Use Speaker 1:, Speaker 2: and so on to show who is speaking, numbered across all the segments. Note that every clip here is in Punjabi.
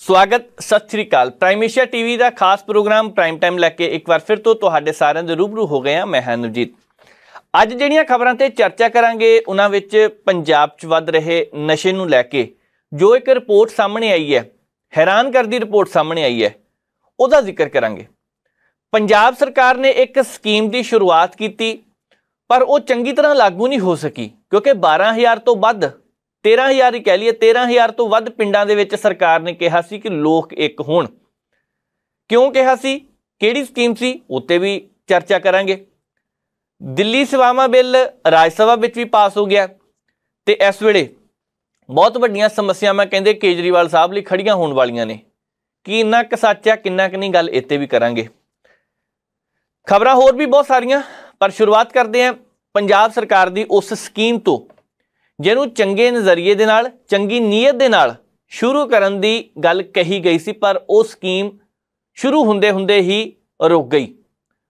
Speaker 1: स्वागत सत श्री अकाल। प्राइम एशिया टीवी का खास प्रोग्राम प्राइम टाइम लैके एक बार फिर तो तुहाडे सारिਆਂ ਦੇ रूबरू हो गए हैं। मैं हाँ नवजीत। ਅੱਜ ਜਿਹੜੀਆਂ ਖਬਰਾਂ ਤੇ ਚਰਚਾ ਕਰਾਂਗੇ ਉਹਨਾਂ ਵਿੱਚ ਪੰਜਾਬ 'ਚ ਵੱਧ ਰਹੇ ਨਸ਼ੇ ਨੂੰ ਲੈ ਕੇ ਜੋ ਇੱਕ ਰਿਪੋਰਟ ਸਾਹਮਣੇ ਆਈ ਹੈ, हैरान करदी रिपोर्ट सामने आई है, ਉਹਦਾ ਜ਼ਿਕਰ ਕਰਾਂਗੇ। पंजाब सरकार ने एक स्कीम की शुरुआत की पर वो चंगी तरह लागू नहीं हो सकी क्योंकि 12,000 तो वध 13,000 ही कह लीए 13,000 तो वध पिंडां दे विच सरकार ने कहा सी कि लोक एक होण। क्यों कहा सी, किहड़ी स्कीम सी, उत्ते भी चर्चा करांगे। दिल्ली सेवावां बिल राज सभा विच भी पास हो गया ते इस वेले बहुत वड्डियां समस्यावां कहंदे केजरीवाल साहब लई खड़ियां होण वालियां ने। कि इन्ना क सच आ किन्ना क नहीं, गल इत्ते भी करांगे। खबरां होर भी बहुत सारियां पर शुरुआत करते हैं पंजाब सरकार की उस स्कीम तो जिन्हों चंगे नज़रिए दे नाल चंगी नीयत दे नाल शुरू करन दी गल कही गई सी पर वो स्कीम शुरू हुंदे हुंदे ही रुक गई।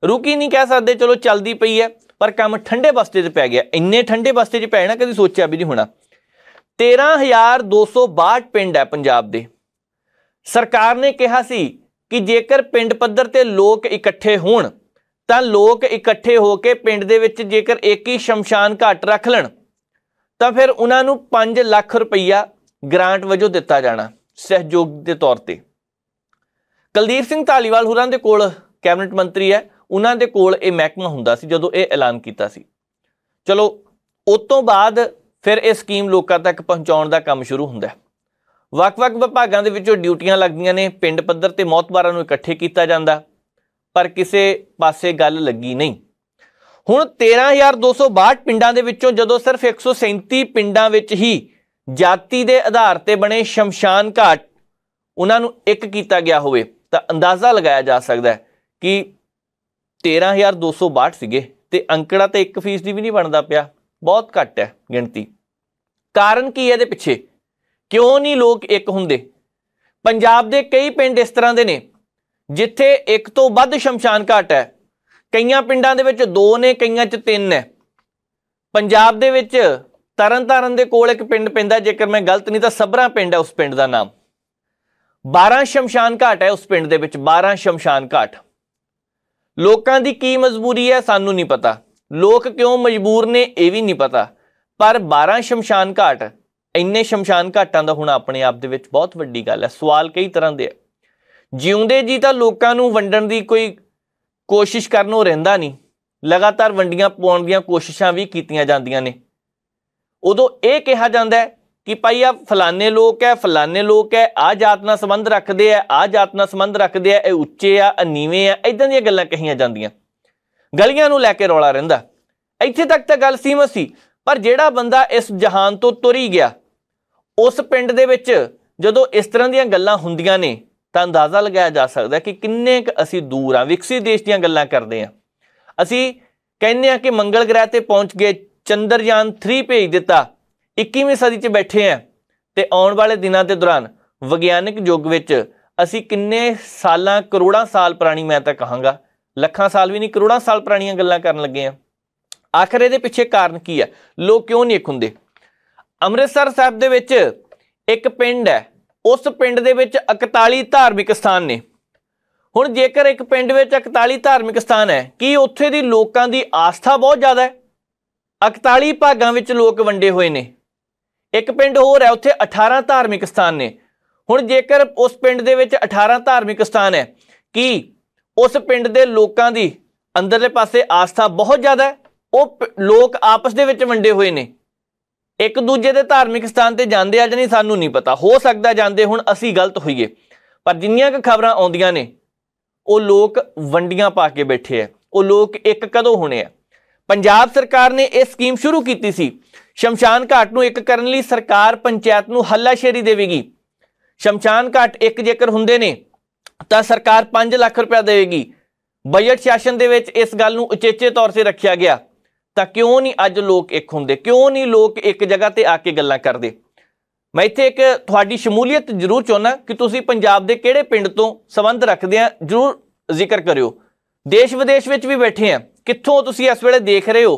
Speaker 1: रुकी नहीं कह सकते, चलो चलती पई है पर काम ठंडे बस्ते च पै गया। इन्ने ठंडे बस्ते च पैना कभी सोचा भी नहीं होना। 13,262 पिंड है पंजाब दे। सरकार ने कहा सी कि जेकर पिंड पद्धर ते लोग इकट्ठे होण तां लोग इकट्ठे होके पिंड दे विच जेकर एक ही शमशान घाट रख लैण तां फिर उन्हां नूं 5 लाख रुपया ग्रांट वजों दिता जाना सहयोग के तौर पर। कुलदीप सिंह धालीवाल होरां दे कोल कैबिनेट मंत्री है, उन्हां दे कोल ये महकमा हुंदा सी जदों ये ऐलान कीता सी। चलो उस तो बाद फिर ये स्कीम लोकां तक पहुँचाउण दा काम शुरू हुंदा है। ਵੱਖ-ਵੱਖ विभागों के विचों ड्यूटियां लगदियां ने, पिंड पद्धर ते मौतबारां नूं इकट्ठे कीता जांदा पर किसी पासे गल लगी नहीं। हुण 13,262 पिंडां दे विचों जदों सिर्फ 137 पिंडां विच ही जाति के आधार ते बने शमशान घाट उन्हां नूं एक कीता गया होवे तां अंदाज़ा लगाया जा सकदा है कि 13,262 सीगे ते अंकड़ा तो 1% भी नहीं बनता पिया, बहुत घट है गिणती। कारण की है इहदे पिछे, क्यों नहीं लोग एक हुंदे? पंजाब दे कई पिंड इस तरह दे ने जिथे एक तो वध शमशान घाट है। कईयां पिंडां दे विच 2 ने, कईयां च 3 है। पंजाब दे विच तरन तारण दे कोल एक पिंड पैंदा, जेकर मैं गलत नहीं तो सबरा पिंड है उस पिंड का नाम। 12 शमशान घाट है उस पिंड दे विच, 12 शमशान घाट। लोकां दी की मजबूरी है सानू नहीं पता, लोग क्यों मजबूर ने यह भी नहीं पता, पर 12 शमशान घाट, इन्ने शमशान घाटां दा हुण अपने आप दे विच बहुत वड्डी गल है। सवाल कई तरह के है। जिउंदे जी तां लोकां नूं वंडण दी कोई कोशिश करनों रहिंदा नहीं, लगातार वंडियां पाउण दीयां कोशिशां भी कीतीआं जांदियां ने। उदों यह कहा जाता है कि भाई आ फलाने लोग है, फलाने लोग है, आ जात नाल संबंध रखते हैं, आ जात नाल संबंध रखते हैं, ये उच्चे आ, नीवें आ, इदां दीयां गल्लां कहीआं जांदियां। गलियां नूं लैके रौला रहिंदा। इत्थे तक तां गल सीमित सी, पर जिहड़ा बंदा इस जहान तो तुर ही गया, उस पिंड दे विच जदों इस तरह दीयां गल्लां हुंदियां ने तो अंदाज़ा लगाया जा सकता है कि किन्ने क असी दूर हाँ। विकसित देश दीयां गल्लां करदे हां, असी कहने कि मंगल ग्रह ते पहुँच गए, चंद्रयान 3 भेज दिता, 21वीं सदी च बैठे हैं ते आउण वाले दिनां दे दौरान विग्यानक युग विच असी किन्ने सालां करोड़ां साल पुरानी, मैं तो कहांगा लखां साल भी नहीं, करोड़ां साल पुरानियां गल्लां करन लगे हैं। आखिर इहदे पिछे कारण की है? लोग क्यों नहीं एक हुंदे? अमृतसर साहिब दे विच एक पिंड है, उस पिंड दे विच 41 धार्मिक स्थान ने। हुण जेकर एक पिंड विच 41 धार्मिक स्थान है, कि उत्थे दी लोकां दी आस्था बहुत ज़्यादा है? 41 भागां विच लोक वंडे हुए ने। एक पिंड होर है, उत्थे 18 धार्मिक स्थान ने। हुण जेकर उस पिंड दे विच 18 धार्मिक स्थान है, कि उस पिंड दे लोकां दी अंदरले पासे आस्था बहुत ज़्यादा है, वो लोग आपस दे विच वंडे हुए ने, एक दूजे के धार्मिक स्थान पर जाते आ नहीं, सानू नहीं पता, हो सकता जाते हुण असी गलत होईए, पर जिन्नियां क खबरां आउंदियां ने वो लोग वंडियां पा के बैठे है। वो लोग एक कदों होने हैं? पंजाब सरकार ने यह स्कीम शुरू की सी, शमशान घाट नूं एक करन लई सरकार पंचायत नूं हल्लाशेरी देवेगी। शमशान घाट एक जेकर हुंदे ने तां सरकार 5 लाख रुपया देवेगी। बजट सैशन दे विच इस गल नूं उचेचे तौर से रखा गया। ਤਾਂ क्यों नहीं अज लोग एक होंगे, क्यों नहीं लोग एक जगह पर आके गल्लां करदे? मैं इत्थे एक तुहाडी शमूलीयत जरूर चाहुंदा कि तुसीं पंजाब दे किहड़े पिंड तो संबंध रखदे आ, जरूर जिक्र करियो। देश विदेश विच भी बैठे हैं, कित्थों तुसीं इस वेले देख रहे हो,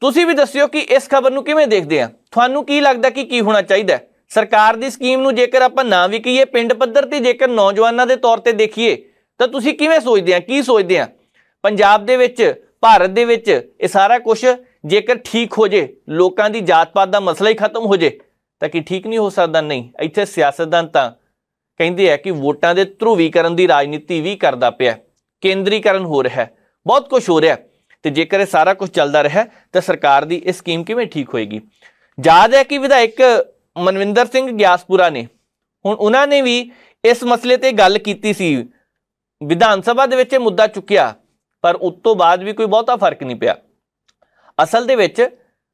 Speaker 1: तुसीं भी दस्सियो कि इस खबर नूं किवें देखदे आ, तुहानूं की लगदा कि की होना चाहिदा? ਸਰਕਾਰ ਦੀ ਸਕੀਮ ਨੂੰ ਜੇਕਰ ਆਪਾਂ ਨਾ ਵੀ ਕਹੀਏ, ਪਿੰਡ ਪੱਧਰ ਤੇ ਜੇਕਰ ਨੌਜਵਾਨਾਂ ਦੇ ਤੌਰ ਤੇ ਦੇਖੀਏ ਤਾਂ ਤੁਸੀਂ ਕਿਵੇਂ ਸੋਚਦੇ ਆ, ਕੀ ਸੋਚਦੇ ਆ? ਪੰਜਾਬ ਦੇ ਵਿੱਚ, ਭਾਰਤ ਦੇ ਵਿੱਚ ਇਹ ਸਾਰਾ ਕੁਝ ਜੇਕਰ ਠੀਕ ਹੋ ਜੇ, ਲੋਕਾਂ ਦੀ ਜਾਤ ਪਾਤ ਦਾ ਮਸਲਾ ਹੀ ਖਤਮ ਹੋ ਜੇ ਤਾਂ ਕੀ ਠੀਕ ਨਹੀਂ ਹੋ ਸਕਦਾ? ਨਹੀਂ, ਇੱਥੇ ਸਿਆਸਤਦਾਨ ਤਾਂ ਕਹਿੰਦੇ ਆ ਕਿ ਵੋਟਾਂ ਦੇ ਧਰੂਵੀਕਰਨ ਦੀ ਰਾਜਨੀਤੀ ਵੀ ਕਰਦਾ ਪਿਆ, ਕੇਂਦਰੀਕਰਨ ਹੋ ਰਿਹਾ, ਬਹੁਤ ਕੁਝ ਹੋ ਰਿਹਾ। ਤੇ ਜੇਕਰ ਇਹ ਸਾਰਾ ਕੁਝ ਚੱਲਦਾ ਰਿਹਾ ਤਾਂ ਸਰਕਾਰ ਦੀ ਇਹ ਸਕੀਮ ਕਿਵੇਂ ਠੀਕ ਹੋਏਗੀ? ਯਾਦ ਹੈ ਕਿ ਵਿਧਾਇਕ ਮਨਵਿੰਦਰ ਸਿੰਘ ਗਿਆਸਪੁਰਾ ਨੇ, ਹੁਣ ਉਹਨਾਂ ਨੇ ਵੀ ਇਸ ਮਸਲੇ ਤੇ ਗੱਲ ਕੀਤੀ ਸੀ, ਵਿਧਾਨ ਸਭਾ ਦੇ ਵਿੱਚ ਇਹ ਮੁੱਦਾ ਚੁੱਕਿਆ, ਪਰ ਉਸ ਤੋਂ ਬਾਅਦ ਵੀ ਕੋਈ ਬਹੁਤਾ ਫਰਕ ਨਹੀਂ ਪਿਆ। ਅਸਲ ਦੇ ਵਿੱਚ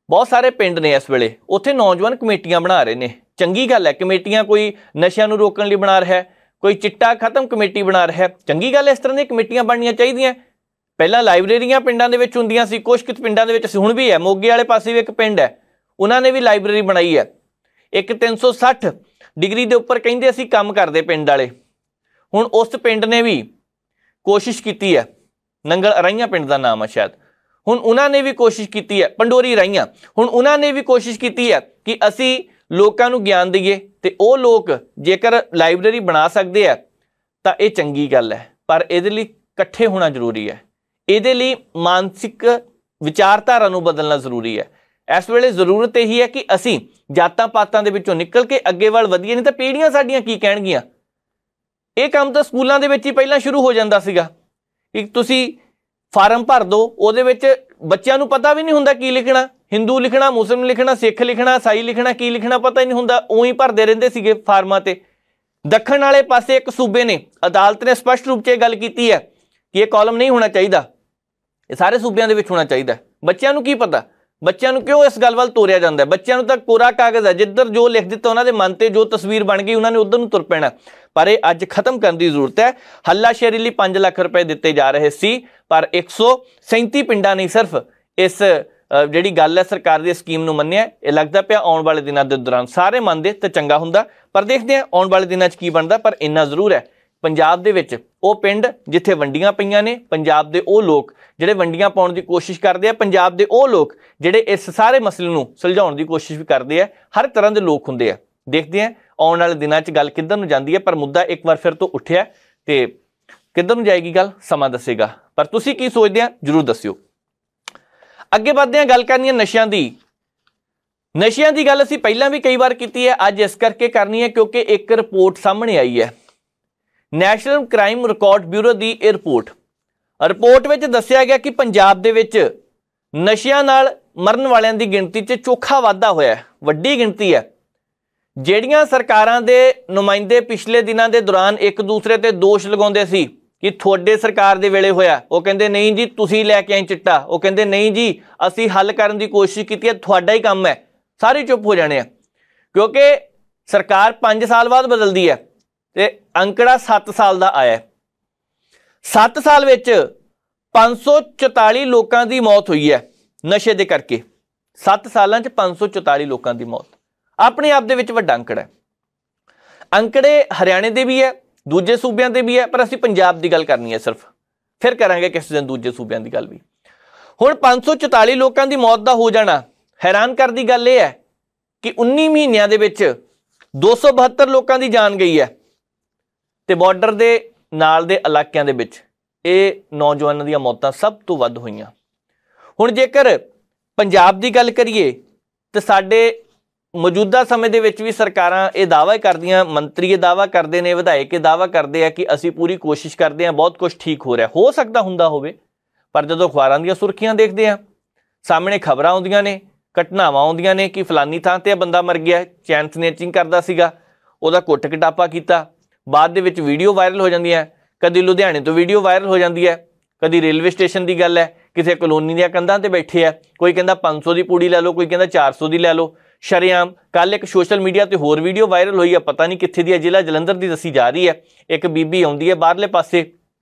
Speaker 1: ਬਹੁਤ ਸਾਰੇ ਪਿੰਡ ਨੇ ਇਸ ਵੇਲੇ, ਉੱਥੇ ਨੌਜਵਾਨ ਕਮੇਟੀਆਂ ਬਣਾ ਰਹੇ ਨੇ, ਚੰਗੀ ਗੱਲ ਹੈ। ਕਮੇਟੀਆਂ ਕੋਈ ਨਸ਼ਿਆਂ ਨੂੰ ਰੋਕਣ ਲਈ ਬਣਾ ਰਿਹਾ, ਕੋਈ ਚਿੱਟਾ ਖਤਮ ਕਮੇਟੀ ਬਣਾ ਰਿਹਾ, ਚੰਗੀ ਗੱਲ ਹੈ। ਇਸ ਤਰ੍ਹਾਂ ਦੀਆਂ ਕਮੇਟੀਆਂ ਬਣਨੀਆਂ ਚਾਹੀਦੀਆਂ। ਪਹਿਲਾਂ ਲਾਇਬ੍ਰੇਰੀਆਂ ਪਿੰਡਾਂ ਦੇ ਵਿੱਚ ਹੁੰਦੀਆਂ ਸੀ, ਕੁਝ ਪਿੰਡਾਂ ਦੇ ਵਿੱਚ ਹੁਣ ਵੀ ਹੈ। ਮੋਗੇ ਵਾਲੇ ਪਾਸੇ ਵੀ ਇੱਕ ਪਿੰਡ ਹੈ, ਉਹਨਾਂ ਨੇ ਵੀ ਲਾਇਬ੍ਰੇਰੀ ਬਣਾਈ ਹੈ। ਇੱਕ 360 ਡਿਗਰੀ ਦੇ ਉੱਪਰ ਕਹਿੰਦੇ ਅਸੀਂ ਕੰਮ ਕਰਦੇ ਪਿੰਡ ਵਾਲੇ। ਹੁਣ ਉਸ ਪਿੰਡ ਨੇ ਵੀ ਕੋਸ਼ਿਸ਼ ਕੀਤੀ ਹੈ, ਨੰਗਲ ਰਾਈਆਂ ਪਿੰਡ ਦਾ ਨਾਮ ਹੈ ਸ਼ਾਇਦ, ਹੁਣ ਉਹਨਾਂ ਨੇ ਵੀ ਕੋਸ਼ਿਸ਼ ਕੀਤੀ ਹੈ, ਪੰਡੋਰੀ ਰਾਈਆਂ, ਹੁਣ ਉਹਨਾਂ ਨੇ ਵੀ ਕੋਸ਼ਿਸ਼ ਕੀਤੀ ਹੈ ਕਿ ਅਸੀਂ ਲੋਕਾਂ ਨੂੰ ਗਿਆਨ ਦਈਏ। ਤੇ ਉਹ ਲੋਕ ਜੇਕਰ ਲਾਇਬ੍ਰੇਰੀ ਬਣਾ ਸਕਦੇ ਆ ਤਾਂ ਇਹ ਚੰਗੀ ਗੱਲ ਹੈ, ਪਰ ਇਹਦੇ ਲਈ ਇਕੱਠੇ ਹੋਣਾ ਜ਼ਰੂਰੀ ਹੈ। ਇਹਦੇ ਲਈ ਮਾਨਸਿਕ ਵਿਚਾਰਧਾਰਾ ਨੂੰ ਬਦਲਣਾ ਜ਼ਰੂਰੀ ਹੈ। ਇਸ ਵੇਲੇ ਜ਼ਰੂਰਤ ਇਹੀ ਹੈ ਕਿ ਅਸੀਂ ਜਾਤਾਂ ਪਾਤਾਂ ਦੇ ਵਿੱਚੋਂ ਨਿਕਲ ਕੇ ਅੱਗੇ ਵੱਲ ਵਧੀਏ, ਨਹੀਂ ਤਾਂ ਪੀੜ੍ਹੀਆਂ ਸਾਡੀਆਂ ਕੀ ਕਹਿਣਗੀਆਂ। ਇਹ ਕੰਮ ਤਾਂ ਸਕੂਲਾਂ ਦੇ ਵਿੱਚ ਹੀ ਪਹਿਲਾਂ ਸ਼ੁਰੂ ਹੋ ਜਾਂਦਾ ਸੀਗਾ ਕਿ ਤੁਸੀਂ ਫਾਰਮ ਭਰ ਦਿਓ, ਉਹਦੇ ਵਿੱਚ ਬੱਚਿਆਂ ਨੂੰ ਪਤਾ ਵੀ ਨਹੀਂ ਹੁੰਦਾ ਕੀ ਲਿਖਣਾ, ਹਿੰਦੂ ਲਿਖਣਾ, ਮੁਸਲਿਮ ਲਿਖਣਾ, ਸਿੱਖ ਲਿਖਣਾ, ਈਸਾਈ ਲਿਖਣਾ, ਕੀ ਲਿਖਣਾ ਪਤਾ ਹੀ ਨਹੀਂ ਹੁੰਦਾ, ਉਹੀ ਭਰਦੇ ਰਹਿੰਦੇ ਸੀਗੇ ਫਾਰਮਾਂ ਤੇ। ਦੱਖਣ ਵਾਲੇ ਪਾਸੇ ਇੱਕ ਸੂਬੇ ਨੇ, ਅਦਾਲਤ ਨੇ ਸਪਸ਼ਟ ਰੂਪ 'ਚ ਇਹ ਗੱਲ ਕੀਤੀ ਹੈ ਕਿ ਇਹ ਕਾਲਮ ਨਹੀਂ ਹੋਣਾ ਚਾਹੀਦਾ, ਇਹ ਸਾਰੇ ਸੂਬਿਆਂ ਦੇ ਵਿੱਚ ਹੋਣਾ ਚਾਹੀਦਾ। ਬੱਚਿਆਂ ਨੂੰ ਕੀ ਪਤਾ, ਬੱਚਿਆਂ ਨੂੰ ਕਿਉਂ ਇਸ ਗੱਲ ਵੱਲ ਤੋਰਿਆ ਜਾਂਦਾ? ਬੱਚਿਆਂ ਨੂੰ ਤਾਂ ਕੋਰਾ ਕਾਗਜ਼ ਹੈ, ਜਿੱਧਰ ਜੋ ਲਿਖ ਦਿੱਤਾ ਉਹਨਾਂ ਦੇ ਮਨ ਤੇ ਜੋ ਤਸਵੀਰ ਬਣ ਗਈ ਉਹਨਾਂ ਨੇ ਉਧਰ ਨੂੰ ਤੁਰ ਪੈਣਾ। ਪਰ ਇਹ ਅੱਜ ਖਤਮ ਕਰਨ ਦੀ ਜ਼ਰੂਰਤ ਹੈ। ਹੱਲਾਸ਼ੇਰੀ ਲਈ 5 ਲੱਖ ਰੁਪਏ ਦਿੱਤੇ ਜਾ ਰਹੇ ਸੀ, ਪਰ 137 ਪਿੰਡਾਂ ਨੇ ਸਿਰਫ ਇਸ ਜਿਹੜੀ ਗੱਲ ਹੈ ਸਰਕਾਰ ਦੀ ਸਕੀਮ ਨੂੰ ਮੰਨਿਆ। ਇਹ ਲੱਗਦਾ ਪਿਆ ਆਉਣ ਵਾਲੇ ਦਿਨਾਂ ਦੇ ਦੌਰਾਨ ਸਾਰੇ ਮੰਨਦੇ ਤਾਂ ਚੰਗਾ ਹੁੰਦਾ, ਪਰ ਦੇਖਦੇ ਹਾਂ ਆਉਣ ਵਾਲੇ ਦਿਨਾਂ 'ਚ ਕੀ ਬਣਦਾ। ਪਰ ਇੰਨਾ ਜ਼ਰੂਰ ਹੈ, ਪੰਜਾਬ ਦੇ ਵਿੱਚ ਉਹ ਪਿੰਡ ਜਿੱਥੇ ਵੰਡੀਆਂ ਪਈਆਂ ਨੇ, ਪੰਜਾਬ ਦੇ ਉਹ ਲੋਕ ਜਿਹੜੇ ਵੰਡੀਆਂ ਪਾਉਣ ਦੀ ਕੋਸ਼ਿਸ਼ ਕਰਦੇ ਆ, ਪੰਜਾਬ ਦੇ ਉਹ ਲੋਕ ਜਿਹੜੇ ਇਸ ਸਾਰੇ ਮਸਲੇ ਨੂੰ ਸੁਲਝਾਉਣ ਦੀ ਕੋਸ਼ਿਸ਼ ਵੀ ਕਰਦੇ ਆ, ਹਰ ਤਰ੍ਹਾਂ ਦੇ ਲੋਕ ਹੁੰਦੇ ਆ। ਦੇਖਦੇ ਹਾਂ ਆਉਣ ਵਾਲੇ ਦਿਨਾਂ 'ਚ ਗੱਲ ਕਿੱਧਰ ਨੂੰ ਜਾਂਦੀ ਹੈ, ਪਰ ਮੁੱਦਾ ਇੱਕ ਵਾਰ ਫਿਰ ਤੋਂ ਉੱਠਿਆ ਤੇ ਕਿੱਧਰ ਨੂੰ ਜਾਏਗੀ ਗੱਲ ਸਮਾਂ ਦੱਸੇਗਾ। ਪਰ ਤੁਸੀਂ ਕੀ ਸੋਚਦੇ ਆ ਜ਼ਰੂਰ ਦੱਸਿਓ। ਅੱਗੇ ਵੱਧਦੇ ਹਾਂ, ਗੱਲ ਕਰਨੀ ਹੈ ਨਸ਼ਿਆਂ ਦੀ। ਨਸ਼ਿਆਂ ਦੀ ਗੱਲ ਅਸੀਂ ਪਹਿਲਾਂ ਵੀ ਕਈ ਵਾਰ ਕੀਤੀ ਹੈ, ਅੱਜ ਇਸ ਕਰਕੇ ਕਰਨੀ ਹੈ ਕਿਉਂਕਿ ਇੱਕ ਰਿਪੋਰਟ ਸਾਹਮਣੇ ਆਈ ਹੈ, ਨੈਸ਼ਨਲ ਕ੍ਰਾਈਮ ਰਿਕਾਰਡ ਬਿਊਰੋ ਦੀ ਇਹ ਰਿਪੋਰਟ ਵਿੱਚ ਦੱਸਿਆ ਗਿਆ ਕਿ ਪੰਜਾਬ ਦੇ ਵਿੱਚ ਨਸ਼ਿਆਂ ਨਾਲ ਮਰਨ ਵਾਲਿਆਂ ਦੀ ਗਿਣਤੀ 'ਚ ਚੋਖਾ ਵਾਧਾ ਹੋਇਆ, ਵੱਡੀ ਗਿਣਤੀ ਹੈ। ਜਿਹੜੀਆਂ ਸਰਕਾਰਾਂ ਦੇ ਨੁਮਾਇੰਦੇ ਪਿਛਲੇ ਦਿਨਾਂ ਦੇ ਦੌਰਾਨ ਇੱਕ ਦੂਸਰੇ ਤੇ ਦੋਸ਼ ਲਗਾਉਂਦੇ ਸੀ ਕਿ ਤੁਹਾਡੇ ਸਰਕਾਰ ਦੇ ਵੇਲੇ ਹੋਇਆ, ਉਹ ਕਹਿੰਦੇ ਨਹੀਂ ਜੀ ਤੁਸੀਂ ਲੈ ਕੇ ਆਏ ਚਿੱਟਾ, ਉਹ ਕਹਿੰਦੇ ਨਹੀਂ ਜੀ ਅਸੀਂ ਹੱਲ ਕਰਨ ਦੀ ਕੋਸ਼ਿਸ਼ ਕੀਤੀ ਹੈ, ਤੁਹਾਡਾ ਹੀ ਕੰਮ ਹੈ, ਸਾਰੇ ਚੁੱਪ ਹੋ ਜਾਣੇ ਆ। ਕਿਉਂਕਿ ਸਰਕਾਰ 5 ਸਾਲ ਬਾਅਦ ਬਦਲਦੀ ਹੈ ਤੇ ਅੰਕੜਾ 7 ਸਾਲ ਦਾ ਆਇਆ। 7 ਸਾਲ ਵਿੱਚ 544 ਲੋਕਾਂ ਦੀ ਮੌਤ ਹੋਈ ਹੈ ਨਸ਼ੇ ਦੇ ਕਰਕੇ। 7 ਸਾਲਾਂ 'ਚ 544 ਲੋਕਾਂ ਦੀ ਮੌਤ ਆਪਣੇ ਆਪ ਦੇ ਵਿੱਚ ਵੱਡਾ ਅੰਕੜਾ ਹੈ। ਅੰਕੜੇ ਹਰਿਆਣੇ ਦੇ ਵੀ ਹੈ, ਦੂਜੇ ਸੂਬਿਆਂ ਦੇ ਵੀ ਹੈ, ਪਰ ਅਸੀਂ ਪੰਜਾਬ ਦੀ ਗੱਲ ਕਰਨੀ ਹੈ ਸਿਰਫ, ਫਿਰ ਕਰਾਂਗੇ ਕਿਸੇ ਦਿਨ ਦੂਜੇ ਸੂਬਿਆਂ ਦੀ ਗੱਲ ਵੀ। ਹੁਣ 544 ਲੋਕਾਂ ਦੀ ਮੌਤ ਦਾ ਹੋ ਜਾਣਾ ਹੈਰਾਨ ਕਰਨ ਦੀ ਗੱਲ ਇਹ ਹੈ ਕਿ 19 ਮਹੀਨਿਆਂ ਦੇ ਵਿੱਚ 272 ਲੋਕਾਂ ਦੀ ਜਾਨ ਗਈ ਹੈ ਤੇ ਬਾਰਡਰ ਦੇ ਨਾਲ ਦੇ ਇਲਾਕਿਆਂ ਦੇ ਵਿੱਚ ਇਹ ਨੌਜਵਾਨਾਂ ਦੀਆਂ ਮੌਤਾਂ ਸਭ ਤੋਂ ਵੱਧ ਹੋਈਆਂ। ਹੁਣ ਜੇਕਰ ਪੰਜਾਬ ਦੀ ਗੱਲ ਕਰੀਏ ਤਾਂ ਸਾਡੇ ਮੌਜੂਦਾ ਸਮੇਂ ਦੇ ਵਿੱਚ ਵੀ ਸਰਕਾਰਾਂ ਇਹ ਦਾਅਵਾ ਕਰਦੀਆਂ, ਮੰਤਰੀ ਇਹ ਦਾਅਵਾ ਕਰਦੇ ਨੇ, ਵਿਧਾਇਕ ਇਹ ਦਾਅਵਾ ਕਰਦੇ ਆ ਕਿ ਅਸੀਂ ਪੂਰੀ ਕੋਸ਼ਿਸ਼ ਕਰਦੇ ਹਾਂ, ਬਹੁਤ ਕੁਝ ਠੀਕ ਹੋ ਰਿਹਾ। ਹੋ ਸਕਦਾ ਹੁੰਦਾ ਹੋਵੇ, ਪਰ ਜਦੋਂ ਅਖਬਾਰਾਂ ਦੀਆਂ ਸੁਰਖੀਆਂ ਦੇਖਦੇ ਆ, ਸਾਹਮਣੇ ਖਬਰਾਂ ਆਉਂਦੀਆਂ ਨੇ, ਘਟਨਾਵਾਂ ਆਉਂਦੀਆਂ ਨੇ ਕਿ ਫਲਾਨੀ ਥਾਂ ਤੇ ਬੰਦਾ ਮਰ ਗਿਆ, ਚੈਨ ਸਨੇਚਿੰਗ ਕਰਦਾ ਸੀਗਾ, ਉਹਦਾ ਕੁੱਟ ਕਟਾਪਾ ਕੀਤਾ, ਬਾਅਦ ਦੇ ਵਿੱਚ ਵੀਡੀਓ ਵਾਇਰਲ ਹੋ ਜਾਂਦੀ ਹੈ। ਕਦੀ ਲੁਧਿਆਣੇ ਤੋਂ ਵੀਡੀਓ ਵਾਇਰਲ ਹੋ ਜਾਂਦੀ ਹੈ, ਕਦੀ ਰੇਲਵੇ ਸਟੇਸ਼ਨ ਦੀ ਗੱਲ ਹੈ, ਕਿਸੇ ਕਲੋਨੀ ਦੀਆਂ ਕੰਧਾਂ ਤੇ ਬੈਠੇ ਆ, ਕੋਈ ਕਹਿੰਦਾ 500 ਦੀ ਪੂੜੀ ਲੈ ਲਓ, ਕੋਈ ਕਹਿੰਦਾ 400 ਦੀ ਲੈ ਲਓ, ਸ਼ਰੇਆਮ। ਕੱਲ ਇੱਕ ਸੋਸ਼ਲ ਮੀਡੀਆ ਤੇ ਹੋਰ ਵੀਡੀਓ ਵਾਇਰਲ ਹੋਈ ਹੈ, ਪਤਾ ਨਹੀਂ ਕਿੱਥੇ ਦੀ ਹੈ, ਜ਼ਿਲ੍ਹਾ ਜਲੰਧਰ ਦੀ ਦੱਸੀ ਜਾ ਰਹੀ ਹੈ। ਇੱਕ ਬੀਬੀ ਆਉਂਦੀ ਹੈ ਬਾਹਰਲੇ ਪਾਸੇ,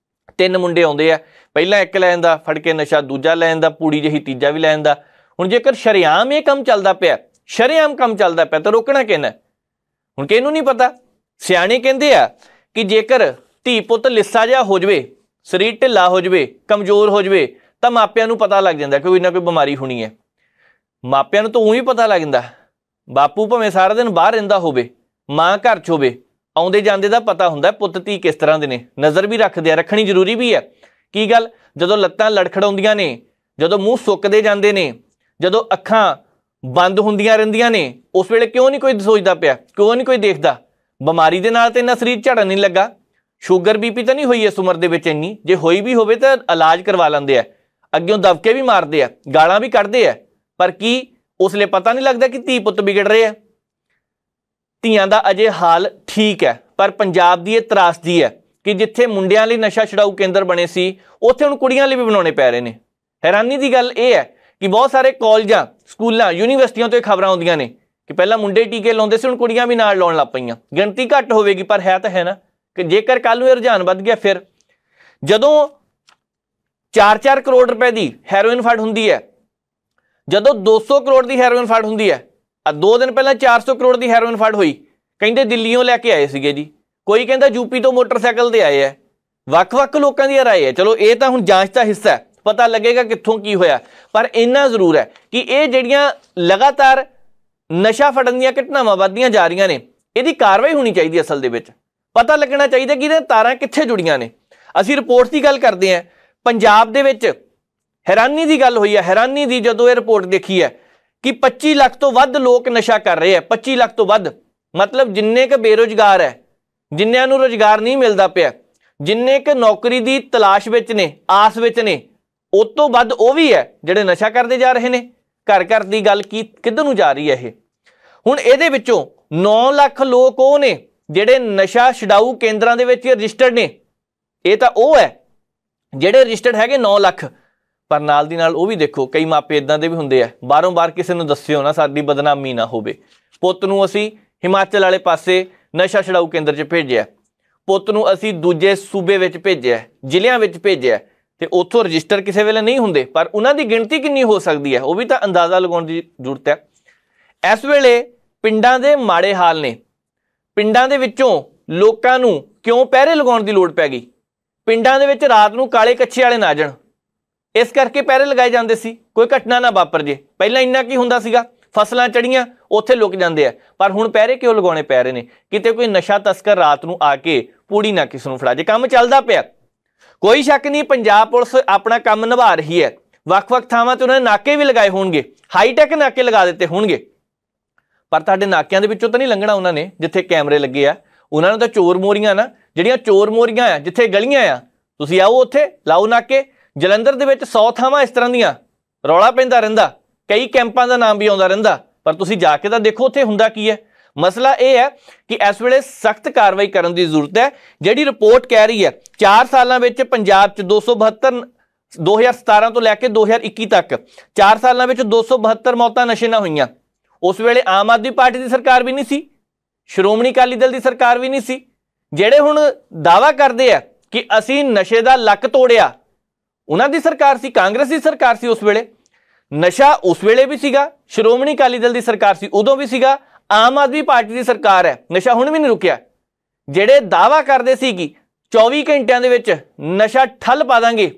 Speaker 1: 3 ਮੁੰਡੇ ਆਉਂਦੇ ਆ, ਪਹਿਲਾਂ ਇੱਕ ਲੈ ਜਾਂਦਾ ਫੜ ਕੇ ਨਸ਼ਾ, ਦੂਜਾ ਲੈ ਜਾਂਦਾ ਪੂੜੀ ਜਿਹੀ, ਤੀਜਾ ਵੀ ਲੈ ਜਾਂਦਾ। ਹੁਣ ਜੇਕਰ ਸ਼ਰੇਆਮ ਇਹ ਕੰਮ ਚੱਲਦਾ ਪਿਆ, ਸ਼ਰੇਆਮ ਕੰਮ ਚੱਲਦਾ ਪਿਆ ਤਾਂ ਰੋਕਣਾ ਕਿਹਨੇ? ਹੁਣ ਕਿਹਨੂੰ ਨਹੀਂ ਪਤਾ। ਸਿਆਣੇ ਕਹਿੰਦੇ ਆ ਕਿ ਜੇਕਰ ਧੀ ਪੁੱਤ ਲਿੱਸਾ ਜਿਹਾ ਹੋ ਜਾਵੇ, ਸਰੀਰ ਢਿੱਲਾ ਹੋ ਜਾਵੇ, ਕਮਜ਼ੋਰ ਹੋ ਜਾਵੇ, ਤਾਂ ਮਾਪਿਆਂ ਨੂੰ ਪਤਾ ਲੱਗ ਜਾਂਦਾ ਕਿ ਕੋਈ ਨਾ ਕੋਈ ਬਿਮਾਰੀ ਹੋਣੀ ਹੈ। ਮਾਪਿਆਂ ਨੂੰ ਤਾਂ ਉਹੀ ਪਤਾ ਲੱਗ ਜਾਂਦਾ, ਬਾਪੂ ਭਾਵੇਂ ਸਾਰਾ ਦਿਨ ਬਾਹਰ ਰਹਿੰਦਾ ਹੋਵੇ, ਮਾਂ ਘਰ 'ਚ ਹੋਵੇ, ਆਉਂਦੇ ਜਾਂਦੇ ਦਾ ਪਤਾ ਹੁੰਦਾ ਪੁੱਤ ਧੀ ਕਿਸ ਤਰ੍ਹਾਂ ਦੇ ਨੇ, ਨਜ਼ਰ ਵੀ ਰੱਖਦੇ ਆ, ਰੱਖਣੀ ਜ਼ਰੂਰੀ ਵੀ ਹੈ। ਕੀ ਗੱਲ, ਜਦੋਂ ਲੱਤਾਂ ਲੜਖੜਾਉਂਦੀਆਂ ਨੇ, ਜਦੋਂ ਮੂੰਹ ਸੁੱਕਦੇ ਜਾਂਦੇ ਨੇ, ਜਦੋਂ ਅੱਖਾਂ ਬੰਦ ਹੁੰਦੀਆਂ ਰਹਿੰਦੀਆਂ ਨੇ, ਉਸ ਵੇਲੇ ਕਿਉਂ ਨਹੀਂ ਕੋਈ ਸੋਚਦਾ ਪਿਆ, ਕਿਉਂ ਨਹੀਂ ਕੋਈ ਦੇਖਦਾ? ਬਿਮਾਰੀ ਦੇ ਨਾਲ ਤਾਂ ਇੰਨਾ ਸਰੀਰ ਝੜਨ ਨਹੀਂ ਲੱਗਾ, ਸ਼ੂਗਰ ਬੀਪੀ ਤਾਂ ਨਹੀਂ ਹੋਈ ਇਸ ਉਮਰ ਦੇ ਵਿੱਚ ਇੰਨੀ, ਜੇ ਹੋਈ ਵੀ ਹੋਵੇ ਤਾਂ ਇਲਾਜ ਕਰਵਾ ਲੈਂਦੇ ਆ, ਅੱਗਿਓਂ ਦਬਕੇ ਵੀ ਮਾਰਦੇ ਆ, ਗਾਲਾਂ ਵੀ ਕੱਢਦੇ ਆ, ਪਰ ਕੀ ਉਸ ਵੇਲੇ ਪਤਾ ਨਹੀਂ ਲੱਗਦਾ ਕਿ ਧੀ ਪੁੱਤ ਵਿਗੜ ਰਹੇ ਆ? ਧੀਆਂ ਦਾ ਅਜੇ ਹਾਲ ਠੀਕ ਹੈ, ਪਰ ਪੰਜਾਬ ਦੀ ਇਹ ਤਰਾਸਦੀ ਹੈ ਕਿ ਜਿੱਥੇ ਮੁੰਡਿਆਂ ਲਈ ਨਸ਼ਾ ਛਡਾਊ ਕੇਂਦਰ ਬਣੇ ਸੀ, ਉੱਥੇ ਹੁਣ ਕੁੜੀਆਂ ਲਈ ਵੀ ਬਣਾਉਣੇ ਪੈ ਰਹੇ ਨੇ। ਹੈਰਾਨੀ ਦੀ ਗੱਲ ਇਹ ਹੈ ਕਿ ਬਹੁਤ ਸਾਰੇ ਕਾਲਜਾਂ, ਸਕੂਲਾਂ, ਯੂਨੀਵਰਸਿਟੀਆਂ ਤੋਂ ਇਹ ਖਬਰਾਂ ਆਉਂਦੀਆਂ ਨੇ ਕਿ ਪਹਿਲਾਂ ਮੁੰਡੇ ਟੀਕੇ ਲਾਉਂਦੇ ਸੀ, ਹੁਣ ਕੁੜੀਆਂ ਵੀ ਨਾਲ ਲਾਉਣ ਲੱਗ ਪਈਆਂ। ਗਿਣਤੀ ਘੱਟ ਹੋਵੇਗੀ, ਪਰ ਹੈ ਤਾਂ ਹੈ ਨਾ, ਕਿ ਜੇਕਰ ਕੱਲ ਨੂੰ ਇਹ ਰੁਝਾਨ ਵੱਧ ਗਿਆ, ਫਿਰ ਜਦੋਂ 4-4 ਕਰੋੜ ਰੁਪਏ ਦੀ ਹੈਰੋਇਨ ਫੜ ਹੁੰਦੀ ਹੈ, ਜਦੋਂ 200 ਕਰੋੜ ਦੀ ਹੈਰੋਇਨ ਫੜ ਹੁੰਦੀ ਹੈ, 2 ਦਿਨ ਪਹਿਲਾਂ 400 ਕਰੋੜ ਦੀ ਹੈਰੋਇਨ ਫੜ ਹੋਈ, ਕਹਿੰਦੇ ਦਿੱਲੀੋਂ ਲੈ ਕੇ ਆਏ ਸੀਗੇ ਜੀ, ਕੋਈ ਕਹਿੰਦਾ ਯੂਪੀ ਤੋਂ ਮੋਟਰਸਾਈਕਲ ਤੇ ਆਏ ਹੈ, ਵੱਖ-ਵੱਖ ਲੋਕਾਂ ਦੀ ਰਾਏ ਹੈ। ਚਲੋ ਇਹ ਤਾਂ ਹੁਣ ਜਾਂਚ ਦਾ ਹਿੱਸਾ ਹੈ, ਪਤਾ ਲੱਗੇਗਾ ਕਿੱਥੋਂ ਕੀ ਹੋਇਆ, ਪਰ ਇੰਨਾ ਜ਼ਰੂਰ ਹੈ ਕਿ ਇਹ ਜਿਹੜੀਆਂ ਲਗਾਤਾਰ ਨਸ਼ਾ ਫੜਨ ਦੀਆਂ ਘਟਨਾਵਾਂ ਵੱਧਦੀਆਂ ਜਾ ਰਹੀਆਂ ਨੇ, ਇਹਦੀ ਕਾਰਵਾਈ ਹੋਣੀ ਚਾਹੀਦੀ। ਅਸਲ ਦੇ ਵਿੱਚ ਪਤਾ ਲੱਗਣਾ ਚਾਹੀਦਾ ਕਿ ਇਹਦੀਆਂ ਤਾਰਾਂ ਕਿੱਥੇ ਜੁੜੀਆਂ ਨੇ। ਅਸੀਂ ਰਿਪੋਰਟ ਦੀ ਗੱਲ ਕਰਦੇ ਹਾਂ, ਪੰਜਾਬ ਦੇ ਵਿੱਚ ਹੈਰਾਨੀ ਦੀ ਗੱਲ ਹੋਈ ਹੈ, ਹੈਰਾਨੀ ਦੀ, ਜਦੋਂ ਇਹ ਰਿਪੋਰਟ ਦੇਖੀ ਹੈ ਕਿ 25 ਲੱਖ ਤੋਂ ਵੱਧ ਲੋਕ ਨਸ਼ਾ ਕਰ ਰਹੇ ਹੈ। 25 ਲੱਖ ਤੋਂ ਵੱਧ ਮਤਲਬ ਜਿੰਨੇ ਕੁ ਬੇਰੁਜ਼ਗਾਰ ਹੈ, ਜਿੰਨਿਆਂ ਨੂੰ ਰੁਜ਼ਗਾਰ ਨਹੀਂ ਮਿਲਦਾ ਪਿਆ, ਜਿੰਨੇ ਕੁ ਨੌਕਰੀ ਦੀ ਤਲਾਸ਼ ਵਿੱਚ ਨੇ, ਆਸ ਵਿੱਚ ਨੇ, ਉਸ ਤੋਂ ਵੱਧ ਉਹ ਵੀ ਹੈ ਜਿਹੜੇ ਨਸ਼ਾ ਕਰਦੇ ਜਾ ਰਹੇ ਨੇ। ਘਰ ਘਰ ਦੀ ਗੱਲ ਕਿੱਧਰ ਨੂੰ ਜਾ ਰਹੀ ਹੈ ਇਹ? ਹੁਣ ਇਹਦੇ ਵਿੱਚੋਂ 9 ਲੱਖ ਲੋਕ ਉਹ ਨੇ ਜਿਹੜੇ ਨਸ਼ਾ ਛਡਾਊ ਕੇਂਦਰਾਂ ਦੇ ਵਿੱਚ ਰਜਿਸਟਰਡ ਨੇ। ਇਹ ਤਾਂ ਉਹ ਹੈ ਜਿਹੜੇ ਰਜਿਸਟਰਡ ਹੈਗੇ 9 ਲੱਖ, ਪਰ ਨਾਲ ਦੀ ਨਾਲ ਉਹ ਵੀ ਦੇਖੋ, ਕਈ ਮਾਪੇ ਇਦਾਂ ਦੇ ਵੀ ਹੁੰਦੇ ਆ, ਬਾਹਰੋਂ ਬਾਹਰ ਕਿਸੇ ਨੂੰ ਦੱਸਿਓ ਨਾ, ਸਾਡੀ ਬਦਨਾਮੀ ਨਾ ਹੋਵੇ। ਪੁੱਤ ਨੂੰ ਅਸੀਂ ਹਿਮਾਚਲ ਵਾਲੇ ਪਾਸੇ ਨਸ਼ਾ ਛਡਾਊ ਕੇਂਦਰ 'ਚ ਭੇਜਿਆ, ਪੁੱਤ ਨੂੰ ਅਸੀਂ ਦੂਜੇ ਸੂਬੇ ਵਿੱਚ ਭੇਜਿਆ, ਜ਼ਿਲ੍ਹਿਆਂ ਵਿੱਚ ਭੇਜਿਆ, ਤੇ ਉੱਥੋਂ ਰਜਿਸਟਰ ਕਿਸੇ ਵੇਲੇ ਨਹੀਂ ਹੁੰਦੇ, ਪਰ ਉਹਨਾਂ ਦੀ ਗਿਣਤੀ ਕਿੰਨੀ ਹੋ ਸਕਦੀ ਹੈ ਉਹ ਵੀ ਤਾਂ ਅੰਦਾਜ਼ਾ ਲਗਾਉਣ ਦੀ ਜ਼ਰੂਰਤ ਹੈ। ਇਸ ਵੇਲੇ ਪਿੰਡਾਂ ਦੇ ਮਾੜੇ ਹਾਲ ਨੇ। ਪਿੰਡਾਂ ਦੇ ਵਿੱਚੋਂ ਲੋਕਾਂ ਨੂੰ ਕਿਉਂ ਪਹਿਰੇ ਲਗਾਉਣ ਦੀ ਲੋੜ ਪੈ ਗਈ? ਪਿੰਡਾਂ ਦੇ ਵਿੱਚ ਰਾਤ ਨੂੰ ਕਾਲੇ ਕੱਛੇ ਵਾਲੇ ਨਾ ਜਾਣ, ਇਸ ਕਰਕੇ ਪਹਿਰੇ ਲਗਾਏ ਜਾਂਦੇ ਸੀ, ਕੋਈ ਘਟਨਾ ਨਾ ਵਾਪਰ ਜੇ। ਪਹਿਲਾਂ ਇੰਨਾ ਕੀ ਹੁੰਦਾ ਸੀਗਾ, ਫਸਲਾਂ ਚੜੀਆਂ ਉੱਥੇ ਲੁਕ ਜਾਂਦੇ ਆ, ਪਰ ਹੁਣ ਪਹਿਰੇ ਕਿਉਂ ਲਗਾਉਣੇ ਪੈ ਰਹੇ ਨੇ? ਕਿਤੇ ਕੋਈ ਨਸ਼ਾ ਤਸਕਰ ਰਾਤ ਨੂੰ ਆ ਕੇ ਪੂੜੀ ਨਾ ਕਿਸ ਨੂੰ ਫੜਾ ਜੇ। ਕੰਮ ਚੱਲਦਾ ਪਿਆ, ਕੋਈ ਸ਼ੱਕ ਨਹੀਂ, ਪੰਜਾਬ ਪੁਲਿਸ ਆਪਣਾ ਕੰਮ ਨਿਭਾ ਰਹੀ ਹੈ। ਵੱਖ-ਵੱਖ ਥਾਵਾਂ ਤੇ ਉਹਨਾਂ ਨੇ ਨਾਕੇ ਵੀ ਲਗਾਏ ਹੋਣਗੇ, ਹਾਈਟੈਕ ਨਾਕੇ ਲਗਾ ਦਿੱਤੇ ਹੋਣਗੇ, ਪਰ ਤੁਹਾਡੇ ਨਾਕਿਆਂ ਦੇ ਵਿੱਚੋਂ ਤਾਂ ਨਹੀਂ ਲੰਘਣਾ ਉਹਨਾਂ ਨੇ ਜਿੱਥੇ ਕੈਮਰੇ ਲੱਗੇ ਆ। ਉਹਨਾਂ ਨੂੰ ਤਾਂ ਚੋਰ ਮੋਰੀਆਂ ਨਾ, ਜਿਹੜੀਆਂ ਚੋਰ ਮੋਰੀਆਂ ਆ, ਜਿੱਥੇ ਗਲੀਆਂ ਆ, ਤੁਸੀਂ ਆਓ ਉੱਥੇ ਲਾਓ ਨਾਕੇ। ਜਲੰਧਰ ਦੇ ਵਿੱਚ 100 ਥਾਵਾਂ ਇਸ ਤਰ੍ਹਾਂ ਦੀਆਂ, ਰੌਲਾ ਪੈਂਦਾ ਰਹਿੰਦਾ, ਕਈ ਕੈਂਪਾਂ ਦਾ ਨਾਮ ਵੀ ਆਉਂਦਾ ਰਹਿੰਦਾ, ਪਰ ਤੁਸੀਂ ਜਾ ਕੇ ਤਾਂ ਦੇਖੋ ਉੱਥੇ ਹੁੰਦਾ ਕੀ ਹੈ। ਮਸਲਾ ਇਹ ਹੈ ਕਿ ਇਸ ਵੇਲੇ ਸਖਤ ਕਾਰਵਾਈ ਕਰਨ ਦੀ ਜ਼ਰੂਰਤ ਹੈ। ਜਿਹੜੀ ਰਿਪੋਰਟ ਕਹਿ ਰਹੀ ਹੈ 4 ਸਾਲਾਂ ਵਿੱਚ ਪੰਜਾਬ 'ਚ 272, 2017 ਤੋਂ ਲੈ ਕੇ 2021 ਤੱਕ 4 ਸਾਲਾਂ ਵਿੱਚ 272 ਮੌਤਾਂ ਨਸ਼ੇ ਨਾਲ ਹੋਈਆਂ। ਉਸ ਵੇਲੇ ਆਮ ਆਦਮੀ ਪਾਰਟੀ ਦੀ ਸਰਕਾਰ ਵੀ ਨਹੀਂ ਸੀ, ਸ਼੍ਰੋਮਣੀ ਅਕਾਲੀ ਦਲ ਦੀ ਸਰਕਾਰ ਵੀ ਨਹੀਂ ਸੀ। ਜਿਹੜੇ ਹੁਣ ਦਾਅਵਾ ਕਰਦੇ ਆ ਕਿ ਅਸੀਂ ਨਸ਼ੇ ਦਾ ਲੱਕ ਤੋੜਿਆ, ਉਹਨਾਂ ਦੀ ਸਰਕਾਰ ਸੀ, ਕਾਂਗਰਸ ਦੀ ਸਰਕਾਰ ਸੀ ਉਸ ਵੇਲੇ। ਨਸ਼ਾ ਉਸ ਵੇਲੇ ਵੀ ਸੀਗਾ, ਸ਼੍ਰੋਮਣੀ ਅਕਾਲੀ ਦਲ ਦੀ ਸਰਕਾਰ ਸੀ ਉਦੋਂ ਵੀ ਸੀਗਾ, ਆਮ ਆਦਮੀ ਪਾਰਟੀ ਦੀ ਸਰਕਾਰ ਹੈ, ਨਸ਼ਾ ਹੁਣ ਵੀ ਨਹੀਂ ਰੁਕਿਆ। ਜਿਹੜੇ ਦਾਅਵਾ ਕਰਦੇ ਸੀ ਕਿ 24 ਘੰਟਿਆਂ ਦੇ ਵਿੱਚ ਨਸ਼ਾ ਠੱਲ ਪਾ ਦਾਂਗੇ,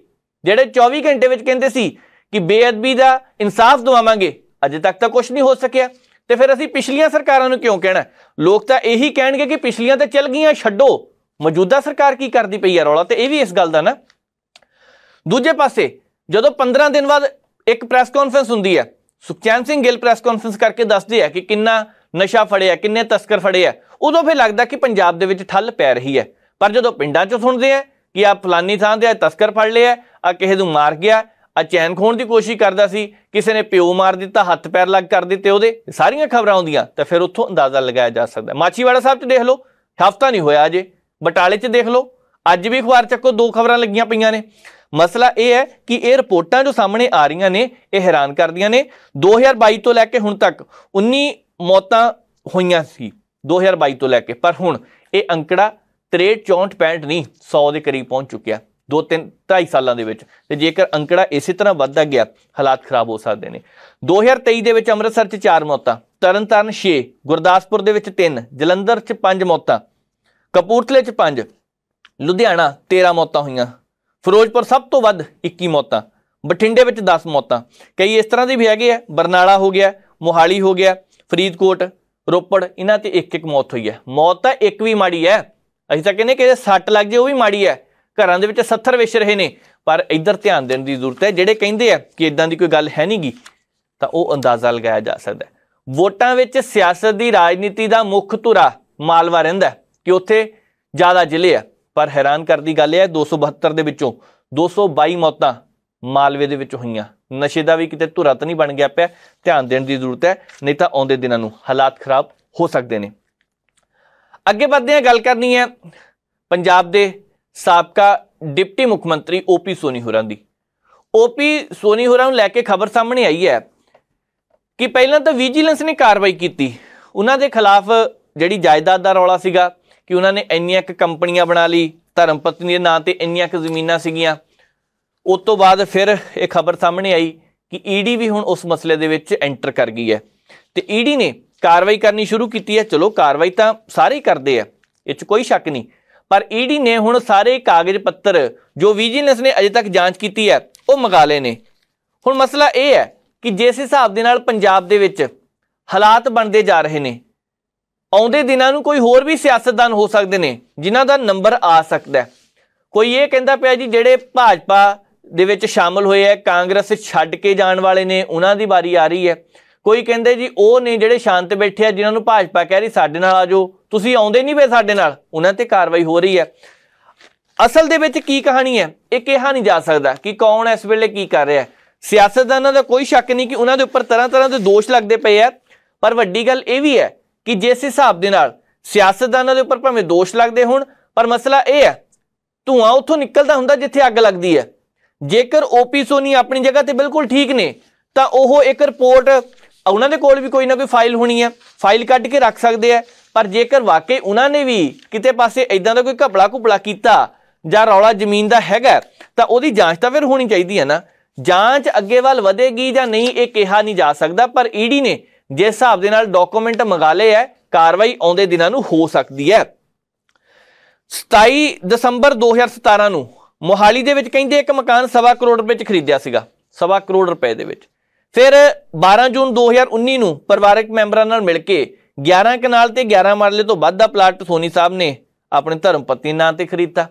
Speaker 1: ਜਿਹੜੇ 24 ਘੰਟੇ ਵਿੱਚ ਕਹਿੰਦੇ ਸੀ ਕਿ ਬੇਅਦਬੀ ਦਾ ਇਨਸਾਫ ਦਿਵਾਵਾਂਗੇ, ਅਜੇ ਤੱਕ ਤਾਂ ਕੁਝ ਨਹੀਂ ਹੋ ਸਕਿਆ। ਤੇ ਫਿਰ ਅਸੀਂ ਪਿਛਲੀਆਂ ਸਰਕਾਰਾਂ ਨੂੰ ਕਿਉਂ ਕਹਿਣਾ? ਲੋਕ ਤਾਂ ਇਹੀ ਕਹਿਣਗੇ ਕਿ ਪਿਛਲੀਆਂ ਤਾਂ ਚੱਲ ਗਈਆਂ, ਛੱਡੋ ਮੌਜੂਦਾ ਸਰਕਾਰ ਕੀ ਕਰਦੀ ਪਈ ਹੈ। ਰੌਲਾ ਤੇ ਇਹ ਵੀ ਇਸ ਗੱਲ ਦਾ ਨਾ। ਦੂਜੇ ਪਾਸੇ ਜਦੋਂ 15 ਦਿਨ ਬਾਅਦ ਇੱਕ ਪ੍ਰੈਸ ਕਾਨਫਰੰਸ ਹੁੰਦੀ ਹੈ, ਸੁਖਚੈਨ ਸਿੰਘ ਗਿੱਲ ਪ੍ਰੈਸ ਕਾਨਫਰੰਸ ਕਰਕੇ ਦੱਸਦੇ ਆ ਕਿ ਕਿੰਨਾ ਨਸ਼ਾ ਫੜਿਆ, ਕਿੰਨੇ ਤਸਕਰ ਫੜੇ ਆ, ਉਦੋਂ ਫਿਰ ਲੱਗਦਾ ਕਿ ਪੰਜਾਬ ਦੇ ਵਿੱਚ ਠੱਲ ਪੈ ਰਹੀ ਹੈ। ਪਰ ਜਦੋਂ ਪਿੰਡਾਂ 'ਚ ਸੁਣਦੇ ਆ ਕਿ ਆ ਫਲਾਨੀ ਥਾਂ ਤੇ ਤਸਕਰ ਫੜ ਲਿਆ, ਆ ਕਿਸੇ ਨੂੰ ਮਾਰ ਗਿਆ, ਆ ਚੈਨ ਖੋਣ ਦੀ ਕੋਸ਼ਿਸ਼ ਕਰਦਾ ਸੀ, ਕਿਸੇ ਨੇ ਪਿਓ ਮਾਰ ਦਿੱਤਾ, ਹੱਥ ਪੈਰ ਲੱਗ ਕਰ ਦਿੱਤੇ ਉਹਦੇ, ਸਾਰੀਆਂ ਖਬਰਾਂ ਆਉਂਦੀਆਂ, ਤਾਂ ਫਿਰ ਉੱਥੋਂ ਅੰਦਾਜ਼ਾ ਲਗਾਇਆ ਜਾ ਸਕਦਾ। ਮਾਛੀਵਾੜਾ ਸਾਹਿਬ 'ਚ ਦੇਖ ਲਓ, ਹਫ਼ਤਾ ਨਹੀਂ ਹੋਇਆ ਅਜੇ। ਬਟਾਲੇ 'ਚ ਦੇਖ ਲਓ, ਅੱਜ ਵੀ ਅਖਬਾਰ ਚੱਕੋ 2 ਖਬਰਾਂ ਲੱਗੀਆਂ ਪਈਆਂ ਨੇ। ਮਸਲਾ ਇਹ ਹੈ ਕਿ ਇਹ ਰਿਪੋਰਟਾਂ ਜੋ ਸਾਹਮਣੇ ਆ ਰਹੀਆਂ ਨੇ ਇਹ ਹੈਰਾਨ ਕਰਦੀਆਂ ਨੇ। 2022 ਤੋਂ ਲੈ ਕੇ ਹੁਣ ਤੱਕ 19 ਮੌਤਾਂ ਹੋਈਆਂ ਸੀ 2022 ਤੋਂ ਲੈ ਕੇ, ਪਰ ਹੁਣ ਇਹ ਅੰਕੜਾ 63, 64, 65 ਨਹੀਂ 100 ਦੇ ਕਰੀਬ ਪਹੁੰਚ ਚੁੱਕਿਆ 2-3-2.5 ਸਾਲਾਂ ਦੇ ਵਿੱਚ। ਤੇ ਜੇਕਰ ਅੰਕੜਾ ਇਸੇ ਤਰ੍ਹਾਂ ਵੱਧਦਾ ਗਿਆ, ਹਾਲਾਤ ਖਰਾਬ ਹੋ ਸਕਦੇ ਨੇ। 2023 ਦੇ ਵਿੱਚ ਅੰਮ੍ਰਿਤਸਰ 'ਚ 4 ਮੌਤਾਂ, ਤਰਨਤਾਰਨ 6, ਗੁਰਦਾਸਪੁਰ ਦੇ ਵਿੱਚ 3, ਜਲੰਧਰ 'ਚ 5 ਮੌਤਾਂ, ਕਪੂਰਥਲੇ 'ਚ 5, ਲੁਧਿਆਣਾ 13 ਮੌਤਾਂ ਹੋਈਆਂ, ਫਿਰੋਜ਼ਪੁਰ ਸਭ ਤੋਂ ਵੱਧ 21 ਮੌਤਾਂ, ਬਠਿੰਡੇ ਵਿੱਚ 10 ਮੌਤਾਂ। ਕਈ ਇਸ ਤਰ੍ਹਾਂ ਦੇ ਵੀ ਹੈਗੇ ਆ, ਬਰਨਾਲਾ ਹੋ ਗਿਆ, ਮੋਹਾਲੀ ਹੋ ਗਿਆ, फरीदकोट, रोपड़, इन्हां ते एक मौत हुई है। मौत तो एक भी माड़ी है, ਅਸੀਂ ਤਾਂ ਕਹਿੰਦੇ कि सੱट लग जाए वो भी माड़ी है। घरां दे विच 70 विछ रहे ने, पर इधर ध्यान देने की जरूरत है। ਜਿਹੜੇ ਕਹਿੰਦੇ ਆ कि इदां ਦੀ कोई गल है नहीं गी, ਤਾਂ ਉਹ ਅੰਦਾਜ਼ਾ ਲਗਾਇਆ ਜਾ ਸਕਦਾ। ਵੋਟਾਂ ਵਿੱਚ ਸਿਆਸਤ ਦੀ ਰਾਜਨੀਤੀ ਦਾ ਮੁੱਖ ਧੁਰਾ ਮਾਲਵਾ ਰਹਿੰਦਾ ਕਿ ਉੱਥੇ ਜ਼ਿਆਦਾ ਜ਼ਿਲ੍ਹੇ ਆ, ਪਰ ਹੈਰਾਨ ਕਰਦੀ ਗੱਲ ਇਹ ਹੈ 272 ਦੇ ਵਿੱਚੋਂ 222 ਮੌਤਾਂ ਮਾਲਵੇ ਦੇ ਵਿੱਚ ਹੋਈਆਂ। ਨਸ਼ੇ ਦਾ ਵੀ ਕਿਤੇ ਧੁਰਾ ਤਾਂ ਨਹੀਂ ਬਣ ਗਿਆ ਪਿਆ, ਧਿਆਨ ਦੇਣ ਦੀ ਜ਼ਰੂਰਤ ਹੈ, ਨਹੀਂ ਤਾਂ ਆਉਂਦੇ ਦਿਨਾਂ ਨੂੰ ਹਾਲਾਤ ਖਰਾਬ ਹੋ ਸਕਦੇ ਨੇ। ਅੱਗੇ ਵੱਧਦੇ ਹਾਂ, ਗੱਲ ਕਰਨੀ ਹੈ ਪੰਜਾਬ ਦੇ ਸਾਬਕਾ ਡਿਪਟੀ ਮੁੱਖ ਮੰਤਰੀ ਓਪੀ ਸੋਨੀ ਹੋਰਾਂ ਦੀ। ਓਪੀ ਸੋਨੀ ਹੋਰਾਂ ਨੂੰ ਲੈ ਕੇ ਖਬਰ ਸਾਹਮਣੇ ਆਈ ਹੈ कि ਪਹਿਲਾਂ ਤਾਂ ਵਿਜੀਲੈਂਸ ਨੇ ਕਾਰਵਾਈ ਕੀਤੀ ਉਹਨਾਂ ਦੇ ਖਿਲਾਫ, ਜਿਹੜੀ ਜਾਇਦਾਦ ਦਾ ਰੌਲਾ ਸੀਗਾ ਕਿ ਉਹਨਾਂ ਨੇ ਇੰਨੀਆਂ ਕੁ ਕੰਪਨੀਆਂ ਬਣਾ ਲਈ, ਧਰਮ ਪਤਨੀ ਦੇ ਨਾਂ ਤੇ ਇੰਨੀਆਂ ਕੁ ਜ਼ਮੀਨਾਂ ਸੀਗੀਆਂ। ਉਸ ਤੋਂ ਬਾਅਦ ਫਿਰ ਇਹ ਖਬਰ ਸਾਹਮਣੇ ਆਈ ਕਿ ਈਡੀ ਵੀ ਹੁਣ ਉਸ ਮਸਲੇ ਦੇ ਵਿੱਚ ਐਂਟਰ ਕਰ ਗਈ ਹੈ ਤੇ ਈਡੀ ਨੇ ਕਾਰਵਾਈ ਕਰਨੀ ਸ਼ੁਰੂ ਕੀਤੀ ਹੈ। ਚਲੋ ਕਾਰਵਾਈ ਤਾਂ ਸਾਰੇ ਕਰਦੇ ਆ, ਇਹ 'ਚ ਕੋਈ ਸ਼ੱਕ ਨਹੀਂ, ਪਰ ਈਡੀ ਨੇ ਹੁਣ ਸਾਰੇ ਕਾਗਜ਼ ਪੱਤਰ ਜੋ ਵਿਜੀਲੈਂਸ ਨੇ ਅਜੇ ਤੱਕ ਜਾਂਚ ਕੀਤੀ ਹੈ ਉਹ ਮੰਗਾ ਲਏ ਨੇ। ਹੁਣ ਮਸਲਾ ਇਹ ਹੈ ਕਿ ਜਿਸ ਹਿਸਾਬ ਦੇ ਨਾਲ ਪੰਜਾਬ ਦੇ ਵਿੱਚ ਹਾਲਾਤ ਬਣਦੇ ਜਾ ਰਹੇ ਨੇ, ਆਉਂਦੇ ਦਿਨਾਂ ਨੂੰ ਕੋਈ ਹੋਰ ਵੀ ਸਿਆਸਤਦਾਨ ਹੋ ਸਕਦੇ ਨੇ ਜਿਨ੍ਹਾਂ ਦਾ ਨੰਬਰ ਆ ਸਕਦਾ। ਕੋਈ ਇਹ ਕਹਿੰਦਾ ਪਿਆ ਜੀ ਜਿਹੜੇ ਭਾਜਪਾ ਦੇ ਵਿੱਚ ਸ਼ਾਮਲ ਹੋਏ ਹੈ, ਕਾਂਗਰਸ ਛੱਡ ਕੇ ਜਾਣ ਵਾਲੇ ਨੇ, ਉਹਨਾਂ ਦੀ ਵਾਰੀ ਆ ਰਹੀ ਹੈ। ਕੋਈ ਕਹਿੰਦੇ ਜੀ ਉਹ ਨੇ ਜਿਹੜੇ ਸ਼ਾਂਤ ਬੈਠੇ ਆ, ਜਿਨ੍ਹਾਂ ਨੂੰ ਭਾਜਪਾ ਕਹਿ ਰਹੀ ਸਾਡੇ ਨਾਲ ਆ ਜਾਓ, ਤੁਸੀਂ ਆਉਂਦੇ ਨਹੀਂ ਪਏ ਸਾਡੇ ਨਾਲ, ਉਹਨਾਂ ਤੇ ਕਾਰਵਾਈ ਹੋ ਰਹੀ ਹੈ। ਅਸਲ ਦੇ ਵਿੱਚ ਕੀ ਕਹਾਣੀ ਹੈ ਇਹ ਕਿਹਾ ਨਹੀਂ ਜਾ ਸਕਦਾ ਕਿ ਕੌਣ ਇਸ ਵੇਲੇ ਕੀ ਕਰ ਰਿਹਾ। ਸਿਆਸਤਦਾਨਾਂ ਦਾ ਕੋਈ ਸ਼ੱਕ ਨਹੀਂ ਕਿ ਉਹਨਾਂ ਦੇ ਉੱਪਰ ਤਰ੍ਹਾਂ ਤਰ੍ਹਾਂ ਦੇ ਦੋਸ਼ ਲੱਗਦੇ ਪਏ ਆ, ਪਰ ਵੱਡੀ ਗੱਲ ਇਹ ਵੀ ਹੈ ਕਿ ਜਿਸ ਹਿਸਾਬ ਦੇ ਨਾਲ ਸਿਆਸਤਦਾਨਾਂ ਦੇ ਉੱਪਰ ਭਾਵੇਂ ਦੋਸ਼ ਲੱਗਦੇ ਹੋਣ, ਪਰ ਮਸਲਾ ਇਹ ਹੈ ਧੂੰਆਂ ਉੱਥੋਂ ਨਿਕਲਦਾ ਹੁੰਦਾ ਜਿੱਥੇ ਅੱਗ ਲੱਗਦੀ ਹੈ। ਜੇਕਰ ਓਪੀ ਸੋਨੀ ਆਪਣੀ ਜਗ੍ਹਾ ਤੇ ਬਿਲਕੁਲ ਠੀਕ ਨੇ ਤਾਂ ਉਹ ਇੱਕ ਰਿਪੋਰਟ, ਉਹਨਾਂ ਦੇ ਕੋਲ ਵੀ ਕੋਈ ਨਾ ਕੋਈ ਫਾਈਲ ਹੋਣੀ ਹੈ, ਫਾਈਲ ਕੱਢ ਕੇ ਰੱਖ ਸਕਦੇ ਆ। ਪਰ ਜੇਕਰ ਵਾਕਈ ਉਹਨਾਂ ਨੇ ਵੀ ਕਿਤੇ ਪਾਸੇ ਇਦਾਂ ਦਾ ਕੋਈ ਘਪਲਾ ਘੁਪਲਾ ਕੀਤਾ ਜਾਂ ਰੌਲਾ ਜ਼ਮੀਨ ਦਾ ਹੈਗਾ ਤਾਂ ਉਹਦੀ ਜਾਂਚ ਤਾਂ ਫਿਰ ਹੋਣੀ ਚਾਹੀਦੀ ਹੈ ਨਾ। ਜਾਂਚ ਅੱਗੇ ਵੱਲ ਵਧੇਗੀ ਜਾਂ ਨਹੀਂ ਇਹ ਕਿਹਾ ਨਹੀਂ ਜਾ ਸਕਦਾ, ਪਰ ਈਡੀ ਨੇ ਜਿਸ ਹਿਸਾਬ ਦੇ ਨਾਲ ਡਾਕੂਮੈਂਟ ਮੰਗਾ ਲਏ ਹੈ, ਕਾਰਵਾਈ ਆਉਂਦੇ ਦਿਨਾਂ ਨੂੰ ਹੋ ਸਕਦੀ ਹੈ। 27 ਦਸੰਬਰ 2017 ਨੂੰ ਮੋਹਾਲੀ ਦੇ ਵਿੱਚ ਕਹਿੰਦੇ ਇੱਕ ਮਕਾਨ 1.25 ਕਰੋੜ ਰੁਪਏ 'ਚ ਖਰੀਦਿਆ ਸੀਗਾ, 1.25 ਕਰੋੜ ਰੁਪਏ ਦੇ ਵਿੱਚ। ਫਿਰ 12 ਜੂਨ 2019 ਨੂੰ ਪਰਿਵਾਰਕ ਮੈਂਬਰਾਂ ਨਾਲ ਮਿਲ ਕੇ 11 ਕਨਾਲ ਤੇ 11 ਮਰਲੇ ਤੋਂ ਵੱਧ ਦਾ ਪਲਾਟ ਸੋਨੀ ਸਾਹਿਬ ਨੇ ਆਪਣੇ ਧਰਮ ਪਤਨੀ ਨਾਂ ਤੇ ਖਰੀਦਤਾ।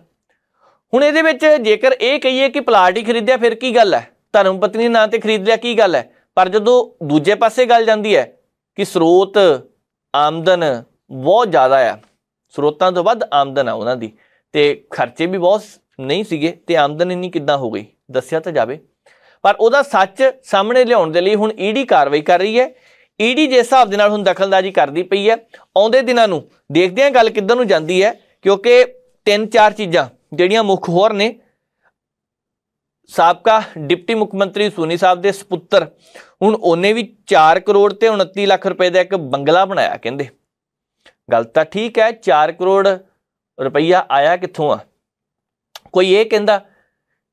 Speaker 1: ਹੁਣ ਇਹਦੇ ਵਿੱਚ ਜੇਕਰ ਇਹ ਕਹੀਏ ਕਿ ਪਲਾਟ ਹੀ ਖਰੀਦਿਆ ਫਿਰ ਕੀ ਗੱਲ ਹੈ, ਧਰਮ ਪਤਨੀ ਨਾਂ ਤੇ ਖਰੀਦ ਲਿਆ ਕੀ ਗੱਲ ਹੈ। ਪਰ ਜਦੋਂ ਦੂਜੇ ਪਾਸੇ ਗੱਲ ਜਾਂਦੀ ਹੈ ਕਿ ਸਰੋਤ ਆਮਦਨ ਬਹੁਤ ਜ਼ਿਆਦਾ ਆ, ਸਰੋਤਾਂ ਤੋਂ ਵੱਧ ਆਮਦਨ ਆ ਉਹਨਾਂ ਦੀ, ਤੇ ਖਰਚੇ ਵੀ ਬਹੁਤ ਨਹੀਂ ਸੀਗੇ, ਤੇ ਆਮਦਨ ਇੰਨੀ ਕਿੱਦਾਂ ਹੋ ਗਈ ਦੱਸਿਆ ਤਾਂ ਜਾਵੇ। ਪਰ ਉਹਦਾ ਸੱਚ ਸਾਹਮਣੇ ਲਿਆਉਣ ਦੇ ਲਈ ਹੁਣ ਈਡੀ ਕਾਰਵਾਈ ਕਰ ਰਹੀ ਹੈ। ਈਡੀ ਜਿਸ ਹਿਸਾਬ ਦੇ ਨਾਲ ਹੁਣ ਦਖਲਅੰਦਾਜ਼ੀ ਕਰਦੀ ਪਈ ਹੈ, ਆਉਂਦੇ ਦਿਨਾਂ ਨੂੰ ਦੇਖਦੇ ਹਾਂ ਗੱਲ ਕਿੱਧਰ ਨੂੰ ਜਾਂਦੀ ਹੈ, ਕਿਉਂਕਿ 3-4 ਚੀਜ਼ਾਂ ਜਿਹੜੀਆਂ ਮੁੱਖ ਹੋਰ ਨੇ। ਸਾਬਕਾ ਡਿਪਟੀ ਮੁੱਖ ਮੰਤਰੀ ਸੋਨੀ ਸਾਹਿਬ ਦੇ ਸਪੁੱਤਰ ਹੁਣ ਉਹਨੇ ਵੀ 4 ਕਰੋੜ ਤੇ 29 ਲੱਖ ਰੁਪਏ ਦਾ ਇੱਕ ਬੰਗਲਾ ਬਣਾਇਆ। ਕਹਿੰਦੇ ਗੱਲ ਤਾਂ ਠੀਕ ਹੈ, 4 ਕਰੋੜ ਰੁਪਈਆ ਆਇਆ ਕਿੱਥੋਂ ਆ। ਕੋਈ ਇਹ ਕਹਿੰਦਾ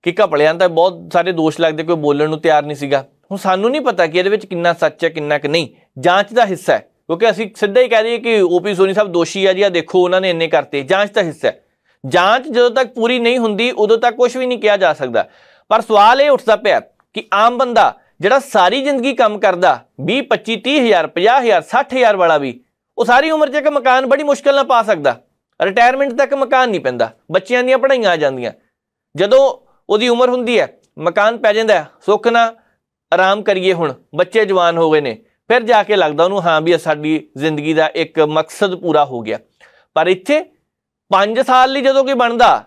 Speaker 1: ਕਿ ਘਪਲਿਆਂ ਦਾ ਬਹੁਤ ਸਾਰੇ ਦੋਸ਼ ਲੱਗਦੇ, ਕੋਈ ਬੋਲਣ ਨੂੰ ਤਿਆਰ ਨਹੀਂ ਸੀਗਾ। ਹੁਣ ਸਾਨੂੰ ਨਹੀਂ ਪਤਾ ਕਿ ਇਹਦੇ ਵਿੱਚ ਕਿੰਨਾ ਸੱਚ ਹੈ ਕਿੰਨਾ ਕਿ ਨਹੀਂ, ਜਾਂਚ ਦਾ ਹਿੱਸਾ ਹੈ, ਕਿਉਂਕਿ ਅਸੀਂ ਸਿੱਧਾ ਹੀ ਕਹਿ ਦਈਏ ਕਿ ਓਪੀ ਸੋਨੀ ਸਾਹਿਬ ਦੋਸ਼ੀ ਆ ਜੀ, ਆ ਦੇਖੋ ਉਹਨਾਂ ਨੇ ਇੰਨੇ ਕਰਤੇ। ਜਾਂਚ ਦਾ ਹਿੱਸਾ ਹੈ, ਜਾਂਚ ਜਦੋਂ ਤੱਕ ਪੂਰੀ ਨਹੀਂ ਹੁੰਦੀ ਉਦੋਂ ਤੱਕ ਕੁਝ ਵੀ ਨਹੀਂ ਕਿਹਾ ਜਾ ਸਕਦਾ। ਪਰ ਸਵਾਲ ਇਹ ਉੱਠਦਾ ਪਿਆ ਕਿ ਆਮ ਬੰਦਾ ਜਿਹੜਾ ਸਾਰੀ ਜ਼ਿੰਦਗੀ ਕੰਮ ਕਰਦਾ 20, 25, 30 ਹਜ਼ਾਰ, 50 ਹਜ਼ਾਰ, 60 ਹਜ਼ਾਰ ਵਾਲਾ ਵੀ, ਉਹ ਸਾਰੀ ਉਮਰ 'ਚ ਇੱਕ ਮਕਾਨ ਬੜੀ ਮੁਸ਼ਕਿਲ ਨਾਲ ਪਾ ਸਕਦਾ। ਰਿਟਾਇਰਮੈਂਟ ਤੱਕ ਮਕਾਨ ਨਹੀਂ ਪੈਂਦਾ, ਬੱਚਿਆਂ ਦੀਆਂ ਪੜ੍ਹਾਈਆਂ ਆ ਜਾਂਦੀਆਂ, ਜਦੋਂ ਉਹਦੀ ਉਮਰ ਹੁੰਦੀ ਹੈ ਮਕਾਨ ਪੈ ਜਾਂਦਾ, ਸੁੱਖ ਨਾਲ ਆਰਾਮ ਕਰੀਏ, ਹੁਣ ਬੱਚੇ ਜਵਾਨ ਹੋ ਗਏ ਨੇ, ਫਿਰ ਜਾ ਕੇ ਲੱਗਦਾ ਉਹਨੂੰ ਹਾਂ ਵੀ ਸਾਡੀ ਜ਼ਿੰਦਗੀ ਦਾ ਇੱਕ ਮਕਸਦ ਪੂਰਾ ਹੋ ਗਿਆ। ਪਰ ਇੱਥੇ 5 ਸਾਲ ਲਈ ਜਦੋਂ ਕੋਈ ਬਣਦਾ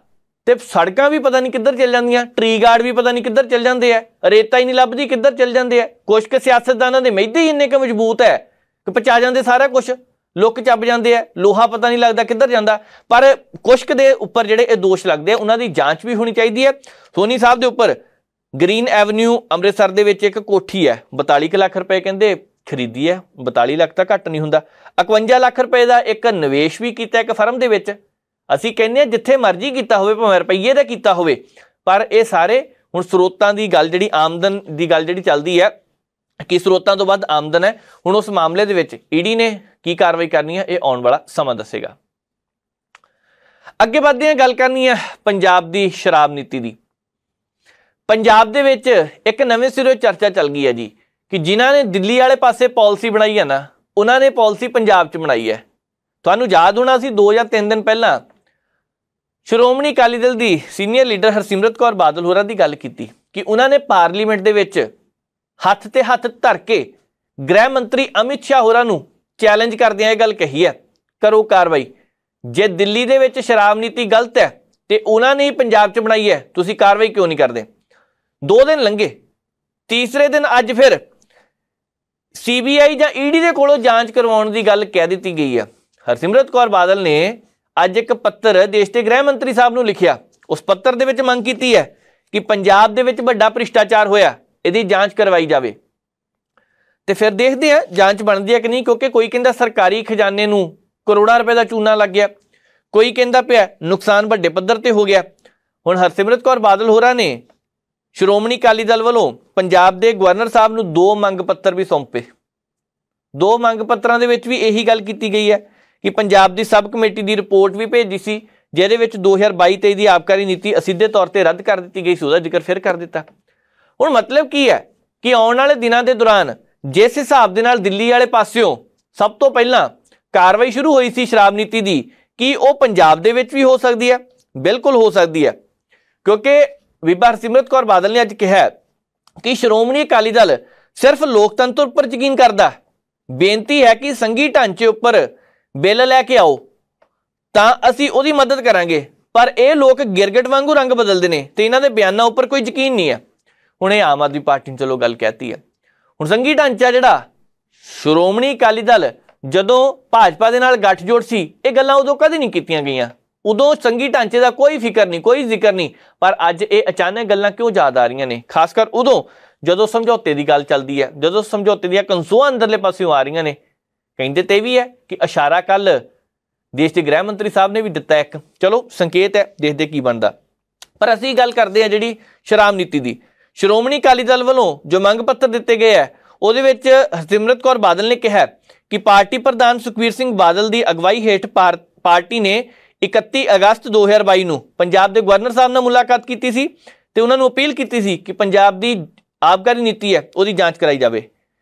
Speaker 1: ਤੇ ਸੜਕਾਂ ਵੀ ਪਤਾ ਨਹੀਂ ਕਿੱਧਰ ਚੱਲ ਜਾਂਦੀਆਂ, ਟਰੀ ਗਾਰਡ ਵੀ ਪਤਾ ਨਹੀਂ ਕਿੱਧਰ ਚੱਲ ਜਾਂਦੇ ਆ, ਰੇਤਾ ਹੀ ਨਹੀਂ ਲੱਭਦੀ ਕਿੱਧਰ ਚੱਲ ਜਾਂਦੇ ਆ। ਕੁਛ ਕੁ ਸਿਆਸਤਦਾਨਾਂ ਦੇ ਮਿਹਦੇ ਹੀ ਇੰਨੇ ਕੁ ਮਜ਼ਬੂਤ ਹੈ ਕਿ ਪਚਾ ਜਾਂਦੇ ਸਾਰਾ ਕੁਛ, ਲੁੱਕ ਚੱਬ ਜਾਂਦੇ ਆ, ਲੋਹਾ ਪਤਾ ਨਹੀਂ ਲੱਗਦਾ ਕਿੱਧਰ ਜਾਂਦਾ। ਪਰ ਕੁਛ ਕੁ ਦੇ ਉੱਪਰ ਜਿਹੜੇ ਇਹ ਦੋਸ਼ ਲੱਗਦੇ ਆ ਉਹਨਾਂ ਦੀ ਜਾਂਚ ਵੀ ਹੋਣੀ ਚਾਹੀਦੀ ਹੈ। ਸੋਨੀ ਸਾਹਿਬ ਦੇ ਉੱਪਰ ਗ੍ਰੀਨ ਐਵਨਿਊ ਅੰਮ੍ਰਿਤਸਰ ਦੇ ਵਿੱਚ ਇੱਕ ਕੋਠੀ ਹੈ, 42 ਲੱਖ ਰੁਪਏ ਕਹਿੰਦੇ ਖਰੀਦੀ ਹੈ। 42 ਲੱਖ ਤਾਂ ਘੱਟ ਨਹੀਂ ਹੁੰਦਾ। 51 ਲੱਖ ਰੁਪਏ ਦਾ ਇੱਕ ਨਿਵੇਸ਼ ਵੀ ਕੀਤਾ ਇੱਕ ਫਰਮ ਦੇ ਵਿੱਚ। ਅਸੀਂ ਕਹਿੰਦੇ ਹਾਂ ਜਿੱਥੇ ਮਰਜ਼ੀ ਕੀਤਾ ਹੋਵੇ, ਭਾਵੇਂ ਰੁਪਈਏ ਦਾ ਕੀਤਾ ਹੋਵੇ, ਪਰ ਇਹ ਸਾਰੇ ਹੁਣ ਸਰੋਤਾਂ ਦੀ ਗੱਲ, ਜਿਹੜੀ ਆਮਦਨ ਦੀ ਗੱਲ ਜਿਹੜੀ ਚੱਲਦੀ ਹੈ ਕਿ ਸਰੋਤਾਂ ਤੋਂ ਵੱਧ ਆਮਦਨ ਹੈ, ਹੁਣ ਉਸ ਮਾਮਲੇ ਦੇ ਵਿੱਚ ਈਡੀ ਨੇ ਕੀ ਕਾਰਵਾਈ ਕਰਨੀ ਹੈ ਇਹ ਆਉਣ ਵਾਲਾ ਸਮਾਂ ਦੱਸੇਗਾ। ਅੱਗੇ ਵੱਧਦੇ ਹਾਂ, ਗੱਲ ਕਰਨੀ ਹੈ ਪੰਜਾਬ ਦੀ ਸ਼ਰਾਬ ਨੀਤੀ ਦੀ। ਪੰਜਾਬ ਦੇ ਵਿੱਚ ਇੱਕ ਨਵੇਂ ਸਿਰੋਂ ਚਰਚਾ ਚੱਲ ਗਈ ਹੈ ਜੀ ਕਿ ਜਿਨ੍ਹਾਂ ਨੇ ਦਿੱਲੀ ਵਾਲੇ ਪਾਸੇ ਪਾਲਿਸੀ ਬਣਾਈ ਹੈ ਨਾ, ਉਹਨਾਂ ਨੇ ਪਾਲਿਸੀ ਪੰਜਾਬ 'ਚ ਬਣਾਈ ਹੈ। ਤੁਹਾਨੂੰ ਯਾਦ ਹੋਣਾ ਸੀ 2 ਜਾਂ 3 ਦਿਨ ਪਹਿਲਾਂ ਸ਼੍ਰੋਮਣੀ ਅਕਾਲੀ ਦਲ ਦੀ ਸੀਨੀਅਰ ਲੀਡਰ ਹਰਸਿਮਰਤ ਕੌਰ ਬਾਦਲ ਹੋਰਾਂ ਦੀ ਗੱਲ ਕੀਤੀ ਕਿ ਉਹਨਾਂ ਨੇ ਪਾਰਲੀਮੈਂਟ ਦੇ ਵਿੱਚ ਹੱਥ ਤੇ ਹੱਥ ਧਰ ਕੇ ਗ੍ਰਹਿ ਮੰਤਰੀ ਅਮਿਤ ਸ਼ਾਹ ਹੋਰਾਂ ਨੂੰ ਚੈਲੰਜ ਕਰਦਿਆਂ ਇਹ ਗੱਲ ਕਹੀ ਹੈ, ਕਰੋ ਕਾਰਵਾਈ। ਜੇ ਦਿੱਲੀ ਦੇ ਵਿੱਚ ਸ਼ਰਾਬ ਨੀਤੀ ਗਲਤ ਹੈ ਤੇ ਉਹਨਾਂ ਨੇ ਹੀ ਪੰਜਾਬ 'ਚ ਬਣਾਈ ਹੈ, ਤੁਸੀਂ ਕਾਰਵਾਈ ਕਿਉਂ ਨਹੀਂ ਕਰਦੇ? 2 ਦਿਨ ਲੰਘੇ, ਤੀਸਰੇ ਦਿਨ ਅੱਜ ਫਿਰ CBI ਜਾਂ ED ਦੇ ਕੋਲੋਂ ਜਾਂਚ ਕਰਵਾਉਣ ਦੀ ਗੱਲ ਕਹਿ ਦਿੱਤੀ ਗਈ ਹੈ। ਹਰਸਿਮਰਤ ਕੌਰ ਬਾਦਲ ਨੇ ਅੱਜ ਇੱਕ ਪੱਤਰ ਦੇਸ਼ ਦੇ ਗ੍ਰਹਿ ਮੰਤਰੀ ਸਾਹਿਬ ਨੂੰ ਲਿਖਿਆ। ਉਸ ਪੱਤਰ ਦੇ ਵਿੱਚ ਮੰਗ ਕੀਤੀ ਹੈ ਕਿ ਪੰਜਾਬ ਦੇ ਵਿੱਚ ਵੱਡਾ ਭ੍ਰਿਸ਼ਟਾਚਾਰ ਹੋਇਆ, ਇਹਦੀ ਜਾਂਚ ਕਰਵਾਈ ਜਾਵੇ। ਤੇ ਫਿਰ ਦੇਖਦੇ ਆ ਜਾਂਚ ਬਣਦੀ ਹੈ ਕਿ ਨਹੀਂ, ਕਿਉਂਕਿ ਕੋਈ ਕਹਿੰਦਾ ਸਰਕਾਰੀ ਖਜ਼ਾਨੇ ਨੂੰ ਕਰੋੜਾਂ ਰੁਪਏ ਦਾ ਚੂਨਾ ਲੱਗ ਗਿਆ, ਕੋਈ ਕਹਿੰਦਾ ਪਿਆ ਨੁਕਸਾਨ ਵੱਡੇ ਪੱਧਰ ਤੇ ਹੋ ਗਿਆ। ਹੁਣ ਹਰਸਿਮਰਤ ਕੌਰ ਬਾਦਲ ਹੋਰਾਂ ਨੇ ਸ਼੍ਰੋਮਣੀ ਅਕਾਲੀ ਦਲ ਵੱਲੋਂ ਪੰਜਾਬ ਦੇ ਗਵਰਨਰ ਸਾਹਿਬ ਨੂੰ 2 ਮੰਗ ਪੱਤਰ ਵੀ ਸੌਂਪੇ। 2 ਮੰਗ ਪੱਤਰਾਂ ਦੇ ਵਿੱਚ ਵੀ ਇਹੀ ਗੱਲ ਕੀਤੀ ਗਈ ਹੈ ਕਿ ਪੰਜਾਬ ਦੀ ਸਬ ਕਮੇਟੀ ਦੀ ਰਿਪੋਰਟ ਵੀ ਭੇਜੀ ਸੀ, ਜਿਹਦੇ ਵਿੱਚ 2022-23 ਦੀ ਆਬਕਾਰੀ ਨੀਤੀ ਅਸਿੱਧੇ ਤੌਰ ਤੇ ਰੱਦ ਕਰ ਦਿੱਤੀ ਗਈ ਸੀ, ਉਹਦਾ ਜ਼ਿਕਰ ਫਿਰ ਕਰ ਦਿੱਤਾ। ਹੁਣ ਮਤਲਬ ਕੀ ਹੈ ਕਿ ਆਉਣ ਵਾਲੇ ਦਿਨਾਂ ਦੇ ਦੌਰਾਨ ਜਿਸ ਹਿਸਾਬ ਦੇ ਨਾਲ ਦਿੱਲੀ ਵਾਲੇ ਪਾਸਿਓਂ ਸਭ ਤੋਂ ਪਹਿਲਾਂ ਕਾਰਵਾਈ ਸ਼ੁਰੂ ਹੋਈ ਸੀ ਸ਼ਰਾਬ ਨੀਤੀ ਦੀ, ਕੀ ਉਹ ਪੰਜਾਬ ਦੇ ਵਿੱਚ ਵੀ ਹੋ ਸਕਦੀ ਹੈ? ਬਿਲਕੁਲ ਹੋ ਸਕਦੀ ਹੈ, ਕਿਉਂਕਿ ਬੀਬਾ ਹਰਸਿਮਰਤ ਕੌਰ ਬਾਦਲ ਨੇ ਅੱਜ ਕਿਹਾ ਕਿ ਸ਼੍ਰੋਮਣੀ ਅਕਾਲੀ ਦਲ ਸਿਰਫ ਲੋਕਤੰਤਰ ਉੱਪਰ ਯਕੀਨ ਕਰਦਾ। ਬੇਨਤੀ ਹੈ ਕਿ ਸੰਘੀ ਢਾਂਚੇ ਉੱਪਰ ਬਿੱਲ ਲੈ ਕੇ ਆਓ ਤਾਂ ਅਸੀਂ ਉਹਦੀ ਮਦਦ ਕਰਾਂਗੇ, ਪਰ ਇਹ ਲੋਕ ਗਿਰਗਟ ਵਾਂਗੂ ਰੰਗ ਬਦਲਦੇ ਨੇ ਤੇ ਇਹਨਾਂ ਦੇ ਬਿਆਨਾਂ ਉੱਪਰ ਕੋਈ ਯਕੀਨ ਨਹੀਂ ਹੈ। ਹੁਣ ਇਹ ਆਮ ਆਦਮੀ ਪਾਰਟੀ ਨੇ ਚਲੋ ਗੱਲ ਕਹਿਤੀ ਹੈ। ਹੁਣ ਸੰਘੀ ਢਾਂਚਾ ਜਿਹੜਾ ਸ਼੍ਰੋਮਣੀ ਅਕਾਲੀ ਦਲ ਜਦੋਂ ਭਾਜਪਾ ਦੇ ਨਾਲ ਗੱਠਜੋੜ ਸੀ, ਇਹ ਗੱਲਾਂ ਉਦੋਂ ਕਦੇ ਨਹੀਂ ਕੀਤੀਆਂ ਗਈਆਂ, ਉਦੋਂ ਸੰਘੀ ਢਾਂਚੇ ਦਾ ਕੋਈ ਫਿਕਰ ਨਹੀਂ, ਕੋਈ ਜ਼ਿਕਰ ਨਹੀਂ। ਪਰ ਅੱਜ ਇਹ ਅਚਾਨਕ ਗੱਲਾਂ ਕਿਉਂ ਯਾਦ ਆ ਰਹੀਆਂ ਨੇ? ਖਾਸ ਕਰ ਉਦੋਂ ਜਦੋਂ ਸਮਝੌਤੇ ਦੀ ਗੱਲ ਚੱਲਦੀ ਹੈ, ਜਦੋਂ ਸਮਝੌਤੇ ਦੀਆਂ ਕਨਸੂਆਂ ਅੰਦਰਲੇ ਪਾਸਿਓਂ ਆ ਰਹੀਆਂ ਨੇ। ਕਹਿੰਦੇ ਤੇ ਵੀ ਹੈ ਕਿ ਇਸ਼ਾਰਾ ਕੱਲ ਦੇਸ਼ ਦੇ ਗ੍ਰਹਿ ਮੰਤਰੀ ਸਾਹਿਬ ਨੇ ਵੀ ਦਿੱਤਾ ਇੱਕ, ਚਲੋ ਸੰਕੇਤ ਹੈ, ਦੇਖਦੇ ਕੀ ਬਣਦਾ। ਪਰ ਅਸੀਂ ਗੱਲ ਕਰਦੇ ਹਾਂ ਜਿਹੜੀ ਸ਼ਰਾਬ ਨੀਤੀ ਦੀ। ਸ਼੍ਰੋਮਣੀ ਅਕਾਲੀ ਦਲ ਵੱਲੋਂ ਜੋ ਮੰਗ ਪੱਤਰ ਦਿੱਤੇ ਗਏ ਹੈ, ਉਹਦੇ ਵਿੱਚ ਹਰਸਿਮਰਤ ਕੌਰ ਬਾਦਲ ਨੇ ਕਿਹਾ ਕਿ ਪਾਰਟੀ ਪ੍ਰਧਾਨ ਸੁਖਬੀਰ ਸਿੰਘ ਬਾਦਲ ਦੀ ਅਗਵਾਈ ਹੇਠ ਪਾਰਟੀ ਨੇ 31 ਅਗਸਤ 2022 ਨੂੰ ਪੰਜਾਬ ਦੇ ਗਵਰਨਰ ਸਾਹਿਬ ਨਾਲ ਮੁਲਾਕਾਤ ਕੀਤੀ ਸੀ ਤੇ ਉਹਨਾਂ ਨੂੰ ਅਪੀਲ ਕੀਤੀ ਸੀ ਕਿ ਪੰਜਾਬ ਦੀ ਆਬਕਾਰੀ ਨੀਤੀ ਹੈ ਉਹਦੀ ਜਾਂਚ ਕਰਾਈ ਜਾਵੇ।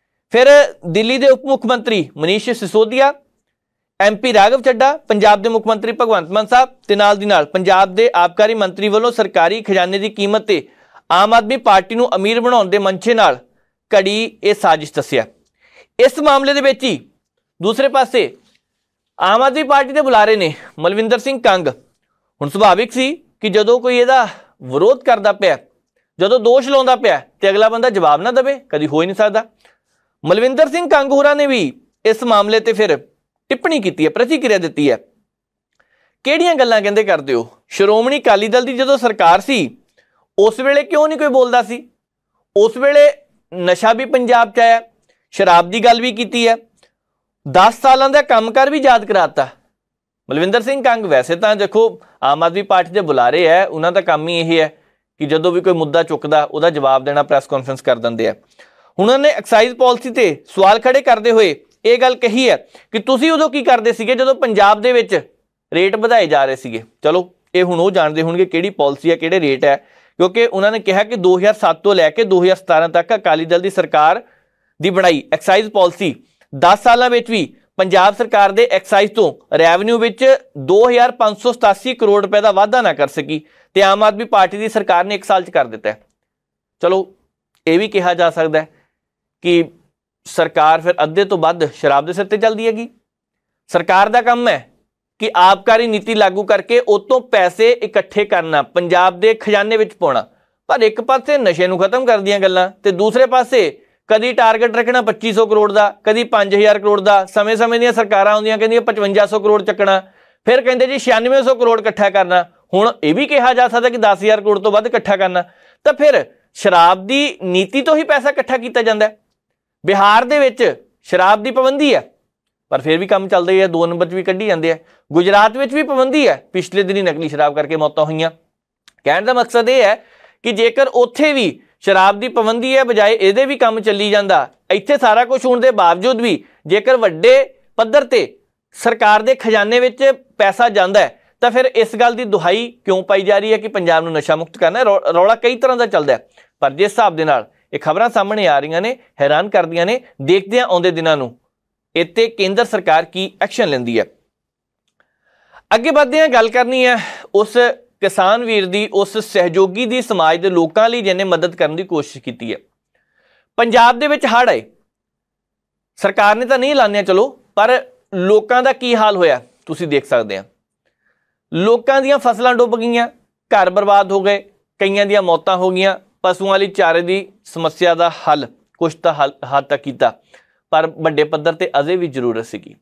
Speaker 1: ਫਿਰ ਦਿੱਲੀ ਦੇ ਉਪ ਮੁੱਖ ਮੰਤਰੀ ਮਨੀਸ਼ ਸਿਸੋਦੀਆ, MP ਰਾਘਵ ਚੱਡਾ, ਪੰਜਾਬ ਦੇ ਮੁੱਖ ਮੰਤਰੀ ਭਗਵੰਤ ਮਾਨ ਸਾਹਿਬ ਤੇ ਨਾਲ ਦੀ ਨਾਲ ਪੰਜਾਬ ਦੇ ਆਬਕਾਰੀ ਮੰਤਰੀ ਵੱਲੋਂ ਸਰਕਾਰੀ ਖਜ਼ਾਨੇ ਦੀ ਕੀਮਤ ਤੇ ਆਮ ਆਦਮੀ ਪਾਰਟੀ ਨੂੰ ਅਮੀਰ ਬਣਾਉਣ ਦੇ ਮਨਸ਼ੇ ਨਾਲ ਘੜੀ ਇਹ ਸਾਜ਼ਿਸ਼ ਦੱਸਿਆ। ਇਸ ਮਾਮਲੇ ਦੇ ਵਿੱਚ ਹੀ ਦੂਸਰੇ ਪਾਸੇ ਆਮ ਆਦਮੀ ਪਾਰਟੀ ਦੇ ਬੁਲਾਰੇ ਨੇ ਮਲਵਿੰਦਰ ਸਿੰਘ ਕੰਗ। ਹੁਣ ਸੁਭਾਵਿਕ ਸੀ ਕਿ ਜਦੋਂ ਕੋਈ ਇਹਦਾ ਵਿਰੋਧ ਕਰਦਾ ਪਿਆ, ਜਦੋਂ ਦੋਸ਼ ਲਾਉਂਦਾ ਪਿਆ ਤੇ ਅਗਲਾ ਬੰਦਾ ਜਵਾਬ ਨਾ ਦੇਵੇ, ਕਦੀ ਹੋ ਹੀ ਨਹੀਂ ਸਕਦਾ। ਮਲਵਿੰਦਰ ਸਿੰਘ ਕੰਗ ਹੋਰਾਂ ਨੇ ਵੀ ਇਸ ਮਾਮਲੇ ਤੇ ਫਿਰ ਟਿੱਪਣੀ ਕੀਤੀ ਹੈ, ਪ੍ਰਤੀਕਿਰਿਆ ਦਿੱਤੀ ਹੈ। ਕਿਹੜੀਆਂ ਗੱਲਾਂ ਕਹਿੰਦੇ ਕਰਦੇ ਹੋ? ਸ਼੍ਰੋਮਣੀ ਅਕਾਲੀ ਦਲ ਦੀ ਜਦੋਂ ਸਰਕਾਰ ਸੀ ਉਸ ਵੇਲੇ ਕਿਉਂ ਨਹੀਂ ਕੋਈ ਬੋਲਦਾ ਸੀ? ਉਸ ਵੇਲੇ ਨਸ਼ਾ ਵੀ ਪੰਜਾਬ 'ਚ ਆਇਆ, ਸ਼ਰਾਬ ਦੀ ਗੱਲ ਵੀ ਕੀਤੀ ਹੈ, 10 ਸਾਲਾਂ ਦਾ ਕੰਮਕਾਰ ਵੀ ਯਾਦ ਕਰਾਤਾ। ਮਲਵਿੰਦਰ ਸਿੰਘ ਕੰਗ ਵੈਸੇ ਤਾਂ ਦੇਖੋ ਆਮ ਆਦਮੀ ਪਾਰਟੀ ਦੇ ਬੁਲਾਰੇ ਹੈ, ਉਹਨਾਂ ਦਾ ਕੰਮ ਹੀ ਇਹ ਹੈ ਕਿ ਜਦੋਂ ਵੀ ਕੋਈ ਮੁੱਦਾ ਚੁੱਕਦਾ ਉਹਦਾ ਜਵਾਬ ਦੇਣਾ, ਪ੍ਰੈਸ ਕਾਨਫਰੰਸ ਕਰ ਦਿੰਦੇ ਆ। ਉਹਨਾਂ ਨੇ ਐਕਸਾਈਜ਼ ਪਾਲਿਸੀ ਤੇ ਸਵਾਲ ਖੜੇ ਕਰਦੇ ਹੋਏ ਇਹ ਗੱਲ ਕਹੀ ਹੈ ਕਿ ਤੁਸੀਂ ਉਦੋਂ ਕੀ ਕਰਦੇ ਸੀਗੇ ਜਦੋਂ ਪੰਜਾਬ ਦੇ ਵਿੱਚ ਰੇਟ ਵਧਾਏ ਜਾ ਰਹੇ ਸੀਗੇ। ਚਲੋ ਇਹ ਹੁਣ ਉਹ ਜਾਣਦੇ ਹੋਣਗੇ ਕਿਹੜੀ ਪਾਲਿਸੀ ਹੈ, ਕਿਹੜੇ ਰੇਟ ਹੈ, ਕਿਉਂਕਿ ਉਹਨਾਂ ਨੇ ਕਿਹਾ ਕਿ 2007 ਤੋਂ ਲੈ ਕੇ 2017 ਤੱਕ ਅਕਾਲੀ ਦਲ ਦੀ ਸਰਕਾਰ ਦੀ ਬਣਾਈ ਐਕਸਾਈਜ਼ ਪਾਲਿਸੀ 10 ਸਾਲਾਂ ਵਿੱਚ ਵੀ ਪੰਜਾਬ ਸਰਕਾਰ ਦੇ ਐਕਸਾਈਜ਼ ਤੋਂ ਰੈਵਨਿਊ ਵਿੱਚ 2587 ਕਰੋੜ ਰੁਪਏ ਦਾ ਵਾਧਾ ਨਾ ਕਰ ਸਕੀ ਤੇ ਆਮ ਆਦਮੀ ਪਾਰਟੀ ਦੀ ਸਰਕਾਰ ਨੇ 1 ਸਾਲ 'ਚ ਕਰ ਦਿੱਤਾ। ਚਲੋ ਇਹ ਵੀ ਕਿਹਾ ਜਾ ਸਕਦਾ ਹੈ ਕਿ ਸਰਕਾਰ ਫਿਰ ਅੱਧੇ ਤੋਂ ਵੱਧ ਸ਼ਰਾਬ ਦੇ ਸਿਰ ਤੇ ਚੱਲਦੀ ਹੈਗੀ। ਸਰਕਾਰ ਦਾ ਕੰਮ ਹੈ ਕਿ ਆਬਕਾਰੀ ਨੀਤੀ ਲਾਗੂ ਕਰਕੇ ਉਤੋਂ ਪੈਸੇ ਇਕੱਠੇ ਕਰਨਾ, ਪੰਜਾਬ ਦੇ ਖਜ਼ਾਨੇ ਵਿੱਚ ਪਾਉਣਾ। ਪਰ ਇੱਕ ਪਾਸੇ ਨਸ਼ੇ ਨੂੰ ਖਤਮ ਕਰਦੀਆਂ ਗੱਲਾਂ ਤੇ ਦੂਸਰੇ ਪਾਸੇ ਕਦੀ ਟਾਰਗੇਟ ਰੱਖਣਾ 2500 ਕਰੋੜ ਦਾ, ਕਦੀ 5000 ਕਰੋੜ ਦਾ। ਸਮੇਂ-ਸਮੇਂ ਦੀਆਂ ਸਰਕਾਰਾਂ ਆਉਂਦੀਆਂ ਕਹਿੰਦੀਆਂ 5500 ਕਰੋੜ ਚੱਕਣਾ, ਫਿਰ ਕਹਿੰਦੇ ਜੀ 9600 ਕਰੋੜ ਇਕੱਠਾ ਕਰਨਾ। ਹੁਣ ਇਹ ਵੀ ਕਿਹਾ ਜਾ ਸਕਦਾ ਕਿ 10000 ਕਰੋੜ ਤੋਂ ਵੱਧ ਇਕੱਠਾ ਕਰਨਾ। ਤਾਂ ਫਿਰ ਸ਼ਰਾਬ ਦੀ ਨੀਤੀ ਤੋਂ ਹੀ ਪੈਸਾ ਇਕੱਠਾ ਕੀਤਾ ਜਾਂਦਾ। ਬਿਹਾਰ ਦੇ ਵਿੱਚ ਸ਼ਰਾਬ ਦੀ ਪਾਬੰਦੀ ਹੈ ਪਰ ਫਿਰ ਵੀ ਕੰਮ ਚੱਲਦਾ ਹੀ ਹੈ, 2 ਨੰਬਰ 'ਚ ਵੀ ਕੱਢੀ ਜਾਂਦੇ ਆ। ਗੁਜਰਾਤ ਵਿੱਚ ਵੀ ਪਾਬੰਦੀ ਹੈ, ਪਿਛਲੇ ਦਿਨੀ ਨਕਲੀ ਸ਼ਰਾਬ ਕਰਕੇ ਮੌਤਾਂ ਹੋਈਆਂ। ਕਹਿਣ ਦਾ ਮਕਸਦ ਇਹ ਹੈ ਕਿ ਜੇਕਰ ਉੱਥੇ ਵੀ ਸ਼ਰਾਬ ਦੀ ਪਾਬੰਦੀ ਹੈ, ਬਜਾਏ ਇਹਦੇ ਵੀ ਕੰਮ ਚੱਲੀ ਜਾਂਦਾ। ਇੱਥੇ ਸਾਰਾ ਕੁਝ ਹੋਣ ਦੇ ਬਾਵਜੂਦ ਵੀ ਜੇਕਰ ਵੱਡੇ ਪੱਧਰ ਤੇ ਸਰਕਾਰ ਦੇ ਖਜ਼ਾਨੇ ਵਿੱਚ ਪੈਸਾ ਜਾਂਦਾ ਹੈ ਤਾਂ ਫਿਰ ਇਸ ਗੱਲ ਦੀ ਦੁਹਾਈ ਕਿਉਂ ਪਾਈ ਜਾ ਰਹੀ ਹੈ ਕਿ ਪੰਜਾਬ ਨੂੰ ਨਸ਼ਾ ਮੁਕਤ ਕਰਨਾ? ਰੌਲਾ ਕਈ ਤਰ੍ਹਾਂ ਦਾ ਚੱਲਦਾ ਹੈ, ਪਰ ਜਿਸ ਹਿਸਾਬ ਦੇ ਨਾਲ ਇਹ ਖਬਰਾਂ ਸਾਹਮਣੇ ਆ ਰਹੀਆਂ ਨੇ ਹੈਰਾਨ ਕਰਦੀਆਂ ਨੇ। ਦੇਖਦੇ ਹਾਂ ਆਉਂਦੇ ਦਿਨਾਂ ਨੂੰ इत्ते केंद्र सरकार की एक्शन लैंदी है। अगे बढ़ते हैं, गल करनी है उस किसान वीर दी, उस सहयोगी दी, समाज के लोगों लिए जिन्हें मदद करने की कोशिश की है। पंजाब दे विच हड़ आए, सरकार ने तो नहीं लाने चलो, पर लोगों का की हाल होया तुसीं देख सकते हैं। लोगों दी फसलां डुब गईयां, घर बर्बाद हो गए, कईयां दी मौतां हो गईयां। पशुओं लई चारे की समस्या का हल कुछ तो हद तक किया, पर वड्डे पद्धर ते अजे भी जरूरत सीगी।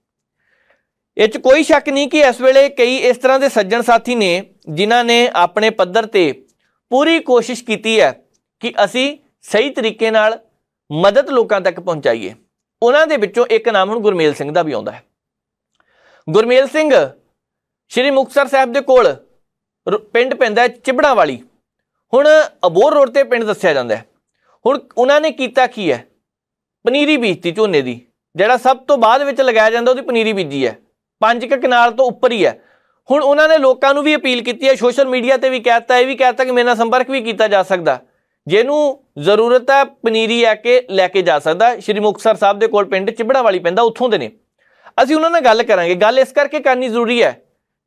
Speaker 1: इस कोई शक नहीं कि इस वेले कई इस तरह के सज्जन साथी ने जिन्हां ने अपने पद्धर ते पूरी कोशिश की है कि असी सही तरीके नाल मदद लोगों तक पहुँचाईए। उन्हां दे विचों एक नाम हुण गुरमेल सिंह दा भी आउंदा है। गुरमेल सिंह श्री मुक्तसर साहब दे कोल पिंड पैंदा चिबड़ा वाली, हुण अबोर रोड ते पिंड दस्सिया जांदा है। हुण उन्होंने कीता की है, पनीरी बीजती झोने की, जिहड़ा सब तो बाद विच लगाया जांदा उहदी पनीरी बीजी है, 5 कनाल तो उपर ही है। हुण उन्होंने लोगों भी अपील की है, सोशल मीडिया ते भी कहता, यह भी कहता कि मेरे नाल संपर्क भी किया जा सकता, जिन्होंने जरूरत है पनीरी आके लैके जा सकता। श्री मुक्तसर साहब के कोल पिंड चिबड़ा वाली पैंदा, उत्थों दे ने। असीं उन्हां नाल गल करांगे। गल इस करके करनी जरूरी है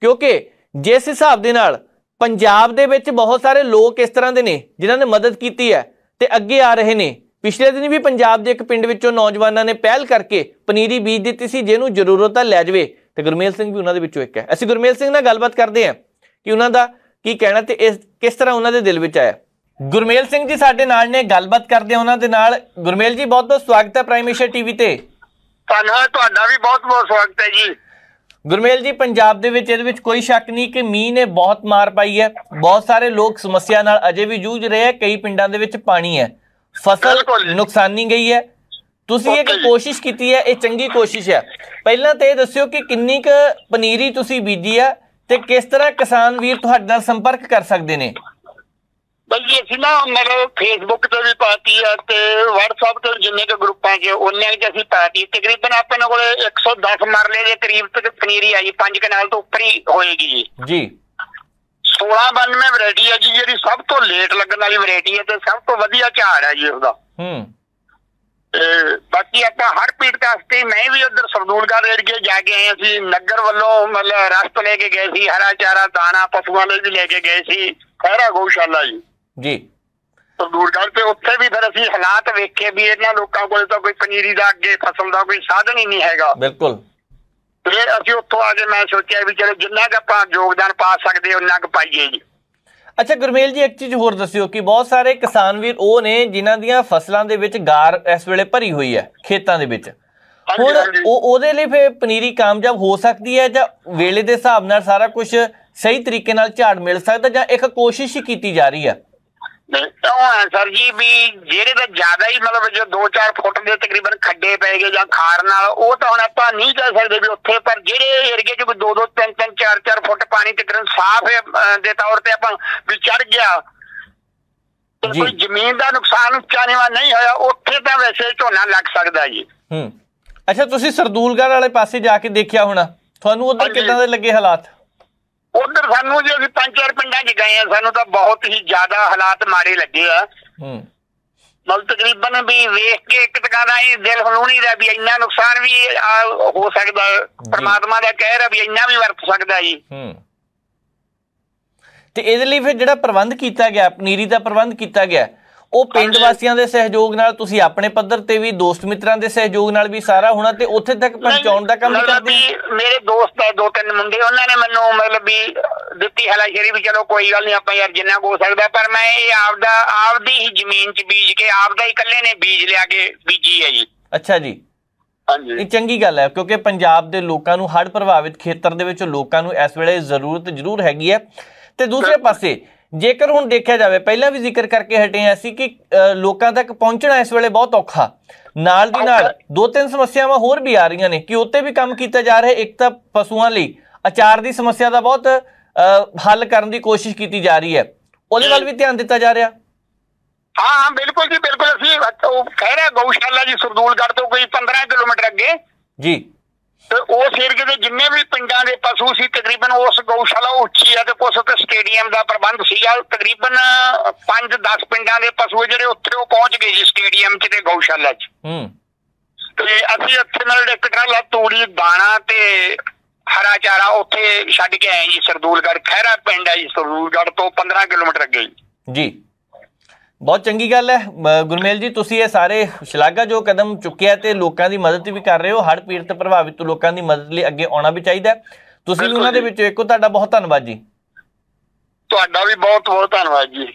Speaker 1: क्योंकि जिस हिसाब दे नाल पंजाब दे विच बहुत सारे लोग इस तरह के ने जिन्होंने मदद की है ते अगे आ रहे ने। पिछले दिन भी पंजाब के एक पिंड विचों नौजवानों ने पहल करके पनीरी बीज दी सी, जिन्होंने जरूरत है लै जावे, तो गुरमेल सिंह भी उन्होंने विचों एक है। असीं गुरमेल सिंह नाल गलबात करते हैं कि उन्होंने की कहना ते इस किस तरह उन्होंने दिल विच आया। गुरमेल सिंह जी साडे नाल ने, गलबात करते हैं उन्होंने नाल। गुरमेल जी बहुत बहुत स्वागत है प्राइम एशिया टीवी ते।
Speaker 2: धन्यवाद, तुहाडा भी बहुत बहुत स्वागत है जी।
Speaker 1: गुरमेल जी, पंजाब दे विच इहदे विच कोई शक नहीं कि मीह ने बहुत मार पाई है, बहुत सारे लोग समस्या नाल अजे भी जूझ रहे हैं, कई पिंडां दे विच पानी है, फसल नुकसानी गई है। तुसीं एक कोशिश की है, ये चंगी कोशिश है। पहलां तो यह दस्सिओ कि किन्नी क पनीरी तुसीं बीजी है ते किस तरह किसान वीर तुहाडे नाल संपर्क कर सकदे ने?
Speaker 2: बल्कि असीं ना मतलब फेसबुक ते भी पाती है ते व्हाट्सएप ते जिन्ने के ग्रुपां च उन्ने च असीं पाती। तकरीबन अपने कोल 110 मरले के करीब तक पनीरी आई, 5 कनाल तो उपर ही होएगी जी। 1692 वैरायटी है जी, जिहड़ी सब तो लेट लगन वाली वैरायटी है ते सब तो वधिया झाड़ है जी उसदा। बाकी आपां हर पीड़ित वास्ते मैं भी उधर सरदूलगढ़ एरिए जाके आए, असीं नगर वालों मतलब रस्त लेके गए सी, हरा चारा दाना पशुओं लई भी लेके गए सी, खैरा गौशाला जी सरदूलगढ़ ते। उत्थे भी फिर असीं हालात वेखे भी इन्हां लोकां कोल तां कोई पनीरी दा अगे फसल दा कोई साधन ही नहीं हैगा। बिल्कुल। फिर असीं उत्थों आके मैं सोचा भी चलो जिन्ना क आपां योगदान पा सकदे उन्ना क पाईए जी।
Speaker 1: अच्छा गुरमेल जी, एक चीज़ होर दस्सिओ कि बहुत सारे किसान वीर वो ने जिन्हां दियां फसलां दे विच गार इस वेले भरी हुई है खेतां दे विच, हुण ओहदे लई फिर पनीरी कामयाब हो सकती है जां वेले दे हिसाब नाल सारा कुछ सही तरीके नाल झाड़ मिल सकदा जां एक कोशिश ही कीती जा रही है?
Speaker 2: सर जी भी जेहड़े तो ज्यादा ही मतलब जो 2-4 फुट के तकरीबन खड्डे पै गए जां खार नाल, वो तो हुण आपां नहीं कह सकदे भी उत्थे, पर जेहड़े एरिए च कोई 2-2, 3-3, 4-4 फुट पानी तकरीबन साफ दे तौर ते आपां भी चढ़ गया, कोई जमीन का नुकसान उच्चा नीवा नहीं होया, उत्थे तां वैसे झोना लग सकदा जी।
Speaker 1: अच्छा, तुसीं सरदूलगढ़ वाले पासे जाके देखिया होना, तुहानूं उधर किदां दे लगे हालात?
Speaker 2: उधर सानू जो 5-4 पिंडां च गए हैं, सानू तो बहुत ही ज्यादा हालात माड़े लगे है। मतलब तकरीबन भी वेख के एक टकाना ही दिल हलूणी दा भी इन्ना नुकसान भी हो सकदा, परमात्मा दा कहर है भी इन्ना भी वरत सकदा जी।
Speaker 1: ते इहदे लई फिर जिहड़ा प्रबंध कीता गया, पनीरी दा प्रबंध कीता गया, ਉਹ ਪਿੰਡ ਵਾਸੀਆਂ ਦੇ ਸਹਿਯੋਗ ਨਾਲ, ਤੁਸੀਂ ਆਪਣੇ ਪੱਧਰ ਤੇ ਵੀ ਦੋਸਤ ਮਿੱਤਰਾਂ ਦੇ ਸਹਿਯੋਗ ਨਾਲ ਵੀ ਸਾਰਾ ਹੋਣਾ ਤੇ ਉੱਥੇ ਤੱਕ ਪਹੁੰਚਾਉਣ ਦਾ ਕੰਮ ਕਰਦੇ ਆ?
Speaker 2: ਮੇਰੇ ਦੋਸਤ ਹੈ 2-3 ਮੁੰਡੇ, ਉਹਨਾਂ ਨੇ ਮੈਨੂੰ ਮਤਲਬ ਵੀ ਦਿੱਤੀ ਹਲਾਸ਼ੇਰੀ ਵੀ ਚਲੋ ਕੋਈ ਗੱਲ ਨਹੀਂ ਆਪਾਂ ਯਾਰ ਜਿੰਨਾ ਹੋ ਸਕਦਾ, ਪਰ ਮੈਂ ਇਹ ਆਪਦੀ ਹੀ ਜ਼ਮੀਨ 'ਚ ਬੀਜ ਕੇ ਆਪਦਾ ਹੀ ਇਕੱਲੇ ਨੇ ਬੀਜ ਲਿਆ ਕੇ ਬੀਜੀ ਹੈ ਜੀ।
Speaker 1: ਅੱਛਾ ਜੀ, ਇਹ ਚੰਗੀ ਗੱਲ ਹੈ ਕਿਉਂਕਿ ਪੰਜਾਬ ਦੇ ਲੋਕਾਂ ਨੂੰ ਹੜ੍ਹ ਪ੍ਰਭਾਵਿਤ ਖੇਤਰ ਦੇ ਵਿੱਚ ਲੋਕਾਂ ਨੂੰ ਇਸ ਵੇਲੇ ਜ਼ਰੂਰਤ ਜ਼ਰੂਰ ਹੈਗੀ ਹੈ। ਤੇ ਦੂਸਰੇ ਪਾਸੇ जेकर हुण देखा जाए, पहला भी जिक्र करके हटे हैं असीं कि लोगों तक पहुँचना इस वेले बहुत औखा, नाल दी नाल 2-3 समस्यावां होर भी आ रही ने कि उत्ते भी काम किया जा रहा है। एक तो पशुओं लई अचार की समस्या का बहुत हल करने की कोशिश की जा रही है, उहदे वल भी ध्यान दिता जा रहा।
Speaker 2: हाँ बिल्कुल जी बिल्कुल। असीं खैरा गौशाला जी सरदूलगढ़ तो कोई 15 किलोमीटर अगे जी, तो उस एरिए के जिन्ने भी पिंडां दे पशु सी तकरीबन उस गौशाला उच्ची है, कुछ उत्ते स्टेडियम का प्रबंध सीगा, तकरीबन 5-10 पिंडां दे पशु जिहड़े उत्थे पहुंच गए जी स्टेडियम च ते गौशाला च। ਤੇ ਅਸੀਂ ਉੱਥੇ ਨਾਲ ਇੱਕ ਟਰਾਲਾ ਤੂੜੀ ਦਾਣਾ ਤੇ ਹਰਾ ਚਾਰਾ ਉੱਥੇ ਛੱਡ ਕੇ ਆਏ ਜੀ। ਸਰਦੂਲਗੜ੍ਹ ਖਹਿਰਾ ਪਿੰਡ ਹੈ ਜੀ, ਸਰਦੂਲਗੜ੍ਹ ਤੋਂ 15 ਕਿਲੋਮੀਟਰ ਅੱਗੇ
Speaker 1: ਜੀ। ਬਹੁਤ ਚੰਗੀ ਗੱਲ ਹੈ ਗੁਰਮੇਲ ਜੀ, ਤੁਸੀਂ ਇਹ ਸਾਰੇ ਸ਼ਲਾਘਾਯੋਗ ਕਦਮ ਚੁੱਕਿਆ ਤੇ ਲੋਕਾਂ ਦੀ ਮਦਦ ਵੀ ਕਰ ਰਹੇ ਹੋ। ਹੜ੍ਹ ਪੀੜਤ ਪ੍ਰਭਾਵਿਤ ਲੋਕਾਂ ਦੀ ਮਦਦ ਲਈ ਅੱਗੇ ਆਉਣਾ ਵੀ ਚਾਹੀਦਾ। ਤੁਸੀਂ ਵੀ ਉਹਨਾਂ ਦੇ ਵਿੱਚ ਇੱਕੋ। ਤੁਹਾਡਾ ਬਹੁਤ ਧੰਨਵਾਦ ਜੀ।
Speaker 2: ਤੁਹਾਡਾ ਵੀ ਬਹੁਤ ਬਹੁਤ ਧੰਨਵਾਦ ਜੀ।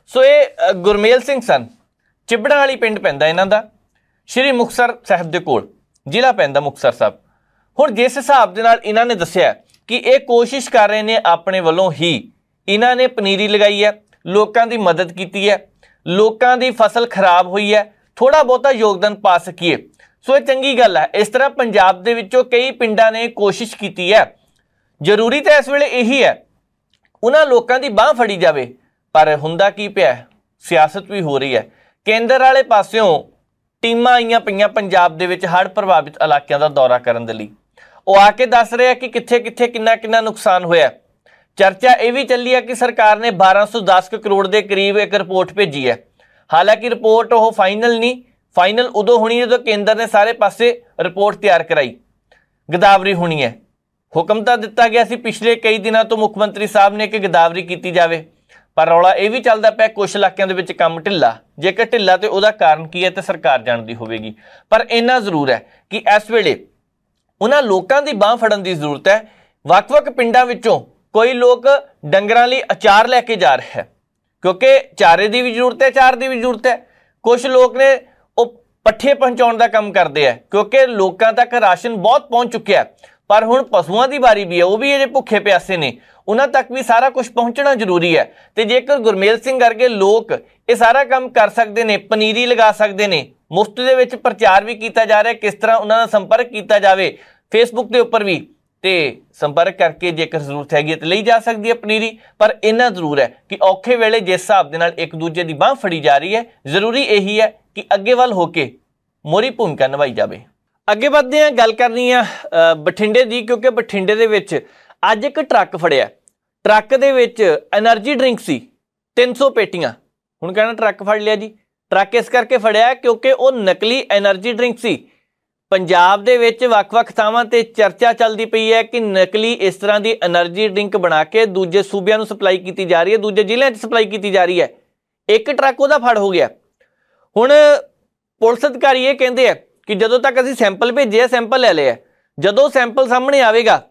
Speaker 1: ਸੋ ਇਹ ਗੁਰਮੇਲ ਸਿੰਘ ਸਨ, ਚਿਬੜਾਂ ਵਾਲੀ ਪਿੰਡ ਪੈਂਦਾ ਇਹਨਾਂ ਦਾ, ਸ਼੍ਰੀ ਮੁਕਤਸਰ ਸਾਹਿਬ ਦੇ ਕੋਲ, ਜ਼ਿਲ੍ਹਾ ਪੈਂਦਾ ਮੁਕਤਸਰ ਸਾਹਿਬ। ਹੁਣ ਜਿਸ ਹਿਸਾਬ ਦੇ ਨਾਲ ਇਹਨਾਂ ਨੇ ਦੱਸਿਆ ਕਿ ਇਹ ਕੋਸ਼ਿਸ਼ ਕਰ ਰਹੇ ਨੇ ਆਪਣੇ ਵੱਲੋਂ ਹੀ, ਇਹਨਾਂ ਨੇ ਪਨੀਰੀ ਲਗਾਈ ਹੈ, ਲੋਕਾਂ ਦੀ ਮਦਦ ਕੀਤੀ ਹੈ, ਲੋਕਾਂ ਦੀ ਫਸਲ ਖਰਾਬ ਹੋਈ ਹੈ, ਥੋੜਾ ਬਹੁਤਾ ਯੋਗਦਾਨ ਪਾ ਸਕੀਏ। ਸੋ ਇਹ ਚੰਗੀ ਗੱਲ ਹੈ। ਇਸ ਤਰ੍ਹਾਂ ਪੰਜਾਬ ਦੇ ਵਿੱਚੋਂ ਕਈ ਪਿੰਡਾਂ ਨੇ ਕੋਸ਼ਿਸ਼ ਕੀਤੀ ਹੈ। ਜ਼ਰੂਰੀ ਤਾਂ ਇਸ ਵੇਲੇ ਇਹੀ ਹੈ ਉਹਨਾਂ ਲੋਕਾਂ ਦੀ ਬਾਂਹ ਫੜੀ ਜਾਵੇ, ਪਰ ਹੁੰਦਾ ਕੀ ਪਿਆ, ਸਿਆਸਤ ਵੀ ਹੋ ਰਹੀ ਹੈ। ਕੇਂਦਰ ਵਾਲੇ ਪਾਸਿਓਂ ਟੀਮਾਂ ਆਈਆਂ ਪਈਆਂ ਪੰਜਾਬ ਦੇ ਵਿੱਚ ਹੜ੍ਹ ਪ੍ਰਭਾਵਿਤ ਇਲਾਕਿਆਂ ਦਾ ਦੌਰਾ ਕਰਨ ਦੇ ਲਈ। ਉਹ ਆ ਕੇ ਦੱਸ ਰਹੇ ਆ ਕਿ ਕਿੱਥੇ ਕਿੱਥੇ ਕਿੰਨਾ ਕਿੰਨਾ ਨੁਕਸਾਨ ਹੋਇਆ। ਚਰਚਾ ਇਹ ਵੀ ਚੱਲੀ ਹੈ ਕਿ ਸਰਕਾਰ ਨੇ 1210 ਕਰੋੜ ਦੇ ਕਰੀਬ ਇੱਕ ਰਿਪੋਰਟ ਭੇਜੀ ਹੈ। ਹਾਲਾਂਕਿ ਰਿਪੋਰਟ ਉਹ ਫਾਈਨਲ ਨਹੀਂ, ਫਾਈਨਲ ਉਦੋਂ ਹੋਣੀ ਜਦੋਂ ਕੇਂਦਰ ਨੇ ਸਾਰੇ ਪਾਸੇ ਰਿਪੋਰਟ ਤਿਆਰ ਕਰਾਈ, ਗਦਾਵਰੀ ਹੋਣੀ ਹੈ। ਹੁਕਮ ਤਾਂ ਦਿੱਤਾ ਗਿਆ ਸੀ ਪਿਛਲੇ ਕਈ ਦਿਨਾਂ ਤੋਂ ਮੁੱਖ ਮੰਤਰੀ ਸਾਹਿਬ ਨੇ ਕਿ ਗਦਾਵਰੀ ਕੀਤੀ ਜਾਵੇ, ਪਰ ਰੌਲਾ ਇਹ ਵੀ ਚੱਲਦਾ ਪਿਆ ਕੁਝ ਇਲਾਕਿਆਂ ਦੇ ਵਿੱਚ ਕੰਮ ਢਿੱਲਾ। ਜੇਕਰ ਢਿੱਲਾ ਤੇ ਉਹਦਾ ਕਾਰਨ ਕੀ ਹੈ ਤੇ ਸਰਕਾਰ ਜਾਣਦੀ ਹੋਵੇਗੀ। ਪਰ ਇੰਨਾ ਜ਼ਰੂਰ ਹੈ ਕਿ ਇਸ ਵੇਲੇ ਉਹਨਾਂ ਲੋਕਾਂ ਦੀ ਬਾਂਹ ਫੜਨ ਦੀ ਜ਼ਰੂਰਤ ਹੈ। ਵੱਖ-ਵੱਖ ਪਿੰਡਾਂ ਵਿੱਚੋਂ ਕੋਈ ਲੋਕ ਡੰਗਰਾਂ ਲਈ ਅਚਾਰ ਲੈ ਕੇ ਜਾ ਰਿਹਾ ਹੈ, ਕਿਉਂਕਿ ਚਾਰੇ ਦੀ ਵੀ ਜ਼ਰੂਰਤ ਹੈ, ਚਾਰ ਦੀ ਵੀ ਜ਼ਰੂਰਤ ਹੈ। ਕੁਝ ਲੋਕ ਨੇ ਉਹ ਪੱਠੇ ਪਹੁੰਚਾਉਣ ਦਾ ਕੰਮ ਕਰਦੇ ਆ, ਕਿਉਂਕਿ ਲੋਕਾਂ ਤੱਕ ਰਾਸ਼ਨ ਬਹੁਤ ਪਹੁੰਚ ਚੁੱਕਿਆ। ਪਰ ਹੁਣ ਪਸ਼ੂਆਂ ਦੀ ਵਾਰੀ ਵੀ ਹੈ, ਉਹ ਵੀ ਅਜੇ ਭੁੱਖੇ ਪਿਆਸੇ ਨੇ, ਉਹਨਾਂ ਤੱਕ ਵੀ ਸਾਰਾ ਕੁਝ ਪਹੁੰਚਣਾ ਜ਼ਰੂਰੀ ਹੈ। ਤੇ ਜੇਕਰ ਗੁਰਮੇਲ ਸਿੰਘ ਵਰਗੇ ਲੋਕ ਇਹ ਸਾਰਾ ਕੰਮ ਕਰ ਸਕਦੇ ਨੇ, ਪਨੀਰੀ ਲਗਾ ਸਕਦੇ ਨੇ, ਮੁਫਤ ਦੇ ਵਿੱਚ ਪ੍ਰਚਾਰ ਵੀ ਕੀਤਾ ਜਾ ਰਿਹਾ ਕਿਸ ਤਰ੍ਹਾਂ ਉਹਨਾਂ ਦਾ ਸੰਪਰਕ ਕੀਤਾ ਜਾਵੇ ਫੇਸਬੁੱਕ ਦੇ ਉੱਪਰ ਵੀ, ਤੇ ਸੰਪਰਕ ਕਰਕੇ ਜੇਕਰ ਜ਼ਰੂਰਤ ਹੈਗੀ ਤਾਂ ਲਈ ਜਾ ਸਕਦੀ ਹੈ ਪਨੀਰੀ। ਪਰ ਇੰਨਾ ਜ਼ਰੂਰ ਹੈ ਕਿ ਔਖੇ ਵੇਲੇ ਜਿਸ ਹਿਸਾਬ ਦੇ ਨਾਲ ਇੱਕ ਦੂਜੇ ਦੀ ਬਾਂਹ ਫੜੀ ਜਾ ਰਹੀ ਹੈ, ਜ਼ਰੂਰੀ ਇਹੀ ਹੈ ਕਿ ਅੱਗੇ ਵੱਲ ਹੋ ਕੇ ਮੋਹਰੀ ਭੂਮਿਕਾ ਨਿਭਾਈ ਜਾਵੇ। ਅੱਗੇ ਵੱਧਦੇ ਹਾਂ, ਗੱਲ ਕਰਨੀ ਆ ਬਠਿੰਡੇ ਦੀ, ਕਿਉਂਕਿ ਬਠਿੰਡੇ ਦੇ ਵਿੱਚ ਅੱਜ ਇੱਕ ਟਰੱਕ ਫੜਿਆ। ਟਰੱਕ ਦੇ ਵਿੱਚ એનર્ਜੀ ਡਰਿੰਕ ਸੀ 300 ਪੇਟੀਆਂ। ਹੁਣ ਕਹਿਣਾ ਟਰੱਕ ਫੜ ਲਿਆ ਜੀ, ਟਰੱਕ ਇਸ ਕਰਕੇ ਫੜਿਆ ਕਿਉਂਕਿ ਉਹ ਨਕਲੀ એનર્ਜੀ ਡਰਿੰਕ ਸੀ। ਪੰਜਾਬ ਦੇ ਵਿੱਚ ਵੱਖ-ਵੱਖ ਥਾਵਾਂ ਤੇ ਚਰਚਾ ਚੱਲਦੀ ਪਈ ਹੈ ਕਿ ਨਕਲੀ ਇਸ ਤਰ੍ਹਾਂ ਦੀ એનર્ਜੀ ਡਰਿੰਕ ਬਣਾ ਕੇ ਦੂਜੇ ਸੂਬਿਆਂ ਨੂੰ ਸਪਲਾਈ ਕੀਤੀ ਜਾ ਰਹੀ ਹੈ, ਦੂਜੇ ਜ਼ਿਲ੍ਹਿਆਂ 'ਚ ਸਪਲਾਈ ਕੀਤੀ ਜਾ ਰਹੀ ਹੈ। ਇੱਕ ਟਰੱਕ ਉਹਦਾ ਫੜ ਹੋ ਗਿਆ। ਹੁਣ ਪੁਲਿਸ ਅਧਿਕਾਰੀ ਇਹ ਕਹਿੰਦੇ ਆ ਕਿ ਜਦੋਂ ਤੱਕ ਅਸੀਂ ਸੈਂਪਲ ਭੇਜੇ ਆ, ਸੈਂਪਲ ਲੈ ਲਏ ਆ, ਜਦੋਂ ਸੈਂਪਲ ਸਾਹਮਣੇ ਆਵੇਗਾ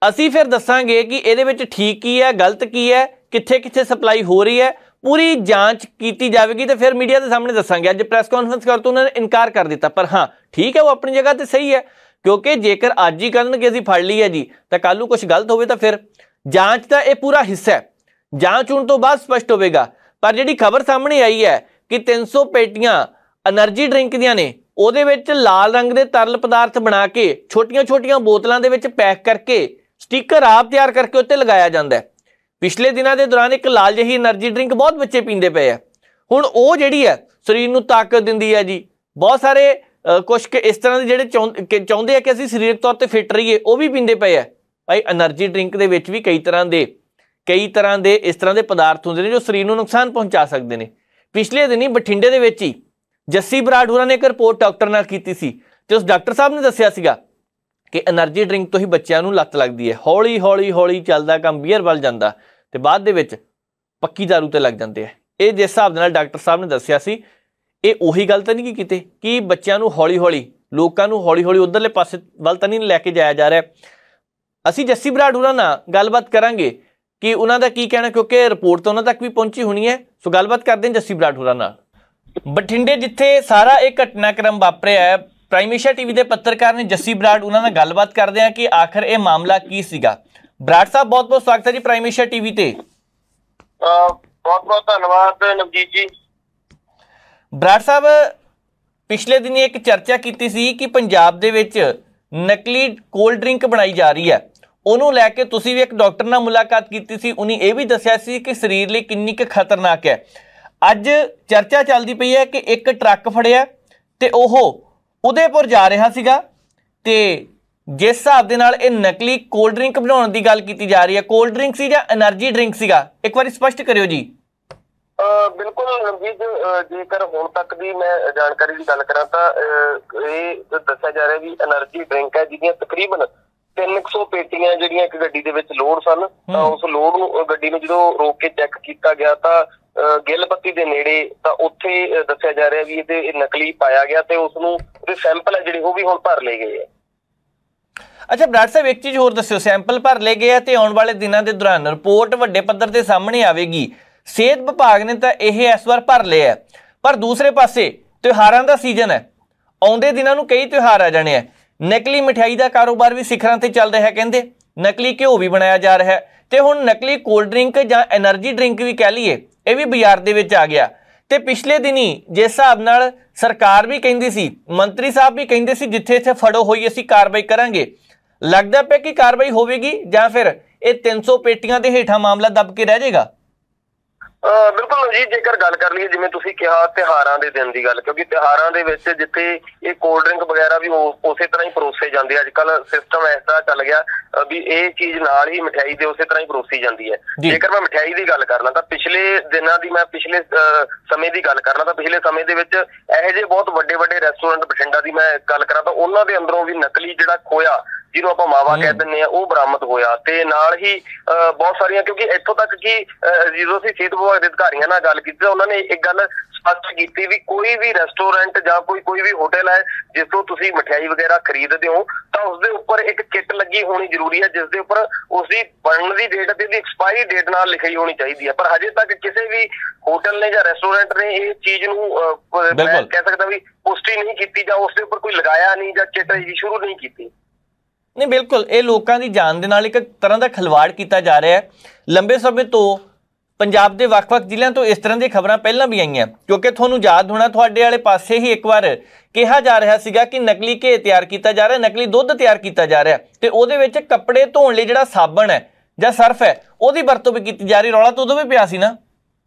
Speaker 1: ਅਸੀਂ ਫਿਰ ਦੱਸਾਂਗੇ ਕਿ ਇਹਦੇ ਵਿੱਚ ਠੀਕ ਕੀ ਹੈ, ਗਲਤ ਕੀ ਹੈ, ਕਿੱਥੇ ਕਿੱਥੇ ਸਪਲਾਈ ਹੋ ਰਹੀ ਹੈ, ਪੂਰੀ ਜਾਂਚ ਕੀਤੀ ਜਾਵੇਗੀ ਤੇ ਫਿਰ ਮੀਡੀਆ ਦੇ ਸਾਹਮਣੇ ਦੱਸਾਂਗੇ। ਅੱਜ ਪ੍ਰੈਸ ਕਾਨਫਰੰਸ ਕਰ ਤੋਂ ਉਹਨਾਂ ਨੇ ਇਨਕਾਰ ਕਰ ਦਿੱਤਾ, ਪਰ ਹਾਂ ਠੀਕ ਹੈ, ਉਹ ਆਪਣੀ ਜਗ੍ਹਾ ਤੇ ਸਹੀ ਹੈ, ਕਿਉਂਕਿ ਜੇਕਰ ਅੱਜ ਹੀ ਕਰਨਗੇ ਅਸੀਂ ਫੜ ਲਈ ਹੈ ਜੀ ਤਾਂ ਕੱਲ੍ਹ ਨੂੰ ਕੁਝ ਗਲਤ ਹੋਵੇ ਤਾਂ ਫਿਰ ਜਾਂਚ ਦਾ ਇਹ ਪੂਰਾ ਹਿੱਸਾ ਹੈ। ਜਾਂਚ ਹੋਣ ਤੋਂ ਬਾਅਦ ਸਪਸ਼ਟ ਹੋਵੇਗਾ। ਪਰ ਜਿਹੜੀ ਖਬਰ ਸਾਹਮਣੇ ਆਈ ਹੈ ਕਿ 300 ਪੇਟੀਆਂ એનર્ਜੀ ਡਰਿੰਕ ਦੀਆਂ ਨੇ, ਉਹਦੇ ਵਿੱਚ ਲਾਲ ਰੰਗ ਦੇ ਤਰਲ ਪਦਾਰਥ ਬਣਾ ਕੇ ਛੋਟੀਆਂ-ਛੋਟੀਆਂ ਬੋਤਲਾਂ ਦੇ ਵਿੱਚ ਪੈਕ ਕਰਕੇ ਸਟicker ਆਪ ਤਿਆਰ ਕਰਕੇ ਉੱਤੇ ਲਗਾਇਆ ਜਾਂਦਾ ਹੈ। ਪਿਛਲੇ ਦਿਨਾਂ ਦੇ ਦੌਰਾਨ ਇੱਕ ਲਾਲ ਜਿਹੀ એનર્ਜੀ ਡਰਿੰਕ ਬਹੁਤ ਬੱਚੇ ਪੀਂਦੇ ਪਏ ਆ। ਹੁਣ ਉਹ ਜਿਹੜੀ ਹੈ ਸਰੀਰ ਨੂੰ ਤਾਕਤ ਦਿੰਦੀ ਹੈ ਜੀ। ਬਹੁਤ ਸਾਰੇ ਕੁਝ ਇਸ ਤਰ੍ਹਾਂ ਦੇ ਜਿਹੜੇ ਚਾਹੁੰਦੇ ਆ ਕਿ ਅਸੀਂ ਸਰੀਰਕ ਤੌਰ ਤੇ ਫਿੱਟ ਰਹੀਏ, ਉਹ ਵੀ ਪੀਂਦੇ ਪਏ ਆ। ਭਾਈ એનર્ਜੀ ਡਰਿੰਕ ਦੇ ਵਿੱਚ ਵੀ ਕਈ ਤਰ੍ਹਾਂ ਦੇ ਇਸ ਤਰ੍ਹਾਂ ਦੇ ਪਦਾਰਥ ਹੁੰਦੇ ਨੇ ਜੋ ਸਰੀਰ ਨੂੰ ਨੁਕਸਾਨ ਪਹੁੰਚਾ ਸਕਦੇ ਨੇ। ਪਿਛਲੇ ਦਿਨੀ ਬਠਿੰਡੇ ਦੇ ਵਿੱਚ ਹੀ ਜੱਸੀ ਬਰਾੜ ਹੋਰਾਂ ਨੇ ਇੱਕ ਰਿਪੋਰਟ ਡਾਕਟਰ ਨਾਲ ਕੀਤੀ ਸੀ ਤੇ ਉਸ ਡਾਕਟਰ ਸਾਹਿਬ ਨੇ ਦੱਸਿਆ ਸੀਗਾ ਕਿ એનર્ਜੀ ਡਰਿੰਕ ਤੋਂ ਹੀ ਬੱਚਿਆਂ ਨੂੰ ਲੱਤ ਲੱਗਦੀ ਹੈ। ਹੌਲੀ ਚੱਲਦਾ ਕੰਮ ਬੀਅਰ ਵੱਲ ਜਾਂਦਾ ਤੇ ਬਾਅਦ ਦੇ ਵਿੱਚ ਪੱਕੀ ਦਾਰੂ ਤੇ ਲੱਗ ਜਾਂਦੇ ਆ। ਇਹ ਜਿਸ ਹਿਸਾਬ ਦੇ ਨਾਲ ਡਾਕਟਰ ਸਾਹਿਬ ਨੇ ਦੱਸਿਆ ਸੀ, ਇਹ ਉਹੀ ਗੱਲ ਤਾਂ ਨਹੀਂ ਕਿਤੇ ਕਿ ਬੱਚਿਆਂ ਨੂੰ ਲੋਕਾਂ ਨੂੰ ਹੌਲੀ ਉਧਰਲੇ ਪਾਸੇ ਵੱਲ ਤਾਂ ਨਹੀਂ ਲੈ ਕੇ ਜਾਇਆ ਜਾ ਰਿਹਾ। ਅਸੀਂ ਜੱਸੀ ਬਰਾੜ ਹੋਰਾਂ ਨਾਲ ਗੱਲਬਾਤ ਕਰਾਂਗੇ ਕਿ ਉਹਨਾਂ ਦਾ ਕੀ ਕਹਿਣਾ, ਕਿਉਂਕਿ ਰਿਪੋਰਟ ਤਾਂ ਉਹਨਾਂ ਤੱਕ ਵੀ ਪਹੁੰਚੀ ਹੋਣੀ ਹੈ। ਸੋ ਗੱਲਬਾਤ ਕਰਦੇ ਹਾਂ ਜੱਸੀ ਬਰਾੜ ਹੋਰਾਂ ਨਾਲ। ਬਠਿੰਡੇ ਜਿੱਥੇ ਸਾਰਾ ਇਹ ਘਟਨਾਕ੍ਰਮ ਵਾਪਰਿਆ ਹੈ, ਪ੍ਰਾਈਮ ਏਸ਼ੀਆ ਟੀਵੀ ਦੇ ਪੱਤਰਕਾਰ ਨੇ ਜੱਸੀ ਬਰਾੜ ਉਹਨਾਂ ਨਾਲ ਗੱਲਬਾਤ ਕਰਦੇ ਆ ਕਿ ਆਖਰ ਇਹ ਮਾਮਲਾ ਕੀ ਸੀਗਾ। ਬਰਾੜ ਸਾਹਿਬ ਬਹੁਤ ਸਵਾਗਤ ਹੈ ਜੀ ਪ੍ਰਾਈਮ ਏਸ਼ੀਆ ਟੀਵੀ ਤੇ।
Speaker 2: ਬਹੁਤ ਧੰਨਵਾਦ ਨਵਜੀਤ ਜੀ।
Speaker 1: ਬਰਾੜ ਸਾਹਿਬ, ਪਿਛਲੇ ਦਿਨੀ ਇੱਕ ਚਰਚਾ ਕੀਤੀ ਸੀ ਕਿ ਪੰਜਾਬ ਦੇ ਵਿੱਚ ਨਕਲੀ ਕੋਲਡ ਡਰਿੰਕ ਬਣਾਈ ਜਾ ਰਹੀ ਹੈ, ਉਹਨੂੰ ਲੈ ਕੇ ਤੁਸੀਂ ਵੀ ਇੱਕ ਡਾਕਟਰ ਨਾਲ ਮੁਲਾਕਾਤ ਕੀਤੀ ਸੀ, ਉਹਨੇ ਇਹ ਵੀ ਦੱਸਿਆ ਸੀ ਕਿ ਸਰੀਰ ਲਈ ਕਿੰਨੀ ਕੁ ਖਤਰਨਾਕ ਹੈ। ਅੱਜ ਚਰਚਾ ਚੱਲਦੀ ਪਈ ਹੈ ਕਿ ਇੱਕ ਟਰੱਕ ਫੜਿਆ ਤੇ ਉਹ ਉਦੈਪੁਰ ਜਾ ਰਿਹਾ ਸੀਗਾ ਤੇ ਜਿਸ ਹਿਸਾਬ ਦੇ ਨਾਲ ਇਹ ਨਕਲੀ ਕੋਲਡ ਡਰਿੰਕ ਬਣਾਉਣ ਦੀ ਗੱਲ ਕੀਤੀ ਜਾ ਰਹੀ ਹੈ, ਕੋਲਡ ਡਰਿੰਕ ਸੀ ਜਾਂ એનર્ਜੀ ਡਰਿੰਕ ਸੀਗਾ, ਇੱਕ ਵਾਰੀ ਸਪਸ਼ਟ ਕਰਿਓ ਜੀ।
Speaker 3: ਬਿਲਕੁਲ ਰਣਜੀਤ, ਜੇਕਰ ਹੁਣ ਤੱਕ ਦੀ ਮੈਂ ਜਾਣਕਾਰੀ ਦੀ ਗੱਲ ਕਰਾਂ ਤਾਂ ਇਹ ਦੱਸਿਆ ਜਾ ਰਿਹਾ ਵੀ એનર્ਜੀ ਡਰਿੰਕ ਹੈ ਜਿਹਦੀਆਂ ਤਕਰੀਬਨ 300 ਪੇਟੀਆਂ ਜਿਹੜੀਆਂ ਇੱਕ ਗੱਡੀ ਦੇ ਵਿੱਚ ਲੋਡ ਸਨ। ਤਾਂ ਉਸ ਲੋਡ ਨੂੰ ਗੱਡੀ ਨੂੰ ਜਦੋਂ ਰੋਕ ਕੇ ਚੈੱਕ ਕੀਤਾ ਗਿਆ ਤਾਂ ਗਿੱਲਪੱਤੀ ਦੇ ਨੇੜੇ ਤਾਂ ਉੱਥੇ ਦੱਸਿਆ ਜਾ ਰਿਹਾ ਵੀ ਇਹ ਨਕਲੀ ਪਾਇਆ ਗਿਆ ਤੇ ਉਸਨੂੰ ਉਹਦੇ ਸੈਂਪਲ ਹੈ ਜਿਹੜੇ ਉਹ ਵੀ ਹੁਣ ਭਰ ਲਏ ਗਏ ਆ।
Speaker 1: ਅੱਛਾ ਬਰਾੜ ਸਾਹਿਬ, ਇੱਕ ਚੀਜ਼ ਹੋਰ ਦੱਸਿਓ, ਸੈਂਪਲ ਭਰ ਲਏ ਗਏ ਆ ਤੇ ਆਉਣ ਵਾਲੇ ਦਿਨਾਂ ਦੇ ਦੌਰਾਨ ਰਿਪੋਰਟ ਵੱਡੇ ਪੱਧਰ ਤੇ ਸਾਹਮਣੇ ਆਵੇਗੀ। ਸਿਹਤ ਵਿਭਾਗ ਨੇ ਤਾਂ ਇਹ ਇਸ ਵਾਰ ਭਰ ਲਿਆ, ਪਰ ਦੂਸਰੇ ਪਾਸੇ ਤਿਉਹਾਰਾਂ ਦਾ ਸੀਜ਼ਨ ਹੈ, ਆਉਂਦੇ ਦਿਨਾਂ ਨੂੰ ਕਈ ਤਿਉਹਾਰ ਆ ਜਾਣੇ ਆ। ਨਕਲੀ ਮਠਿਆਈ ਦਾ ਕਾਰੋਬਾਰ ਵੀ ਸਿਖਰਾਂ ਤੇ ਚੱਲ ਰਿਹਾ, ਕਹਿੰਦੇ ਨਕਲੀ ਘਿਓ ਵੀ ਬਣਾਇਆ ਜਾ ਰਿਹਾ ਤੇ ਹੁਣ ਨਕਲੀ ਕੋਲਡ ਡਰਿੰਕ ਜਾਂ એનર્ਜੀ ਡਰਿੰਕ ਵੀ ਕਹਿ ਲਈਏ ਇਹ ਵੀ ਬਾਜ਼ਾਰ ਦੇ ਵਿੱਚ ਆ ਗਿਆ। ਤੇ ਪਿਛਲੇ ਦਿਨੀ ਜਿਸ ਹਿਸਾਬ ਨਾਲ ਸਰਕਾਰ ਵੀ ਕਹਿੰਦੀ ਸੀ, ਮੰਤਰੀ ਸਾਹਿਬ ਵੀ ਕਹਿੰਦੇ ਸੀ ਜਿੱਥੇ ਇੱਥੇ ਫੜੋ ਹੋਈ ਅਸੀਂ ਕਾਰਵਾਈ ਕਰਾਂਗੇ, ਲੱਗਦਾ ਪਿਆ ਕਿ ਕਾਰਵਾਈ ਹੋਵੇਗੀ ਜਾਂ ਫਿਰ ਇਹ 300 ਪੇਟੀਆਂ ਦੇ ਹੇਠਾਂ ਮਾਮਲਾ ਦਬ ਕੇ ਰਹਿ ਜਾਏਗਾ?
Speaker 3: ਬਿਲਕੁਲ ਜੀ, ਜੇਕਰ ਗੱਲ ਕਰ ਲਈਏ ਜਿਵੇਂ ਤੁਸੀਂ ਕਿਹਾ ਤਿਉਹਾਰਾਂ ਦੇ ਦਿਨ ਦੀ ਗੱਲ, ਕਿਉਂਕਿ ਤਿਉਹਾਰਾਂ ਦੇ ਵਿੱਚ ਜਿੱਥੇ ਇਹ ਕੋਲਡ ਡਰਿੰਕ ਵਗੈਰਾ ਵੀ ਉਸੇ ਤਰ੍ਹਾਂ ਹੀ ਪਰੋਸੇ ਜਾਂਦੇ ਆ। ਅੱਜ ਕੱਲ ਸਿਸਟਮ ਇਸ ਤਰ੍ਹਾਂ ਚੱਲ ਗਿਆ ਵੀ ਇਹ ਚੀਜ਼ ਨਾਲ ਹੀ ਮਠਿਆਈ ਦੇ ਉਸੇ ਤਰ੍ਹਾਂ ਹੀ ਪਰੋਸੀ ਜਾਂਦੀ ਹੈ। ਜੇਕਰ ਮੈਂ ਮਠਿਆਈ ਦੀ ਗੱਲ ਕਰਨਾ ਤਾਂ ਪਿਛਲੇ ਦਿਨਾਂ ਦੀ, ਮੈਂ ਪਿਛਲੇ ਸਮੇਂ ਦੀ ਗੱਲ ਕਰਨਾ ਤਾਂ ਪਿਛਲੇ ਸਮੇਂ ਦੇ ਵਿੱਚ ਇਹੋ ਜਿਹੇ ਬਹੁਤ ਵੱਡੇ ਵੱਡੇ ਰੈਸਟੋਰੈਂਟ ਬਠਿੰਡਾ ਦੀ ਮੈਂ ਗੱਲ ਕਰਾਂ ਤਾਂ ਉਹਨਾਂ ਦੇ ਅੰਦਰੋਂ ਵੀ ਨਕਲੀ ਜਿਹੜਾ ਖੋਇਆ ਜਿਹਨੂੰ ਆਪਾਂ ਮਾਵਾ ਕਹਿ ਦਿੰਦੇ ਆ ਉਹ ਬਰਾਮਦ ਹੋਇਆ। ਤੇ ਨਾਲ ਹੀ ਬਹੁਤ ਸਾਰੀਆਂ, ਕਿਉਂਕਿ ਇੱਥੋਂ ਤੱਕ ਕਿ ਜਦੋਂ ਅਸੀਂ ਸਿਹਤ ਵਿਭਾਗ ਦੇ ਅਧਿਕਾਰੀਆਂ ਨਾਲ ਗੱਲ ਕੀਤੀ ਤਾਂ ਉਹਨਾਂ ਨੇ ਇੱਕ ਗੱਲ ਸਪਸ਼ਟ ਕੀਤੀ ਵੀ ਕੋਈ ਵੀ ਰੈਸਟੋਰੈਂਟ ਜਾਂ ਕੋਈ ਵੀ ਹੋਟਲ ਹੈ ਜਿਸ ਤੋਂ ਤੁਸੀਂ ਮਠਿਆਈ ਵਗੈਰਾ ਖਰੀਦਦੇ ਹੋ ਤਾਂ ਉਸਦੇ ਉੱਪਰ ਇੱਕ ਕਿੱਟ ਲੱਗੀ ਹੋਣੀ ਜ਼ਰੂਰੀ ਹੈ, ਜਿਸ ਦੇ ਉੱਪਰ ਉਸਦੀ ਬਣਨ ਦੀ ਡੇਟ ਤੇ ਉਹਦੀ ਐਕਸਪਾਇਰੀ ਡੇਟ ਨਾਲ ਲਿਖੀ ਹੋਣੀ ਚਾਹੀਦੀ ਹੈ। ਪਰ ਹਜੇ ਤੱਕ ਕਿਸੇ ਵੀ ਹੋਟਲ ਨੇ ਜਾਂ ਰੈਸਟੋਰੈਂਟ ਨੇ ਇਹ ਚੀਜ਼ ਨੂੰ ਮੈਂ ਕਹਿ ਸਕਦਾ ਵੀ ਪੁਸ਼ਟੀ ਨਹੀਂ ਕੀਤੀ ਜਾਂ ਉਸਦੇ ਉੱਪਰ ਕੋਈ ਲਗਾਇਆ ਨਹੀਂ ਜਾਂ ਕਿੱਟ ਸ਼ੁਰੂ ਨਹੀਂ ਕੀਤੀ।
Speaker 1: ਨਹੀਂ, ਬਿਲਕੁਲ ਇਹ ਲੋਕਾਂ ਦੀ ਜਾਨ ਦੇ ਨਾਲ ਇੱਕ ਤਰ੍ਹਾਂ ਦਾ ਖਿਲਵਾੜ ਕੀਤਾ ਜਾ ਰਿਹਾ ਹੈ। ਲੰਬੇ ਸਮੇਂ ਤੋਂ ਪੰਜਾਬ ਦੇ ਵੱਖ-ਵੱਖ ਜ਼ਿਲ੍ਹਿਆਂ ਤੋਂ ਇਸ ਤਰ੍ਹਾਂ ਦੀਆਂ ਖਬਰਾਂ ਪਹਿਲਾਂ ਵੀ ਆਈਆਂ, ਕਿਉਂਕਿ ਤੁਹਾਨੂੰ ਯਾਦ ਹੋਣਾ ਤੁਹਾਡੇ ਵਾਲੇ ਪਾਸੇ ਹੀ ਇੱਕ ਵਾਰ ਕਿਹਾ ਜਾ ਰਿਹਾ ਸੀਗਾ ਕਿ ਨਕਲੀ ਘੇ ਤਿਆਰ ਕੀਤਾ ਜਾ ਰਿਹਾ, ਨਕਲੀ ਦੁੱਧ ਤਿਆਰ ਕੀਤਾ ਜਾ ਰਿਹਾ ਤੇ ਉਹਦੇ ਵਿੱਚ ਕੱਪੜੇ ਧੋਣ ਲਈ ਜਿਹੜਾ ਸਾਬਣ ਹੈ ਜਾਂ ਸਰਫ ਹੈ ਉਹਦੀ ਵਰਤੋਂ ਵੀ ਕੀਤੀ ਜਾ ਰਹੀ। ਰੌਲਾ ਤਾਂ ਉਦੋਂ ਵੀ ਪਿਆ ਸੀ ਨਾ।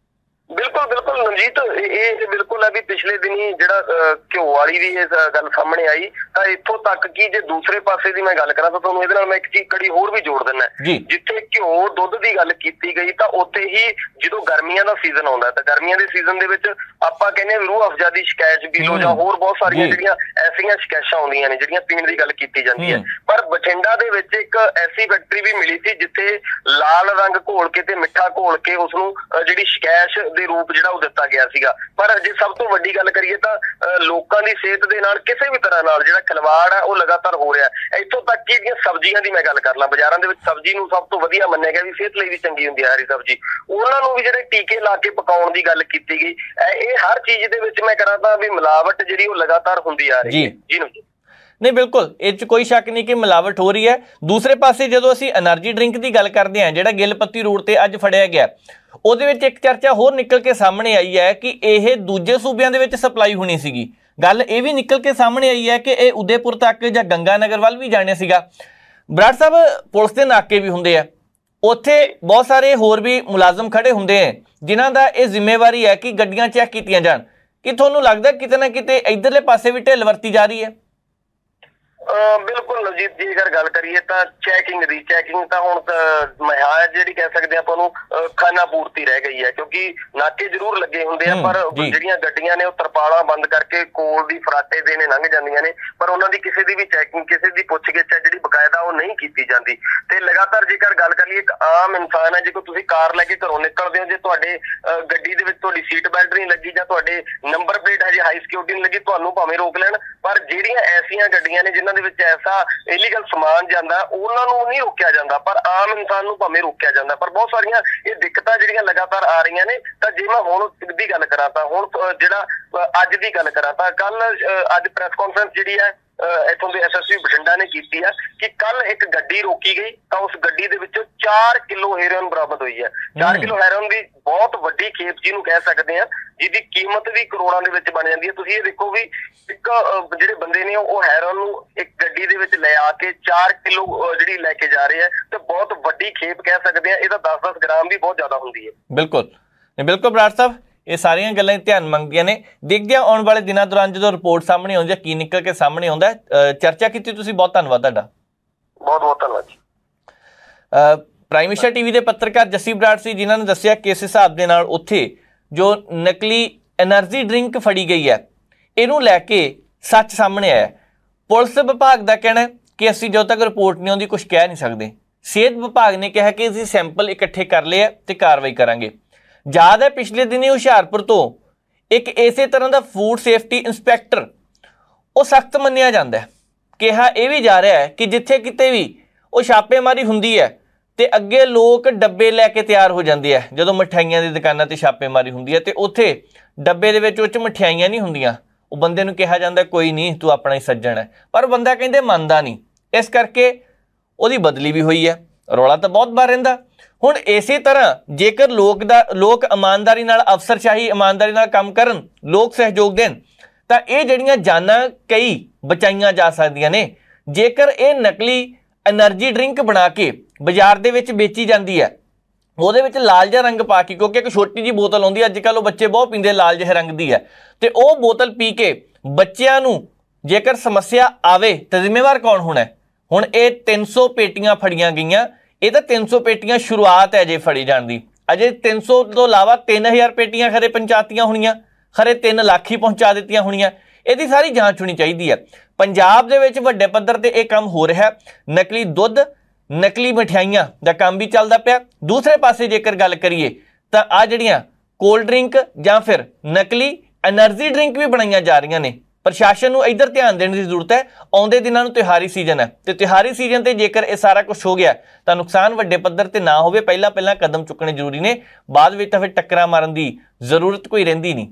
Speaker 3: ਬਿਲਕੁਲ ਬਿਲਕੁਲ ਮਨਜੀਤ, ਇਹ ਬਿਲਕੁਲ ਹੈ ਵੀ ਪਿਛਲੇ ਦਿਨੀ ਜਿਹੜਾ ਘਿਓ ਵਾਲੀ ਦੀ ਇਹ ਗੱਲ ਸਾਹਮਣੇ ਆਈ ਤਾਂ ਇੱਥੋਂ ਤੱਕ ਕਿ ਜੇ ਦੂਸਰੇ ਪਾਸੇ ਦੀ ਮੈਂ ਗੱਲ ਕਰਾਂ ਤਾਂ ਤੁਹਾਨੂੰ ਇਹਦੇ ਨਾਲ ਮੈਂ ਇੱਕ ਚੀਜ਼ ਕੜੀ ਹੋਰ ਵੀ ਜੋੜ ਦਿੰਦਾ। ਜਿੱਥੇ ਘਿਓ ਦੁੱਧ ਦੀ ਗੱਲ ਕੀਤੀ ਗਈ ਤਾਂ ਉੱਥੇ ਹੀ ਜਦੋਂ ਗਰਮੀਆਂ ਦਾ ਸੀਜ਼ਨ ਆਉਂਦਾ ਤਾਂ ਗਰਮੀਆਂ ਦੇ ਸੀਜ਼ਨ ਦੇ ਵਿੱਚ ਆਪਾਂ ਕਹਿੰਦੇ ਰੂਹ ਅਫਜ਼ਾ ਦੀ ਸ਼ਿਕਾਇਤ ਪੀ ਲਓ ਜਾਂ ਹੋਰ ਬਹੁਤ ਸਾਰੀਆਂ ਜਿਹੜੀਆਂ ਐਸੀਆਂ ਸ਼ਿਕਾਇਤਾਂ ਆਉਂਦੀਆਂ ਨੇ ਜਿਹੜੀਆਂ ਪੀਣ ਦੀ ਗੱਲ ਕੀਤੀ ਜਾਂਦੀ ਹੈ। ਪਰ ਬਠਿੰਡਾ ਦੇ ਵਿੱਚ ਇੱਕ ਐਸੀ ਫੈਕਟਰੀ ਵੀ ਮਿਲੀ ਸੀ ਜਿੱਥੇ ਲਾਲ ਰੰਗ ਘੋਲ ਕੇ ਤੇ ਮਿੱਠਾ ਘੋਲ ਕੇ ਉਸਨੂੰ ਜਿਹੜੀ ਸ਼ਿਕਾਇਤ ਦੇ ਰੂਪ ਜਿਹੜਾ ਉਹ ਦਿੱਤਾ ਗਿਆ ਸੀਗਾ। ਪਰ ਜੇ ਸਭ ਤੋਂ ਵੱਡੀ ਗੱਲ ਕਰੀਏ ਤਾਂ ਲੋਕਾਂ ਦੀ ਸਿਹਤ ਦੇ ਨਾਲ ਕਿਸੇ ਵੀ ਤਰ੍ਹਾਂ ਨਾਲ ਜਿਹੜਾ ਖਿਲਵਾੜ ਹੈ ਉਹ ਲਗਾਤਾਰ ਹੋ ਰਿਹਾ। ਇੱਥੋਂ ਤੱਕ ਕਿ ਜਿਹੜੀਆਂ ਸਬਜ਼ੀਆਂ ਦੀ ਮੈਂ ਗੱਲ ਕਰ ਲਾਂ, ਬਾਜ਼ਾਰਾਂ ਦੇ ਵਿੱਚ ਸਬਜ਼ੀ ਨੂੰ ਸਭ ਤੋਂ ਵਧੀਆ ਮੰਨਿਆ ਗਿਆ ਵੀ ਸਿਹਤ ਲਈ ਵੀ ਚੰਗੀ ਹੁੰਦੀ ਹੈ ਹਰੀ ਸਬਜ਼ੀ, ਉਹਨਾਂ ਨੂੰ ਵੀ ਜਿਹੜੇ ਟੀਕੇ ਲਾ ਕੇ ਪਕਾਉਣ ਦੀ ਗੱਲ ਕੀਤੀ ਗਈ। ਇਹ ਹਰ ਚੀਜ਼ ਦੇ ਵਿੱਚ ਮੈਂ ਕਰਾਂ ਤਾਂ ਵੀ ਮਿਲਾਵਟ ਜਿਹੜੀ ਉਹ ਲਗਾਤਾਰ ਹੁੰਦੀ ਆ ਰਹੀ ਹੈ। ਜੀ
Speaker 1: ਨਹੀਂ, ਬਿਲਕੁਲ ਇਹ 'ਚ ਕੋਈ ਸ਼ੱਕ ਨਹੀਂ ਕਿ ਮਿਲਾਵਟ ਹੋ ਰਹੀ ਹੈ। ਦੂਸਰੇ ਪਾਸੇ ਜਦੋਂ ਅਸੀਂ એનર્ਜੀ ਡਰਿੰਕ ਦੀ ਗੱਲ ਕਰਦੇ ਹਾਂ ਜਿਹੜਾ ਗਿੱਲਪੱਤੀ ਰੋਡ ਤੇ ਅੱਜ ਫੜਿਆ ਗਿਆ, ਉਹਦੇ ਵਿੱਚ ਇੱਕ ਚਰਚਾ ਹੋਰ ਨਿਕਲ ਕੇ ਸਾਹਮਣੇ ਆਈ ਹੈ ਕਿ ਇਹ ਦੂਜੇ ਸੂਬਿਆਂ ਦੇ ਵਿੱਚ ਸਪਲਾਈ ਹੋਣੀ ਸੀਗੀ। ਗੱਲ ਇਹ ਵੀ ਨਿਕਲ ਕੇ ਸਾਹਮਣੇ ਆਈ ਹੈ ਕਿ ਇਹ ਉਦੈਪੁਰ ਤੱਕ ਜਾਂ ਗੰਗਾ ਨਗਰ ਵੱਲ ਵੀ ਜਾਣਾ ਸੀਗਾ। ਬਰਾੜ ਸਾਹਿਬ, ਪੁਲਿਸ ਦੇ ਨਾਕੇ ਵੀ ਹੁੰਦੇ ਆ, ਉੱਥੇ ਬਹੁਤ ਸਾਰੇ ਹੋਰ ਵੀ ਮੁਲਾਜ਼ਮ ਖੜੇ ਹੁੰਦੇ ਆ ਜਿਨ੍ਹਾਂ ਦਾ ਇਹ ਜ਼ਿੰਮੇਵਾਰੀ ਹੈ ਕਿ ਗੱਡੀਆਂ ਚੈੱਕ ਕੀਤੀਆਂ ਜਾਣ। ਕਿ ਤੁਹਾਨੂੰ ਲੱਗਦਾ ਕਿਤੇ ਨਾ ਕਿਤੇ ਇੱਧਰਲੇ ਪਾਸੇ ਵੀ ਢਿੱਲ ਵਰਤੀ ਜਾ ਰਹੀ ਹੈ?
Speaker 3: ਬਿਲਕੁਲ ਨਜੀਬ, ਜੇਕਰ ਗੱਲ ਕਰੀਏ ਤਾਂ ਚੈਕਿੰਗ ਤਾਂ ਹੁਣ ਮਹਾਜ ਜਿਹੜੀ ਕਹਿ ਸਕਦੇ ਆਪਾਂ ਨੂੰ ਖਾਨਾ ਪੂਰਤੀ ਰਹਿ ਗਈ ਹੈ, ਕਿਉਂਕਿ ਨਾਕੇ ਜ਼ਰੂਰ ਲੱਗੇ ਹੁੰਦੇ ਆ ਪਰ ਜਿਹੜੀਆਂ ਗੱਡੀਆਂ ਨੇ ਉਹ ਤਰਪਾਲਾਂ ਬੰਦ ਕਰਕੇ ਕੋਲ ਦੀ ਫਰਾਟੇ ਦੇਣੇ ਲੰਘ ਜਾਂਦੀਆਂ ਨੇ, ਪਰ ਉਹਨਾਂ ਦੀ ਕਿਸੇ ਦੀ ਵੀ ਚੈਕਿੰਗ, ਕਿਸੇ ਦੀ ਪੁੱਛਗਿੱਛ ਹੈ ਜਿਹੜੀ ਬਕਾਇਦਾ ਉਹ ਨਹੀਂ ਕੀਤੀ ਜਾਂਦੀ। ਤੇ ਲਗਾਤਾਰ ਜੇਕਰ ਗੱਲ ਕਰੀਏ, ਇੱਕ ਆਮ ਇਨਸਾਨ ਹੈ, ਜੇ ਤੁਸੀਂ ਕਾਰ ਲੈ ਕੇ ਘਰੋਂ ਨਿਕਲਦੇ ਹੋ, ਜੇ ਤੁਹਾਡੇ ਗੱਡੀ ਦੇ ਵਿੱਚ ਤੁਹਾਡੀ ਸੀਟ ਬੈਲਟ ਨਹੀਂ ਲੱਗੀ ਜਾਂ ਤੁਹਾਡੇ ਨੰਬਰ ਪਲੇਟ ਹਜੇ ਹਾਈ ਸਿਕਿਉਰਿਟੀ ਨਹੀਂ ਲੱਗੀ, ਤੁਹਾਨੂੰ ਭਾਵੇਂ ਰੋਕ ਲੈਣ। ਪਰ ਜਿਹੜੀਆਂ ਐਸੀਆਂ ਗੱਡੀਆਂ ਨੇ ਜਿਨ੍ਹਾਂ ਦੇ ਵਿੱਚ ਐਸਾ ਇਲੀਗਲ ਸਮਾਨ ਜਾਂਦਾ ਉਹਨਾਂ ਨੂੰ ਨਹੀਂ ਰੋਕਿਆ ਜਾਂਦਾ, ਪਰ ਆਮ ਇਨਸਾਨ ਨੂੰ ਭਾਵੇਂ ਰੋਕਿਆ ਜਾਂਦਾ। ਪਰ ਬਹੁਤ ਸਾਰੀਆਂ ਇਹ ਦਿੱਕਤਾਂ ਜਿਹੜੀਆਂ ਲਗਾਤਾਰ ਆ ਰਹੀਆਂ ਨੇ। ਤਾਂ ਜੇ ਮੈਂ ਹੁਣ ਦੀ ਗੱਲ ਕਰਾਂ ਤਾਂ ਹੁਣ ਜਿਹੜਾ ਅੱਜ ਦੀ ਗੱਲ ਕਰਾਂ ਤਾਂ ਅੱਜ ਪ੍ਰੈਸ ਕਾਨਫਰੰਸ ਜਿਹੜੀ ਹੈ ਇੱਥੋਂ ਦੇ ਐਸਐਸਪੀ ਬਠਿੰਡਾ ਨੇ ਕੀਤੀ ਹੈ ਕਿ ਕੱਲ ਇੱਕ ਗੱਡੀ ਰੋਕੀ ਗਈ ਤਾਂ ਉਸ ਗੱਡੀ ਦੇ ਵਿੱਚੋਂ 4 ਕਿਲੋ ਹੈਰੋਇਨ ਬਰਾਮਦ ਹੋਈ ਹੈ। 4 ਕਿਲੋ ਹੈਰੋਇਨ ਦੀ ਬਹੁਤ ਵੱਡੀ ਖੇਪ ਜਿਹਨੂੰ ਕਹਿ ਸਕਦੇ ਆ, ਜਿਹਦੀ ਕੀਮਤ ਵੀ ਕਰੋੜਾਂ ਦੇ ਵਿੱਚ ਬਣ ਜਾਂਦੀ ਹੈ। ਤੁਸੀਂ ਇਹ ਦੇਖੋ ਵੀ ਇੱਕ ਜਿਹੜੇ ਬੰਦੇ ਨੇ ਉਹ ਹੈਰੋਇਨ ਨੂੰ ਇੱਕ ਗੱਡੀ ਦੇ ਵਿੱਚ ਲੈ ਆ ਕੇ 4 ਕਿਲੋ ਜਿਹੜੀ ਲੈ ਕੇ ਜਾ ਰਹੇ ਆ ਤੇ ਬਹੁਤ ਵੱਡੀ ਖੇਪ ਕਹਿ ਸਕਦੇ ਆ। ਇਹਦਾ 10-10 ਗ੍ਰਾਮ ਵੀ ਬਹੁਤ ਜ਼ਿਆਦਾ ਹੁੰਦੀ ਹੈ।
Speaker 1: ਬਿਲਕੁਲ ਬਰਾੜ ਸਾਹਿਬ, ਇਹ ਸਾਰੀਆਂ ਗੱਲਾਂ ਧਿਆਨ ਮੰਗਦੀਆਂ ਨੇ। ਦੇਖਦੇ ਹਾਂ ਆਉਣ ਵਾਲੇ ਦਿਨਾਂ ਦੌਰਾਨ ਜਦੋਂ ਰਿਪੋਰਟ ਸਾਹਮਣੇ ਆਉਂਦੀ ਹੈ ਕੀ ਨਿਕਲ ਕੇ ਸਾਹਮਣੇ ਆਉਂਦਾ। ਚਰਚਾ ਕੀਤੀ ਤੁਸੀਂ, ਬਹੁਤ ਧੰਨਵਾਦ ਤੁਹਾਡਾ।
Speaker 3: ਬਹੁਤ ਧੰਨਵਾਦ ਜੀ।
Speaker 1: ਪ੍ਰਾਈਮ ਏਸ਼ੀਆ ਟੀਵੀ ਦੇ ਪੱਤਰਕਾਰ ਜੱਸੀ ਬਰਾੜ ਸੀ ਜਿਨ੍ਹਾਂ ਨੇ ਦੱਸਿਆ ਕਿ ਇਸ ਹਿਸਾਬ ਦੇ ਨਾਲ ਉੱਥੇ जो नकली एनर्जी ड्रिंक फड़ी गई है इनू लैके सच सामने आया। पुलिस विभाग का कहना है कि असीं जो तक रिपोर्ट नहीं आउंदी कुछ कह नहीं सकते। सेहत विभाग ने कहा कि असीं सैंपल इकट्ठे कर लिया ते कार्रवाई करांगे। याद है पिछले दिनी हुशियारपुर तो एक इसे तरह का फूड सेफ्टी इंस्पैक्टर वो सख्त मन्निया जाता है। कहा यह भी जा रहा है कि जिथे किते भी वो छापेमारी हुंदी है तो अगे लोग डब्बे लैके तैयार हो जाते हैं। जो मिठाइयां की दुकानों पर छापेमारी हुंदी है तो उत्थे डब्बे दे विच उच मिठाइयां नहीं हुंदियां। वो बंदे नूं कहा जाता कोई नहीं तू अपना ही सज्जन है, पर बंदा कहते मनदा नहीं। इस करके ਉਹਦੀ बदली भी हुई है। रौला तो बहुत बार रहिंदा। हुण इसे तरह जेकर लोग ईमानदारी नाल अफसरशाही ईमानदारी नाल काम करन, लोग सहयोग देन तां इह जिहड़ियां जानां कई बचाईयां जा सकदियां ने। जेकर इह नकली एनर्जी ड्रिंक बना के बाजार दे विच बेची जाती है ਉਹਦੇ ਵਿੱਚ लाल जिहा रंग पा के, क्योंकि एक छोटी जी बोतल आउंदी अजकल बच्चे बहुत पींदे लाल जिहे रंग दी है, तो वह बोतल पी के बच्चों नूं जेकर समस्या आवे तो जिम्मेवार कौन होना है। हुण ये 300 पेटियां फड़ियां गईयां, ये तो 300 पेटियां शुरुआत है अजे फड़ी जाण दी। अजे 300 तो इलावा 3000 पेटियां खरे पहुंचातियां होणीਆਂ, खरे 3 लाख ही पहुंचा दित्तियां होणीਆਂ। ਇਹਦੀ सारी जांच होनी चाहिए है। पंजाब दे विच वड्डे पद्धर ते यह काम हो रहा है। नकली दुध नकली मिठाइयां का काम भी चलता पाया। दूसरे पासे जेकर गल करिए तो आ जिहड़ियां कोल्ड ड्रिंक या फिर नकली एनर्जी ड्रिंक भी बनाई जा रही ने। प्रशासन नूं इधर ध्यान देने की जरूरत है। आउंदे दिनां नूं तिहारी सीजन है, तो तिहारी सीजन ते जेकर यह सारा कुछ हो गया तो नुकसान वड्डे पद्धर ते ना होवे। पहला कदम चुकने जरूरी ने, बाद विच तां फिर टक्करां मारन की जरूरत कोई रहिंदी नहीं।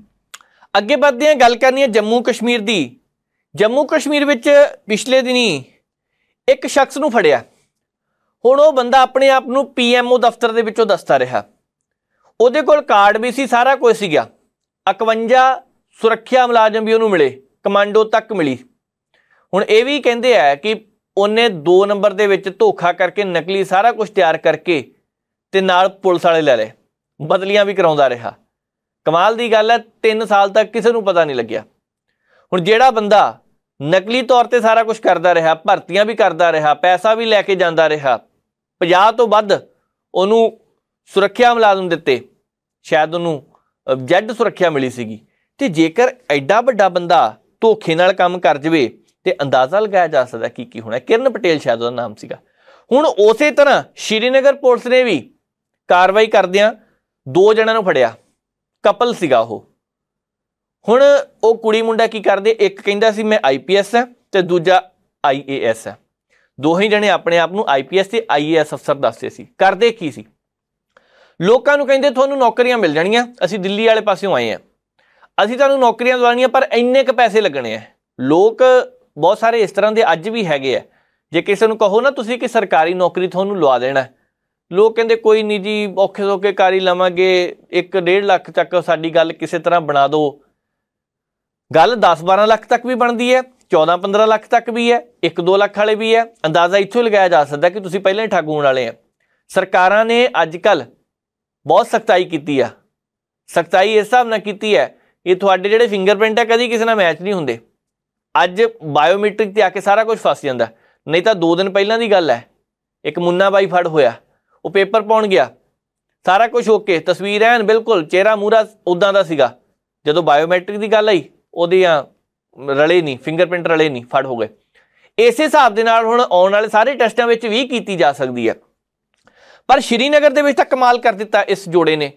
Speaker 1: अगे बढ़दे हां, गल करनी है जम्मू कश्मीर की। जम्मू कश्मीर विच पिछले दिनी एक शख्स नूं फड़िया। हुण वो बंदा अपने आप नूं PMO दफ्तर दे विचों दसदा रहा। उहदे कोल कार्ड भी सी, सारा कुछ सीगा। 51 सुरक्षा मुलाजम भी उहनूं मिले, कमांडो तक मिली। हुण ये भी कहंदे आ कि उन्हें 2 नंबर दे विच धोखा करके नकली सारा कुछ तैयार करके ते नाल पुलिस वाले लै ले, बदलियां भी कराउंदा रहा। कमाल दी गल है, 3 साल तक किसी नूं पता नहीं लग्या। हुण जिहड़ा बंदा नकली तौर पर सारा कुछ करता रहा, भर्तियां भी करता रहा, पैसा भी लैके जाता रहा, 50 तो वध उहनूं सुरक्षा मुलाजम दिते, शायद उहनूं जैड सुरक्षा मिली सीगी। ते जेकर एडा वड्डा बंदा धोखे नाल काम कर जावे तो अंदाज़ा लगाया जा सकता की होना। किरण पटेल शायद उहदा नाम सीगा। हुण उसे तरह श्रीनगर पुलिस ने भी कार्रवाई करदियां 2 जणिਆਂ नूं फड़िया। कपल सीगा ओह। हुण वो कुड़ी मुंडा की करदे, एक कहिंदा सी मैं IPS है ते दूजा IAS है। दोहे जने अपने आप नूं IPS ते IAS अफसर दसदे सी। करदे की सी, लोकां नूं कहिंदे तुहानूं नौकरियां मिल जाणियां, असीं दिल्ली वाले पासों आए हैं, असीं तुहानूं नौकरियां दिवाणियां, पर इन्ने क पैसे लगणे है। लोग बहुत सारे इस तरह के अज भी हैगे है। जे किसी नूं कहो ना तुसीं कि सरकारी नौकरी तुहानूं लवा देना, लोग कहंदे कोई नहीं जी, औखे सौखे कारी लवांगे, 1-1.5 लाख तक साडी गल किसी तरह बना दो। गल 10-12 लाख तक भी बनती है, 14-15 लाख तक भी है, 1-2 लाख वाले भी है। अंदाज़ा इत्थों लगाया जा सकता कि तुसीं पहले ही ठग होण वाले हैं। सरकारां ने अजकल बहुत सख्ताई की है। सख्ताई इस हिसाब नाल की है, ये तुहाडे जिहड़े फिंगरप्रिंट है कदी किसी नाल मैच नहीं होंदे। अज बायोमैट्रिक ते आके सारा कुछ फस जाता, नहीं तो 2 दिन पहलां दी गल है। एक मुन्ना बाई फड़ होया, वो पेपर पाउण गया, सारा कुछ ओके, तस्वीर ऐन बिल्कुल, चेहरा मूहरा उदां दा सीगा। जदों बायोमैट्रिक की गल आई ਉਹਦੀਆਂ रले नहीं, फिंगरप्रिंट रले नहीं, फड़ हो गए। इस हिसाब के नाल हुण आउण वाले सारे टैसटां विच भी की जा सकती है। पर श्रीनगर दे विच तां कमाल कर दिता इस जोड़े ने।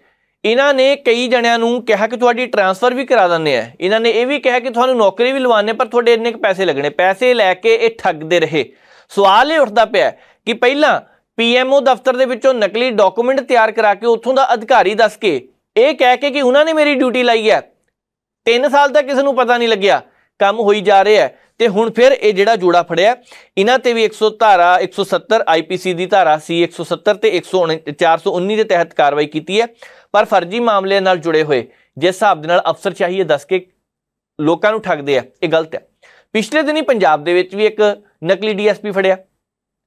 Speaker 1: इन्हां ने कई जणिਆਂ नूं कहा कि तुहाडी ट्रांसफर भी करा दिंदे आ। इन्हां ने यह भी कहा कि तुहानूं नौकरी भी लवाने, पर तुहाडे इन्ने पैसे लगने। पैसे लैके ये ठगदे रहे। सवाल ये उठदा पिया कि पहलां PMO दफ्तर दे विचों नकली डॉकूमेंट तैयार करा के उत्थों दा अधिकारी दस के ये कह के कि उन्होंने मेरी ड्यूटी लाई है, 3 साल तक किसी को पता नहीं लग्या, काम होई जा रहा है। तो हुण फिर ये जिहड़ा जोड़ा फड़िया, इन्हां ते भी 170 IPC की धारा C-170 ते 419 के तहत कार्रवाई की है। पर फर्जी मामले नाल जुड़े हुए जिस हिसाब दे नाल अफसरशाही दस के लोकां नूं ठगदे आ, ये गलत है। पिछले दिन ही पंजाब दे विच भी एक नकली DSP फड़िया,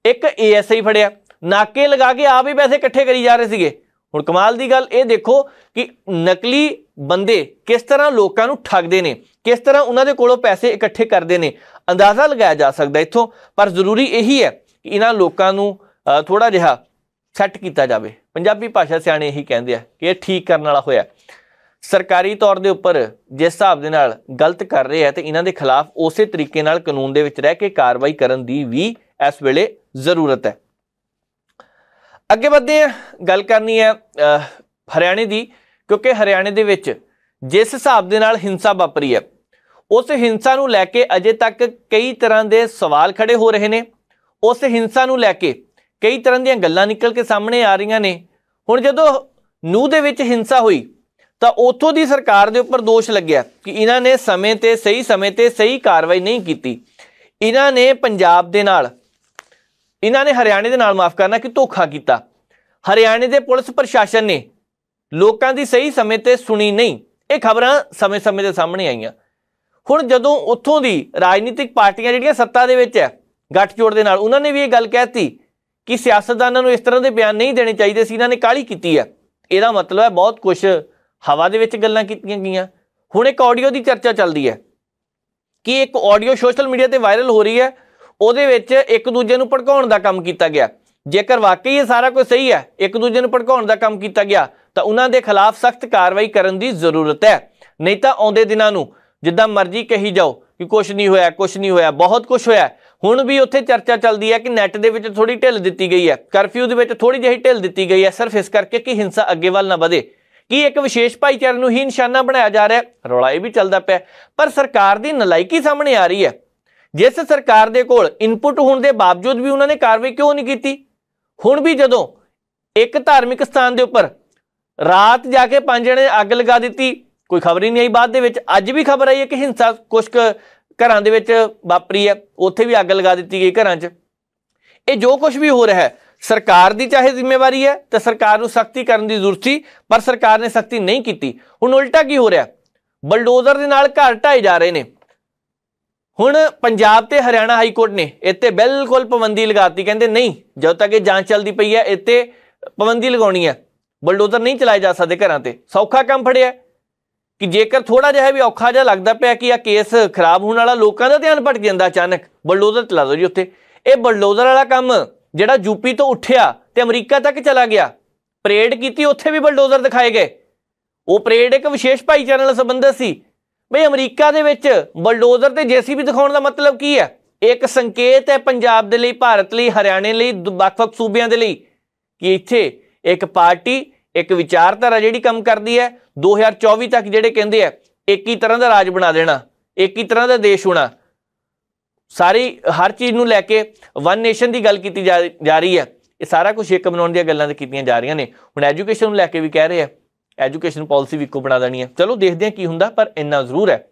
Speaker 1: एक ASI फड़िया, नाके लगा के आप ही पैसे इकट्ठे करी जा रहे सीगे। हुण कमाल दी गल ये देखो कि नकली बंदे किस तरह लोगों को ठगदे ने, किस तरह उन्होंने कोलों पैसे इकट्ठे करते हैं। अंदाज़ा लगाया जा सकता इत्थों। पर जरूरी यही है कि इन्हां लोगों को थोड़ा जिहा सैट किया जाए। पंजाबी भाषा सियाणे यही कहते हैं कि यह ठीक करने वाला होया। ਸਰਕਾਰੀ ਤੌਰ ਦੇ ਉੱਪਰ ਜਿਸ ਹਿਸਾਬ ਦੇ ਨਾਲ ਗਲਤ ਕਰ ਰਹੇ ਹੈ ਤੇ ਇਹਨਾਂ ਦੇ ਖਿਲਾਫ ਉਸੇ ਤਰੀਕੇ ਨਾਲ ਕਾਨੂੰਨ ਦੇ ਵਿੱਚ ਰਹਿ ਕੇ ਕਾਰਵਾਈ ਕਰਨ ਦੀ ਵੀ ਇਸ ਵੇਲੇ ਜ਼ਰੂਰਤ ਹੈ। ਅੱਗੇ ਵਧਦੇ ਹਾਂ, ਗੱਲ ਕਰਨੀ ਹੈ ਹਰਿਆਣੇ ਦੀ, ਕਿਉਂਕਿ ਹਰਿਆਣੇ ਦੇ ਵਿੱਚ ਜਿਸ ਹਿਸਾਬ ਦੇ ਨਾਲ ਹਿੰਸਾ ਵਾਪਰੀ ਹੈ ਉਸ ਹਿੰਸਾ ਨੂੰ ਲੈ ਕੇ ਅਜੇ ਤੱਕ ਕਈ ਤਰ੍ਹਾਂ ਦੇ ਸਵਾਲ ਖੜੇ ਹੋ ਰਹੇ ਨੇ। ਉਸ ਹਿੰਸਾ ਨੂੰ ਲੈ ਕੇ ਕਈ ਤਰ੍ਹਾਂ ਦੀਆਂ ਗੱਲਾਂ ਨਿਕਲ ਕੇ ਸਾਹਮਣੇ ਆ ਰਹੀਆਂ ਨੇ। ਹੁਣ ਜਦੋਂ ਨੂਹ ਦੇ ਵਿੱਚ ਹਿੰਸਾ ਹੋਈ ਤਾਂ ਉੱਥੋਂ ਦੀ ਸਰਕਾਰ ਦੇ ਉੱਪਰ ਦੋਸ਼ ਲੱਗਿਆ ਕਿ ਇਹਨਾਂ ਨੇ ਸਮੇਂ ਤੇ ਸਹੀ ਕਾਰਵਾਈ ਨਹੀਂ ਕੀਤੀ। ਇਹਨਾਂ ਨੇ ਪੰਜਾਬ ਦੇ ਨਾਲ, ਇਹਨਾਂ ਨੇ ਹਰਿਆਣੇ ਦੇ ਨਾਲ ਮਾਫ ਕਰਨਾ ਕਿ ਧੋਖਾ ਕੀਤਾ। ਹਰਿਆਣੇ ਦੇ ਪੁਲਿਸ ਪ੍ਰਸ਼ਾਸਨ ਨੇ ਲੋਕਾਂ ਦੀ ਸਹੀ ਸਮੇਂ ਤੇ ਸੁਣੀ ਨਹੀਂ। ਇਹ ਖਬਰਾਂ ਸਮੇਂ-ਸਮੇਂ ਦੇ ਸਾਹਮਣੇ ਆਈਆਂ। ਹੁਣ ਜਦੋਂ ਉੱਥੋਂ ਦੀ ਰਾਜਨੀਤਿਕ ਪਾਰਟੀਆਂ ਜਿਹੜੀਆਂ ਸੱਤਾ ਦੇ ਵਿੱਚ ਹੈ ਗੱਠਜੋੜ ਦੇ ਨਾਲ, ਉਹਨਾਂ ਨੇ ਵੀ ਇਹ ਗੱਲ ਕਹਿਤੀ ਕਿ ਸਿਆਸਤਦਾਨਾਂ ਨੂੰ ਇਸ ਤਰ੍ਹਾਂ ਦੇ ਬਿਆਨ ਨਹੀਂ ਦੇਣੇ ਚਾਹੀਦੇ ਸੀ, ਇਹਨਾਂ ਨੇ ਕਾਹਲੀ ਕੀਤੀ ਹੈ। ਇਹਦਾ ਮਤਲਬ ਹੈ ਬਹੁਤ ਕੁਝ ਹਵਾ ਦੇ ਵਿੱਚ ਗੱਲਾਂ ਕੀਤੀਆਂ ਗਈਆਂ। ਹੁਣ ਇੱਕ ਆਡੀਓ ਦੀ ਚਰਚਾ ਚੱਲਦੀ ਹੈ ਕਿ ਇੱਕ ਆਡੀਓ ਸੋਸ਼ਲ ਮੀਡੀਆ ਤੇ ਵਾਇਰਲ ਹੋ ਰਹੀ ਹੈ, ਉਹਦੇ ਵਿੱਚ ਇੱਕ ਦੂਜੇ ਨੂੰ ਭੜਕਾਉਣ ਦਾ ਕੰਮ ਕੀਤਾ ਗਿਆ। ਜੇਕਰ ਵਾਕਈ ਇਹ ਸਾਰਾ ਕੁਝ ਸਹੀ ਹੈ, ਇੱਕ ਦੂਜੇ ਨੂੰ ਭੜਕਾਉਣ ਦਾ ਕੰਮ ਕੀਤਾ ਗਿਆ, ਤਾਂ ਉਹਨਾਂ ਦੇ ਖਿਲਾਫ ਸਖਤ ਕਾਰਵਾਈ ਕਰਨ ਦੀ ਜ਼ਰੂਰਤ ਹੈ। ਨਹੀਂ ਤਾਂ ਆਉਂਦੇ ਦਿਨਾਂ ਨੂੰ ਜਿੱਦਾਂ ਮਰਜ਼ੀ ਕਹੀ ਜਾਓ ਕਿ ਕੁਛ ਨਹੀਂ ਹੋਇਆ, ਬਹੁਤ ਕੁਛ ਹੋਇਆ। ਹੁਣ ਵੀ ਉੱਥੇ ਚਰਚਾ ਚੱਲਦੀ ਹੈ ਕਿ ਨੈਟ ਦੇ ਵਿੱਚ ਥੋੜੀ ਢਿੱਲ ਦਿੱਤੀ ਗਈ ਹੈ, ਕਰਫਿਊ ਦੇ ਵਿੱਚ ਥੋੜੀ ਜਿਹੀ ਢਿੱਲ ਦਿੱਤੀ ਗਈ ਹੈ, ਸਿਰਫ ਇਸ ਕਰਕੇ ਕਿ ਹਿੰਸਾ ਅੱਗੇ ਵੱਲ ਨਾ ਵਧੇ, ਕਿ ਇੱਕ ਵਿਸ਼ੇਸ਼ ਭਾਈਚਾਰੇ ਨੂੰ ਹੀ ਨਿਸ਼ਾਨਾ ਬਣਾਇਆ ਜਾ ਰਿਹਾ। ਰੌਲਾ ਇਹ ਵੀ ਚੱਲਦਾ ਪਿਆ, ਪਰ ਸਰਕਾਰ ਦੀ ਨਲਾਇਕੀ ਸਾਹਮਣੇ ਆ ਰਹੀ ਹੈ। ਜਿਸ ਸਰਕਾਰ ਦੇ ਕੋਲ ਇਨਪੁਟ ਹੋਣ ਦੇ ਬਾਵਜੂਦ ਵੀ ਉਹਨਾਂ ਨੇ ਕਾਰਵਾਈ ਕਿਉਂ ਨਹੀਂ ਕੀਤੀ। ਹੁਣ ਵੀ ਜਦੋਂ ਇੱਕ ਧਾਰਮਿਕ ਸਥਾਨ ਦੇ ਉੱਪਰ ਰਾਤ ਜਾ ਕੇ 5 ਜਣੇ ਅੱਗ ਲਗਾ ਦਿੱਤੀ, ਕੋਈ ਖਬਰ ਹੀ ਨਹੀਂ ਆਈ। ਬਾਅਦ ਦੇ ਵਿੱਚ ਅੱਜ ਵੀ ਖਬਰ ਆਈ ਹੈ ਕਿ ਹਿੰਸਾ ਕੁਛ ਘਰਾਂ ਦੇ ਵਿੱਚ ਵਾਪਰੀ ਹੈ, ਉੱਥੇ ਵੀ ਅੱਗ ਲਗਾ ਦਿੱਤੀ ਗਈ ਘਰਾਂ 'ਚ। ਇਹ ਜੋ ਕੁਝ ਵੀ ਹੋ ਰਿਹਾ ਹੈ ਸਰਕਾਰ ਦੀ ਚਾਹੇ ਜ਼ਿੰਮੇਵਾਰੀ ਹੈ ਤਾਂ ਸਰਕਾਰ ਨੂੰ ਸਖਤੀ ਕਰਨ ਦੀ ਜ਼ਰੂਰਤ ਸੀ, ਪਰ ਸਰਕਾਰ ਨੇ ਸਖਤੀ ਨਹੀਂ ਕੀਤੀ। ਹੁਣ ਉਲਟਾ ਕੀ ਹੋ ਰਿਹਾ, ਬਲਡੋਜ਼ਰ ਦੇ ਨਾਲ ਘਰ ਢਾਏ ਜਾ ਰਹੇ ਨੇ। ਹੁਣ ਪੰਜਾਬ ਤੇ ਹਰਿਆਣਾ ਹਾਈ ਕੋਰਟ ਨੇ ਇੱਥੇ ਬਿਲਕੁਲ ਪਾਬੰਦੀ ਲਗਾਤੀ, ਕਹਿੰਦੇ ਨਹੀਂ, ਜਦੋਂ ਤੱਕ ਇਹ ਜਾਂਚ ਚੱਲਦੀ ਪਈ ਹੈ ਇੱਥੇ ਪਾਬੰਦੀ ਲਗਾਉਣੀ ਹੈ, ਬਲਡੋਜ਼ਰ ਨਹੀਂ ਚਲਾਏ ਜਾ ਸਕਦੇ ਘਰਾਂ ਤੇ। ਸੌਖਾ ਕੰਮ ਫੜਿਆ ਕਿ ਜੇਕਰ ਥੋੜਾ ਜਿਹਾ ਵੀ ਔਖਾ ਜਿਹਾ ਲੱਗਦਾ ਪਿਆ ਕਿ ਆ ਕੇਸ ਖਰਾਬ ਹੋਣ ਵਾਲਾ, ਲੋਕਾਂ ਦਾ ਧਿਆਨ ਭਟਕ ਜਾਂਦਾ ਅਚਾਨਕ, ਬਲਡੋਜ਼ਰ ਚਲਾ ਦਿਓ ਜੀ ਉੱਥੇ। ਇਹ ਬਲਡੋਜ਼ਰ ਵਾਲਾ ਕੰਮ ਜਿਹੜਾ ਯੂਪੀ ਤੋਂ ਉੱਠਿਆ ਤੇ ਅਮਰੀਕਾ ਤੱਕ ਚਲਾ ਗਿਆ, ਪਰੇਡ ਕੀਤੀ, ਉੱਥੇ ਵੀ ਬਲਡੋਜ਼ਰ ਦਿਖਾਏ ਗਏ। ਉਹ ਪਰੇਡ ਇੱਕ ਵਿਸ਼ੇਸ਼ ਭਾਈਚਾਰੇ ਨਾਲ ਸੰਬੰਧਿਤ ਸੀ। ਬਈ ਅਮਰੀਕਾ ਦੇ ਵਿੱਚ ਬਲਡੋਜ਼ਰ ਤੇ ਜੇਸੀਬੀ ਦਿਖਾਉਣ ਦਾ ਮਤਲਬ ਕੀ ਹੈ? ਇੱਕ ਸੰਕੇਤ ਹੈ ਪੰਜਾਬ ਦੇ ਲਈ, ਭਾਰਤ ਲਈ, ਹਰਿਆਣੇ ਲਈ, ਵੱਖ-ਵੱਖ ਸੂਬਿਆਂ ਦੇ ਲਈ ਕਿ ਇੱਥੇ ਇੱਕ ਪਾਰਟੀ, ਇੱਕ ਵਿਚਾਰਧਾਰਾ ਜਿਹੜੀ ਕੰਮ ਕਰਦੀ ਹੈ। 2024 ਤੱਕ ਜਿਹੜੇ ਕਹਿੰਦੇ ਆ ਇੱਕ ਹੀ ਤਰ੍ਹਾਂ ਦਾ ਰਾਜ ਬਣਾ ਦੇਣਾ, ਇੱਕ ਹੀ ਤਰ੍ਹਾਂ ਦਾ ਦੇਸ਼ ਹੋਣਾ, ਸਾਰੀ ਹਰ ਚੀਜ਼ ਨੂੰ ਲੈ ਕੇ ਵਨ ਨੇਸ਼ਨ ਦੀ ਗੱਲ ਕੀਤੀ ਜਾ ਰਹੀ ਹੈ। ਇਹ ਸਾਰਾ ਕੁਝ ਇੱਕ ਬਣਾਉਣ ਦੀਆਂ ਗੱਲਾਂ ਤੇ ਕੀਤੀਆਂ ਜਾ ਰਹੀਆਂ ਨੇ। ਹੁਣ ਐਜੂਕੇਸ਼ਨ ਨੂੰ ਲੈ ਕੇ ਵੀ ਕਹਿ ਰਹੇ ਆ ਐਜੂਕੇਸ਼ਨ ਪਾਲਿਸੀ ਵੀ ਇੱਕੋ ਬਣਾ ਦੇਣੀ ਹੈ। ਚਲੋ ਦੇਖਦੇ ਹਾਂ ਕੀ ਹੁੰਦਾ, ਪਰ ਇੰਨਾ ਜ਼ਰੂਰ ਹੈ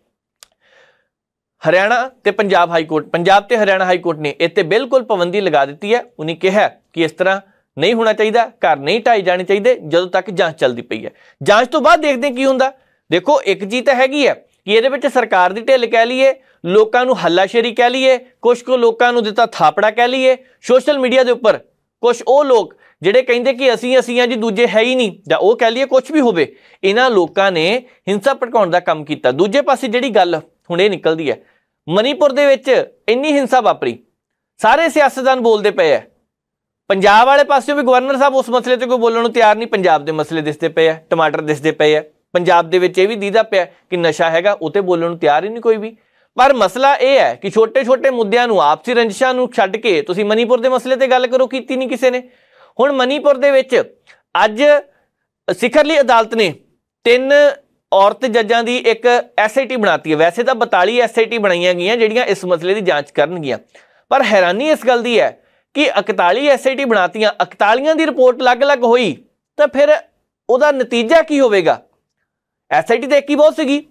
Speaker 1: ਹਰਿਆਣਾ ਤੇ ਪੰਜਾਬ ਹਾਈ ਕੋਰਟ, ਪੰਜਾਬ ਤੇ ਹਰਿਆਣਾ ਹਾਈ ਕੋਰਟ ਨੇ ਇੱਥੇ ਬਿਲਕੁਲ ਪਾਬੰਦੀ ਲਗਾ ਦਿੱਤੀ ਹੈ। ਉਹਨੇ ਕਿਹਾ ਕਿ ਇਸ ਤਰ੍ਹਾਂ ਨਹੀਂ ਹੋਣਾ ਚਾਹੀਦਾ, ਘਰ ਨਹੀਂ ਢਾਏ ਜਾਣੇ ਚਾਹੀਦੇ ਜਦੋਂ ਤੱਕ ਜਾਂਚ ਚੱਲਦੀ ਪਈ ਹੈ। ਜਾਂਚ ਤੋਂ ਬਾਅਦ ਦੇਖਦੇ ਕੀ ਹੁੰਦਾ। ਦੇਖੋ ਇੱਕ ਚੀਜ਼ ਤਾਂ ਹੈਗੀ ਹੈ ਕਿ ਇਹਦੇ ਵਿੱਚ ਸਰਕਾਰ ਦੀ ਢਿੱਲ ਕਹਿ ਲਈਏ, ਲੋਕਾਂ ਨੂੰ ਹੱਲਾਸ਼ੇਰੀ ਕਹਿ ਲਈਏ, ਕੁਛ ਕੁ ਲੋਕਾਂ ਨੂੰ ਦਿੱਤਾ ਥਾਪੜਾ ਕਹਿ ਲਈਏ। ਸੋਸ਼ਲ ਮੀਡੀਆ ਦੇ ਉੱਪਰ ਕੁਛ ਉਹ ਲੋਕ ਜਿਹੜੇ ਕਹਿੰਦੇ ਕਿ ਅਸੀਂ ਆ ਜੀ, ਦੂਜੇ ਹੈ ਹੀ ਨਹੀਂ, ਜਾਂ ਉਹ ਕਹਿ ਲਈਏ ਕੁਛ ਵੀ ਹੋਵੇ, ਇਹਨਾਂ ਲੋਕਾਂ ਨੇ ਹਿੰਸਾ ਭੜਕਾਉਣ ਦਾ ਕੰਮ ਕੀਤਾ। ਦੂਜੇ ਪਾਸੇ ਜਿਹੜੀ ਗੱਲ ਹੁਣ ਇਹ ਨਿਕਲਦੀ ਹੈ, ਮਨੀਪੁਰ ਦੇ ਵਿੱਚ ਇੰਨੀ ਹਿੰਸਾ ਵਾਪਰੀ, ਸਾਰੇ ਸਿਆਸਤਦਾਨ ਬੋਲਦੇ ਪਏ ਹੈ। ਪੰਜਾਬ ਵਾਲੇ ਪਾਸਿਓਂ ਵੀ ਗਵਰਨਰ ਸਾਹਿਬ ਉਸ ਮਸਲੇ 'ਤੇ ਕੋਈ ਬੋਲਣ ਨੂੰ ਤਿਆਰ ਨਹੀਂ। ਪੰਜਾਬ ਦੇ ਮਸਲੇ ਦਿਸਦੇ ਪਏ ਹੈ, ਟਮਾਟਰ ਦਿਸਦੇ ਪਏ ਹੈ। ਪੰਜਾਬ ਦੇ ਵਿੱਚ ਇਹ ਵੀ ਦੀਦਾ ਪਿਆ ਕਿ ਨਸ਼ਾ ਹੈਗਾ, ਉਹ 'ਤੇ ਬੋਲਣ ਨੂੰ ਤਿਆਰ ਹੀ ਨਹੀਂ ਕੋਈ ਵੀ। ਪਰ ਮਸਲਾ ਇਹ ਹੈ ਕਿ ਛੋਟੇ-ਛੋਟੇ ਮੁੱਦਿਆਂ ਨੂੰ, ਆਪਸੀ ਰੰਜਿਸ਼ਾਂ ਨੂੰ ਛੱਡ ਕੇ ਤੁਸੀਂ ਮਨੀਪੁਰ ਦੇ ਮਸਲੇ 'ਤੇ ਗੱਲ ਕਰੋ, ਕੀਤੀ ਨਹੀਂ ਕਿਸੇ ਨੇ। ਹੁਣ ਮਨੀਪੁਰ ਦੇ ਵਿੱਚ ਅੱਜ ਸਿਖਰਲੀ ਅਦਾਲਤ ਨੇ 3 ਔਰਤ ਜੱਜਾਂ ਦੀ ਇੱਕ SIT ਬਣਾਤੀ ਹੈ। ਵੈਸੇ ਤਾਂ 42 SIT ਬਣਾਈਆਂ ਗਈਆਂ ਜਿਹੜੀਆਂ ਇਸ ਮਸਲੇ ਦੀ ਜਾਂਚ ਕਰਨਗੀਆਂ, ਪਰ ਹੈਰਾਨੀ ਇਸ ਗੱਲ ਦੀ ਹੈ ਕਿ 41 SIT ਬਣਾਤੀਆਂ, 41 ਦੀ ਰਿਪੋਰਟ ਅਲੱਗ-ਅਲੱਗ ਹੋਈ ਤਾਂ ਫਿਰ ਉਹਦਾ ਨਤੀਜਾ ਕੀ ਹੋਵੇਗਾ? SIT ਤਾਂ ਇੱਕ ਹੀ ਬਹੁਤ ਸੀਗੀ,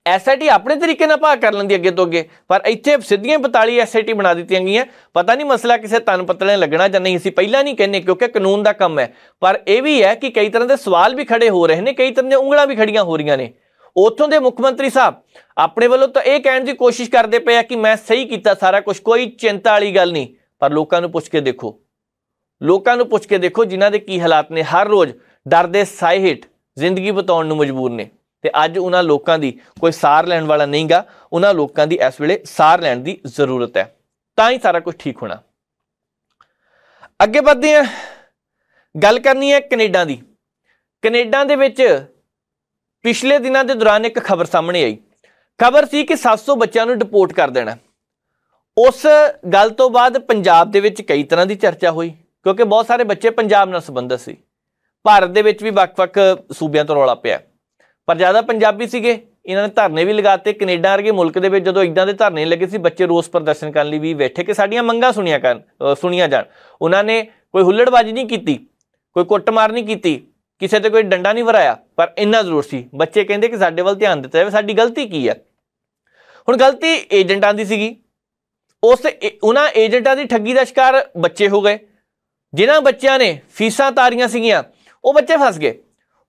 Speaker 1: SIT ਆਪਣੇ ਤਰੀਕੇ ਨਾਲ ਭਾਗ ਕਰ ਲੈਂਦੀ ਅੱਗੇ ਤੋਂ ਅੱਗੇ, ਪਰ ਇੱਥੇ ਸਿੱਧੀਆਂ 42 SIT ਬਣਾ ਦਿੱਤੀਆਂ ਗਈਆਂ। ਪਤਾ ਨਹੀਂ ਮਸਲਾ ਕਿਸੇ ਤਨ ਪਤਲੇ ਲੱਗਣਾ ਜਾਂ ਨਹੀਂ, ਅਸੀਂ ਪਹਿਲਾਂ ਨਹੀਂ ਕਹਿੰਦੇ ਕਿਉਂਕਿ ਕਾਨੂੰਨ ਦਾ ਕੰਮ ਹੈ। ਪਰ ਇਹ ਵੀ ਹੈ ਕਿ ਕਈ ਤਰ੍ਹਾਂ ਦੇ ਸਵਾਲ ਵੀ ਖੜੇ ਹੋ ਰਹੇ ਨੇ, ਕਈ ਤਰ੍ਹਾਂ ਦੀਆਂ ਉਂਗਲਾਂ ਵੀ ਖੜੀਆਂ ਹੋ ਰਹੀਆਂ ਨੇ। ਉੱਥੋਂ ਦੇ ਮੁੱਖ ਮੰਤਰੀ ਸਾਹਿਬ ਆਪਣੇ ਵੱਲੋਂ ਤਾਂ ਇਹ ਕਹਿਣ ਦੀ ਕੋਸ਼ਿਸ਼ ਕਰਦੇ ਪਏ ਆ ਕਿ ਮੈਂ ਸਹੀ ਕੀਤਾ ਸਾਰਾ ਕੁਝ, ਕੋਈ ਚਿੰਤਾ ਵਾਲੀ ਗੱਲ ਨਹੀਂ। ਪਰ ਲੋਕਾਂ ਨੂੰ ਪੁੱਛ ਕੇ ਦੇਖੋ, ਲੋਕਾਂ ਨੂੰ ਪੁੱਛ ਕੇ ਦੇਖੋ ਜਿਨ੍ਹਾਂ ਦੇ ਕੀ ਹਾਲਾਤ ਨੇ, ਹਰ ਰੋਜ਼ ਡਰ ਦੇ ਸਾਏ ਹੇਠ ਜ਼ਿੰਦਗੀ ਬਿਤਾਉਣ ਨੂੰ ਮਜਬੂਰ ਨੇ। ਤੇ ਅੱਜ ਉਹਨਾਂ ਲੋਕਾਂ ਦੀ ਕੋਈ ਸਾਰ ਲੈਣ ਵਾਲਾ ਨਹੀਂਗਾ, ਉਹਨਾਂ ਲੋਕਾਂ ਦੀ ਇਸ ਵੇਲੇ ਸਾਰ ਲੈਣ ਦੀ ਜ਼ਰੂਰਤ ਹੈ, ਤਾਂ ਹੀ ਸਾਰਾ ਕੁਝ ਠੀਕ ਹੋਣਾ। ਅੱਗੇ ਵਧਦੇ ਹਾਂ, ਗੱਲ ਕਰਨੀ ਹੈ ਕੈਨੇਡਾ ਦੀ। ਕੈਨੇਡਾ ਦੇ ਵਿੱਚ पिछले दिनों के दौरान एक खबर सामने आई। खबर सी कि 700 बच्चों को डिपोर्ट कर देना। उस गल तो बाद पंजाब दे विच कई तरह की चर्चा हुई, क्योंकि बहुत सारे बच्चे पंजाब नाल संबंधित सी। भारत दे विच भी वख-वख सूबियां तो रौला पिया, पर ज़्यादा पंजाबी सीगे। इन्होंने धरने भी लगाते। कनेडा वर्गे मुल्क दे विच जदों इदां दे धरने लगे सी, बच्चे रोस प्रदर्शन करने लई भी बैठे कि साडीआं मंगां सुणीआं जाण। उन्होंने कोई हुल्लड़बाजी नहीं की, कोई कुੱਟਮਾर नहीं की, किसी ते कोई डंडा नहीं वराया, पर इन्ना जरूर सी बच्चे कहंदे कि साडे वल ध्यान दित्ता जावे, साडी गलती की है। हुण गलती एजेंटां दी सीगी। उस उन्हां एजेंटां दी ठगी दा शिकार बच्चे हो गए। जिन्हां बच्चों ने फीसां तारियां सीगियां वो बच्चे फस गए।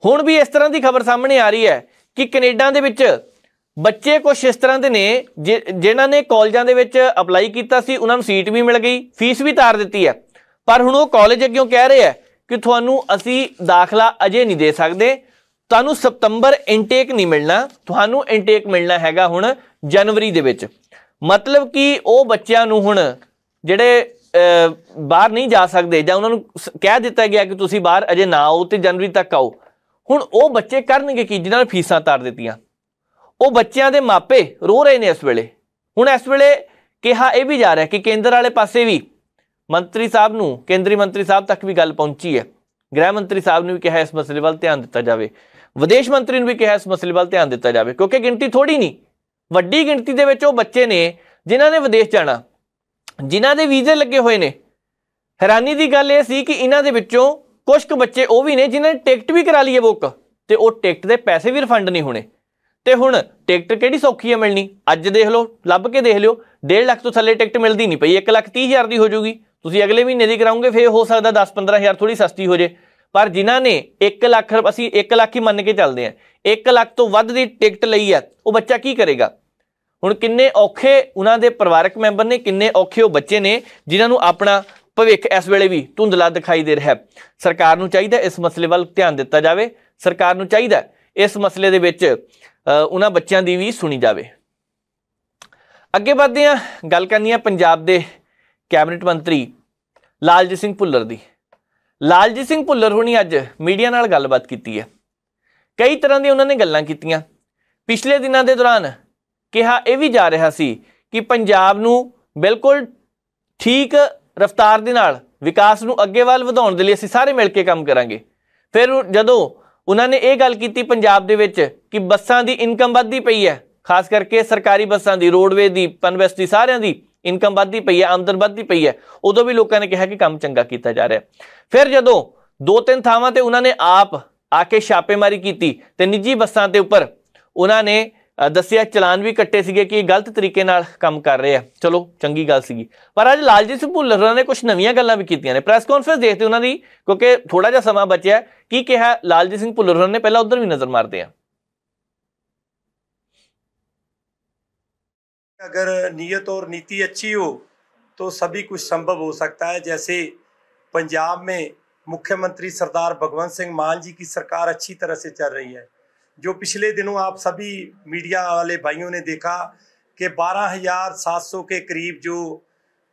Speaker 1: हुण भी इस तरह की खबर सामने आ रही है कि कनेडा दे विच बच्चे कुछ इस तरह के ने जिन्हां ने कॉलेजां दे विच अपलाई कीता सी, उन्हां नूं सीट भी मिल गई, फीस भी तार दित्ती है, पर हुण वो कॉलेज अग्गों कह रहे हैं कि तुहानूं असीं दाखला अजे नहीं दे सकदे, तुहानूं सितंबर इनटेक नहीं मिलना, तुहानूं इनटेक मिलना हैगा हुण जनवरी दे विच। मतलब कि वो बच्चों नूं हुण जिहड़े बाहर नहीं जा सकते जां उन्हां नूं कह दिता गया कि तुसीं बाहर अजे ना आओ ते जनवरी तक आओ। हुण वो बच्चे करनगे की जिन्हां ने फीसां तार दित्तियां। वो बच्चों के मापे रो रहे हैं इस वेले। हुण इस वेले कहा यह भी जा रहा है कि केंद्र वाले पासे भी मंत्री साहब नूं, केंद्रीय मंत्री साहब तक भी गल पहुंची है। गृह मंत्री साहब ने भी कहा इस मसले वाल ध्यान दिता जाए, विदेश मंत्री ने भी कहा इस मसले वाल ध्यान दिता जाए, क्योंकि गिणती थोड़ी नहीं, वड्डी गिणती दे विच वो बच्चे ने जिन्हां ने विदेश जाना, जिन्हां दे वीजे लगे हुए ने। हैरानी की गल यह सी कि इन्हां दे विच्चों कुछ क बच्चे वो भी ने जिन्हां ने टिकट भी करा ली है बुक, ते वो टिकट के पैसे भी रिफंड नहीं होने। तो हुण टिकट किहड़ी सौखी है मिलनी? अज देख लो, लभ के देख लियो, 1.5 लाख तो थल्ले टिकट मिलती नहीं पई, 1,30,000 की हो जूगी। तुसीं अगले महीने की कराओगे फिर हो सकता 10-15,000 थोड़ी सस्ती हो जाए। पर जिन्हां ने 1 लाख, असीं 1 लाख ही मन के चलते हैं, 1 लाख तो वध की टिकट लई है, वो बच्चा की करेगा? हुण किन्ने औखे उन्हां दे परिवारक मैंबर ने, किन्ने औखे वो बच्चे ने जिन्हां नूं अपना भविख इस वेले भी धुंधला दिखाई दे रहा है। सरकार नूं चाहीदा इस मसले वाल ध्यान दिता जाए। सरकार नूं चाहीदा इस मसले दे विच उन्हां बच्चों की भी सुनी जाए। अगे बढ़ते हैं, गल करनी है पंजाब दे कैबिनेट मंत्री लालजीत सिंह भुल्लर दी। लालजीत सिंह भुल्लर हुणी अज मीडिया नाल गलबात कीती है। कई तरह दी उन्होंने गल्लां कीतियां। पिछले दिनों के दौरान कहा यह भी जा रहा सी कि पंजाब नूं बिल्कुल ठीक रफ्तार दे नाल विकास नूं अगे वाल वधाउण दे लई असीं सारे मिल के काम करांगे। फिर जदों उन्होंने ये गल की पंजाब दे विच कि बसां दी इनकम वधदी पई है, खास करके सरकारी बसां दी, रोडवेज दी, पनबस दी, सारियां दी इनकम वधदी पई है, आमदन वधदी पई है, उदों भी लोगों ने कहा कि काम चंगा किया जा रहा है। फिर जदों 2-3 थावां ते उन्होंने आप आके छापेमारी की ते निजी बसां ते उपर उन्होंने दसिया चलान भी कट्टे सीगे कि गलत तरीके नाल काम कर रहे हैं। चलो चंगी गल सीगी। पर अज लालजीत सिंह भुल्लर ने कुछ नवीं गल्लां भी कीतियां ने। प्रैस कॉन्फ्रेंस देखते उन्होंने, क्योंकि थोड़ा जिहा समा बचिया, की कहा लालजीत सिंह भुल्लर ने, पहला उधर भी नजर मारते हैं।
Speaker 4: अगर नीयत और नीति अच्छी हो तो सभी कुछ संभव हो सकता है। जैसे पंजाब में मुख्यमंत्री सरदार भगवंत सिंह मान जी की सरकार अच्छी तरह से चल रही है। जो पिछले दिनों आप सभी मीडिया वाले भाइयों ने देखा कि 12,700 के करीब जो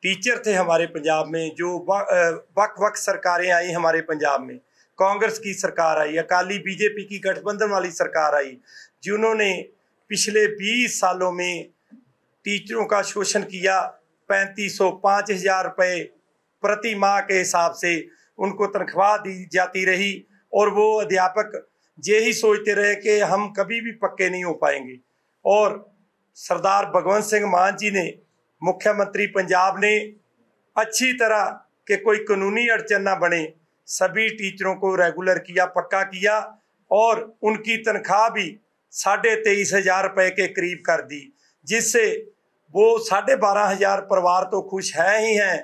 Speaker 4: टीचर थे हमारे पंजाब में, जो वक्त सरकारें आई हमारे पंजाब में, कांग्रेस की सरकार आई, अकाली बीजेपी की गठबंधन वाली सरकार आई, जिन्होंने पिछले 20 सालों में टीचरों का शोषण किया। 3,500 5,000 रुपये प्रति माह के हिसाब से उनको तनख्वाह दी जाती रही, और वो अध्यापक यही सोचते रहे कि हम कभी भी पक्के नहीं हो पाएंगे। और सरदार भगवंत सिंह मान जी ने, मुख्यमंत्री पंजाब ने, अच्छी तरह के कोई कानूनी अड़चन ना बने, सभी टीचरों को रेगुलर किया, पक्का किया, और उनकी तनख्वाह भी 23,500 रुपये के करीब कर दी, जिससे वो 12,500 परिवार तो खुश हैं ही हैं,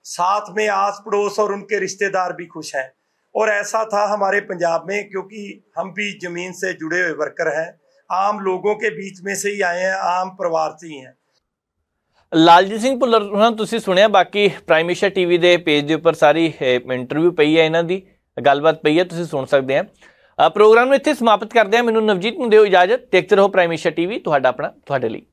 Speaker 4: साथ में आस पड़ोस और उनके रिश्तेदार भी खुश हैं। और ऐसा था हमारे पंजाब में, क्योंकि हम भी ज़मीन से जुड़े हुए वर्कर हैं, आम लोगों के बीच में से ही आए हैं, आम परिवार से ही हैं।
Speaker 1: लालजीत सिंह भुल्लर हुणां तुसीं सुनिया। बाकी प्राइम मिनिस्टर टीवी के पेज के उपर सारी इंटरव्यू पई है, इन्हां दी गलबात पई है, तुसीं सुन सकते हैं। प्रोग्राम नूं इत्थे समाप्त करदे हां। मैनूं नवजीत नूं दिओ इजाजत। देखते रहो प्राइम मिनिस्टर टीवी, तुहाडा अपना तुहाडे लई।